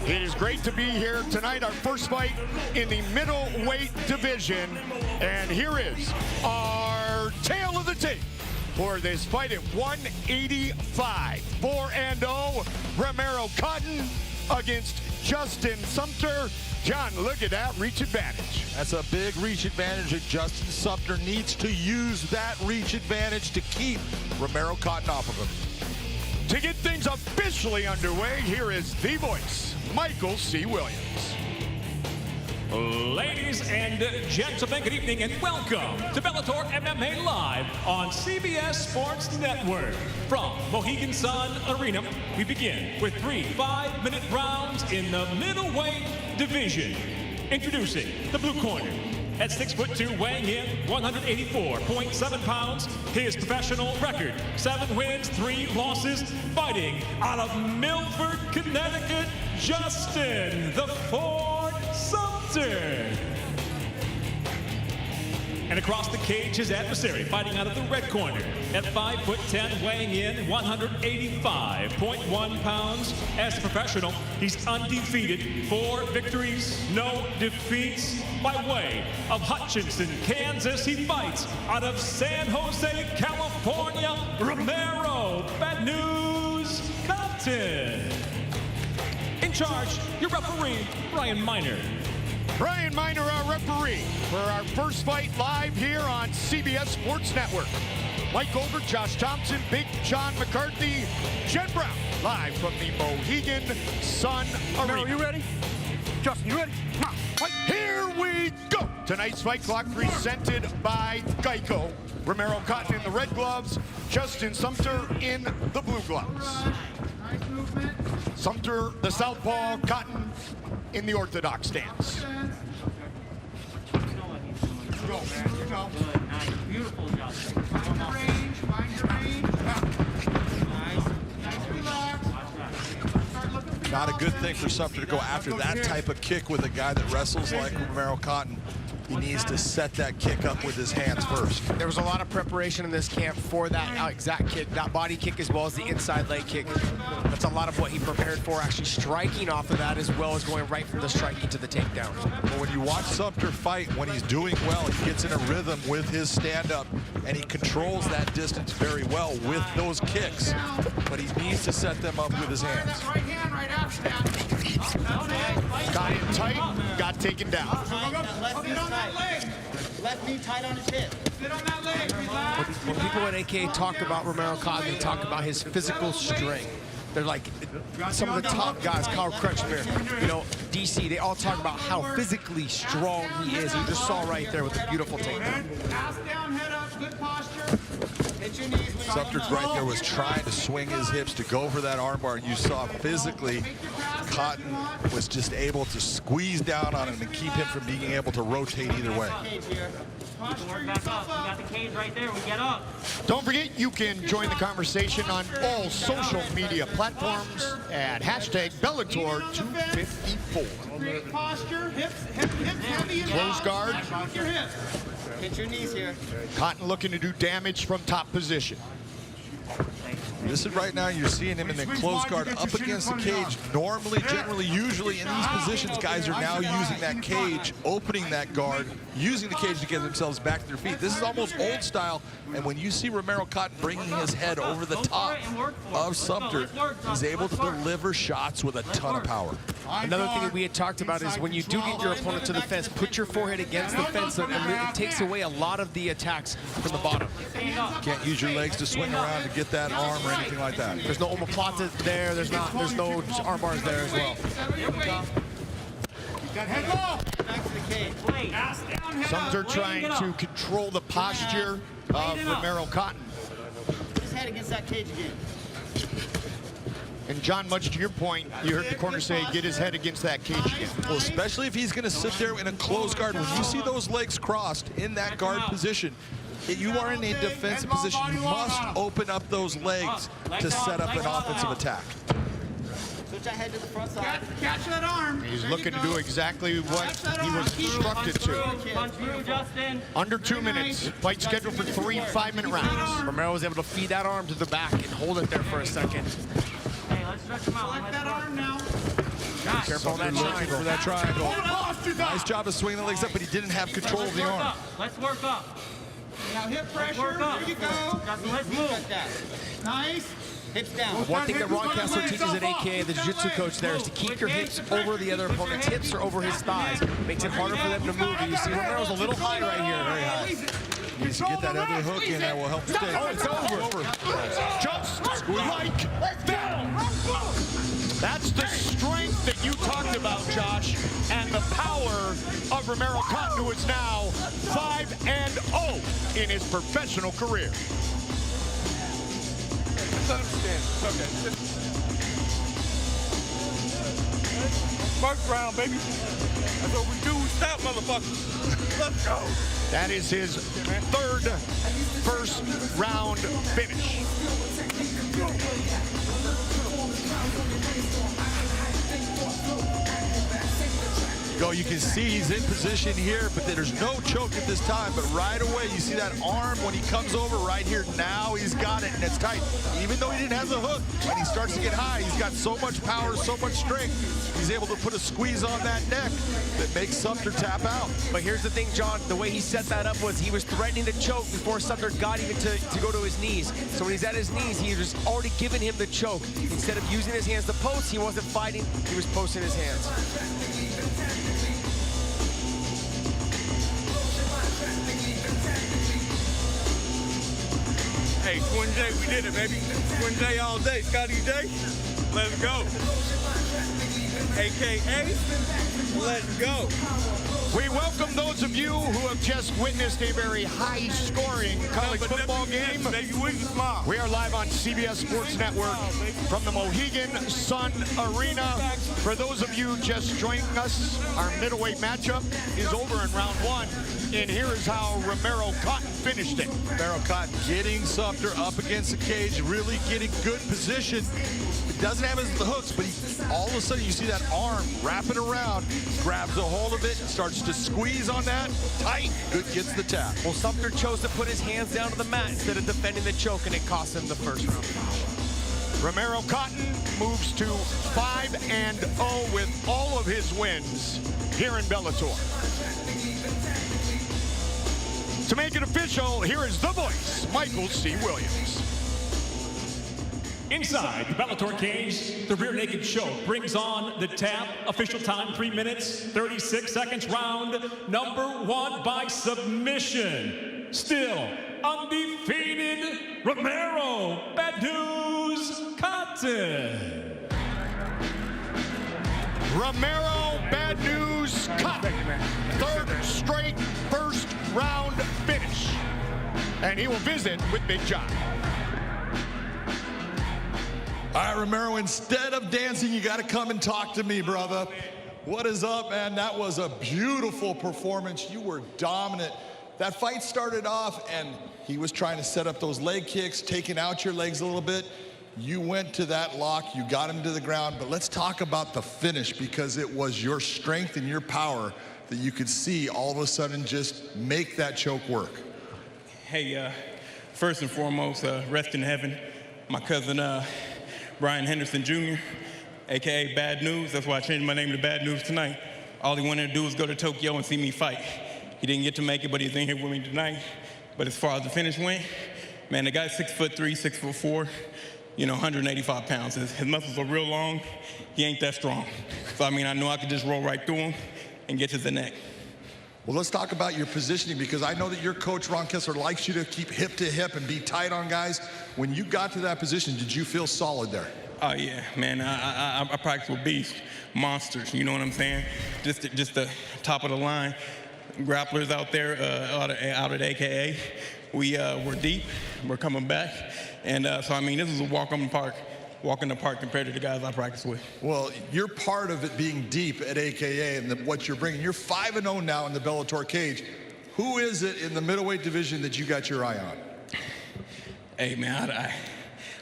It is great to be here tonight, our first fight in the middleweight division. And here is our tale of the tape for this fight at 185. 4-0, Romero Cotton against Justin Sumpter. John, look at that reach advantage. That's a big reach advantage, and Justin Sumpter needs to use that reach advantage to keep Romero Cotton off of him. To get things officially underway, here is the voice, Michael C. Williams. Ladies and gentlemen, good evening and welcome to Bellator MMA Live on CBS Sports Network. From Mohegan Sun Arena, we begin with 3 5-minute rounds in the middleweight division. Introducing the blue corner. At 6'2", weighing in 184.7 pounds, his professional record, 7 wins, 3 losses, fighting out of Milford, Connecticut, Justin the Ford Sumpter. And across the cage, his adversary, fighting out of the red corner, at 5'10", weighing in 185.1 pounds. As a professional, he's undefeated, 4 victories, no defeats. By way of Hutchinson, Kansas, he fights out of San Jose, California, Romero, Bad News Cotton. In charge, your referee, Brian Miner. Brian Miner, our referee, for our first fight live here on CBS Sports Network. Mike Goldberg, Josh Thompson, Big John McCarthy, Jen Brown, live from the Mohegan Sun Arena. Are you ready? Justin, you ready? Come on, fight. Here we go. Tonight's fight clock presented by Geico. Romero Cotton in the red gloves, Justin Sumpter in the blue gloves. Sumpter, the southpaw, Cotton in the orthodox stance. Go, man, you know. Nice, beautiful, Justin. Find your range, find your range. Nice, relax. Not a good thing for Sumpter to go after that type of kick with a guy that wrestles like Romero Cotton. He needs to set that kick up with his hands first. There was a lot of preparation in this camp for that exact kick, that body kick, as well as the inside leg kick. That's a lot of what he prepared for, actually striking off of that, as well as going right from the striking to the takedown. Well, when you watch Sumpter fight, when he's doing well, he gets in a rhythm with his stand-up, and he controls that distance very well with those kicks. But he needs to set them up with his hands. Right hand, Got in tight, got taken down. Left knee tight on his hip. Sit on that leg. When people at AK talk about Romero Cotton, they talk about his physical strength. They're like some of the top guys, Kyle Crutchmere, you know, DC, they all talk about how physically strong he is. You just saw right there with a beautiful takedown. Ass down, head up, good posture. Hit your knees. Sumpter right there was trying to swing his hips to go for that armbar, and you saw physically Cotton was just able to squeeze down on him and keep him from being able to rotate either way. Work back up. We got the cage right there. We get up. Don't forget, you can join the conversation on all social media platforms at hashtag Bellator 254. Great posture. Hips heavy and Close guard. Watch your hips. Hit your knees here. Cotton looking to do damage from top position. This is right now, you're seeing him in the close guard up against the cage. Normally, generally, usually in these positions, guys are now using that cage, opening that guard, using the cage to get themselves back to their feet. This is almost old style, and when you see Romero Cotton bringing his head over the top of Sumpter, he's able to deliver shots with a ton of power. Another thing that we had talked about is when you do get your opponent to the fence, put your forehead against the fence, and it takes away a lot of the attacks from the bottom. Can't use your legs to swing around to get that arm or anything like that. There's no omoplata there. There's no arm bars there as well. Sumpter trying to control the posture of Romero Cotton. His head against that cage again. And John, much to your point, you heard the corner say, get his head against that cage again. Well, especially if he's going to sit there in a closed guard. When you see those legs crossed in that guard position, you are in a defensive position. You must open up those legs to set up an offensive attack. Switch that head to the front side. Catch that arm. He's looking to do exactly what he was instructed to. Punch through, Justin. Under 2 minutes. Fight scheduled for 3 5-minute rounds. Romero was able to feed that arm to the back and hold it there for a second. Hey, let's stretch him out. Select that arm now. Careful on that Looking for that triangle. Nice job of swinging the legs up, but he didn't have control of the arm. Let's work up. Now hip pressure. Here you go. Justin, let's move. Nice. Hips down. One thing that Ron Castro teaches at AKA, the jiu-jitsu coach there, is to keep your hips over the other opponent's hips or over his thighs. Makes it harder for them to move. You see Romero's a little high right here. Very high. Needs to get that other hook in that will help stay. Oh, it's over. Just like that. That's the strength that you talked about, Josh, and the power of Romero Cotton, who is now 5-0 in his professional career. Let him stand. It's okay. First round, baby. That's what we do. We stop, motherfuckers. Let's go. That is his third first round finish. Go, you can see he's in position here, but there's no choke at this time. But right away, you see that arm when he comes over right here. Now he's got it, and it's tight. Even though he didn't have the hook, when he starts to get high, he's got so much power, so much strength. He's able to put a squeeze on that neck that makes Sumpter tap out. But here's the thing, John, the way he set that up was he was threatening to choke before Sumpter got even to go to his knees. So when he's at his knees, he was already giving him the choke. Instead of using his hands to post, he wasn't fighting, he was posting his hands. Hey, Twin J, we did it, baby. Twin J all day. Scotty J, let's go. AKA, let's go. We welcome those of you who have just witnessed a very high-scoring college football game. We are live on CBS Sports Network from the Mohegan Sun Arena. For those of you just joining us, our middleweight matchup is over in round 1. And here is how Romero Cotton finished it. Romero Cotton getting Sumpter up against the cage, really getting good position. He doesn't have the hooks, but all of a sudden you see that arm wrapping around, grabs a hold of it, starts to squeeze on that, tight, good, gets the tap. Well, Sumpter chose to put his hands down to the mat instead of defending the choke, and it cost him the first round. Romero Cotton moves to 5-0 with all of his wins here in Bellator. To make it official, here is the voice, Michael C. Williams. Hey, Twin J, we did it, baby. Twin J all day. Scotty J, let's go. Inside the Bellator cage, the rear naked show brings on the tap. Official time, 3 minutes, 36 seconds. Round number 1 by submission. Still undefeated, Romero Bad News Cotton. Romero Bad News Cotton. Third straight first round finish. And he will visit with Big John. All right, Romero, instead of dancing, you got to come and talk to me, brother. What is up, man? That was a beautiful performance. You were dominant. That fight started off, and he was trying to set up those leg kicks, taking out your legs a little bit. You went to that lock. You got him to the ground. But let's talk about the finish, because it was your strength and your power that you could see all of a sudden just make that choke work. Hey, first and foremost, rest in heaven, my cousin, Brian Henderson Jr., AKA Bad News. That's why I changed my name to Bad News tonight. All he wanted to do was go to Tokyo and see me fight. He didn't get to make it, but he's in here with me tonight. But as far as the finish went, man, the guy's 6'3", 6'4", you know, 185 pounds. His muscles are real long. He ain't that strong. So, I mean, I know I could just roll right through him and get to the neck. Well, let's talk about your positioning, because I know that your coach, Ron Kessler, likes you to keep hip to hip and be tight on guys. When you got to that position, did you feel solid there? Oh, yeah, man. I practice with beasts, monsters, you know what I'm saying? Just the top of the line. Grapplers out there, out at AKA. We're deep. We're coming back. And so, I mean, this is a walk in the park compared to the guys I practice with. Well, you're part of it being deep at AKA and what you're bringing. You're 5-0 now in the Bellator cage. Who is it in the middleweight division that you got your eye on? Hey, man, I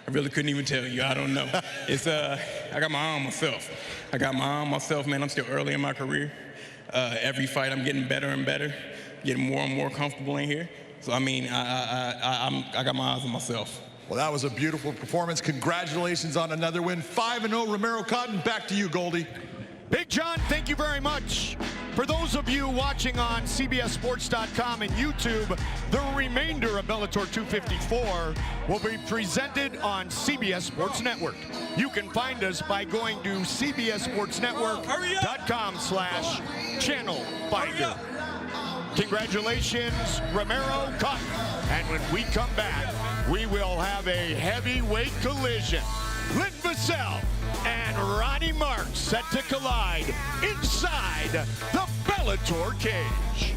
really couldn't even tell you. I don't know. It's I got my eye on myself. Man. I'm still early in my career. Every fight, I'm getting better and better, getting more and more comfortable in here. So, I mean, I got my eyes on myself. Well, that was a beautiful performance. Congratulations on another win. 5-0, Romero Cotton. Back to you, Goldie. Big John, thank you very much. For those of you watching on CBSSports.com and YouTube, the remainder of Bellator 254 will be presented on CBS Sports Network. You can find us by going to CBSSportsNetwork.com/channel finder. Congratulations, Romero Cotton. And when we come back, we will have a heavyweight collision. Lynn Vassell and Ronnie Marks set to collide inside the Bellator cage.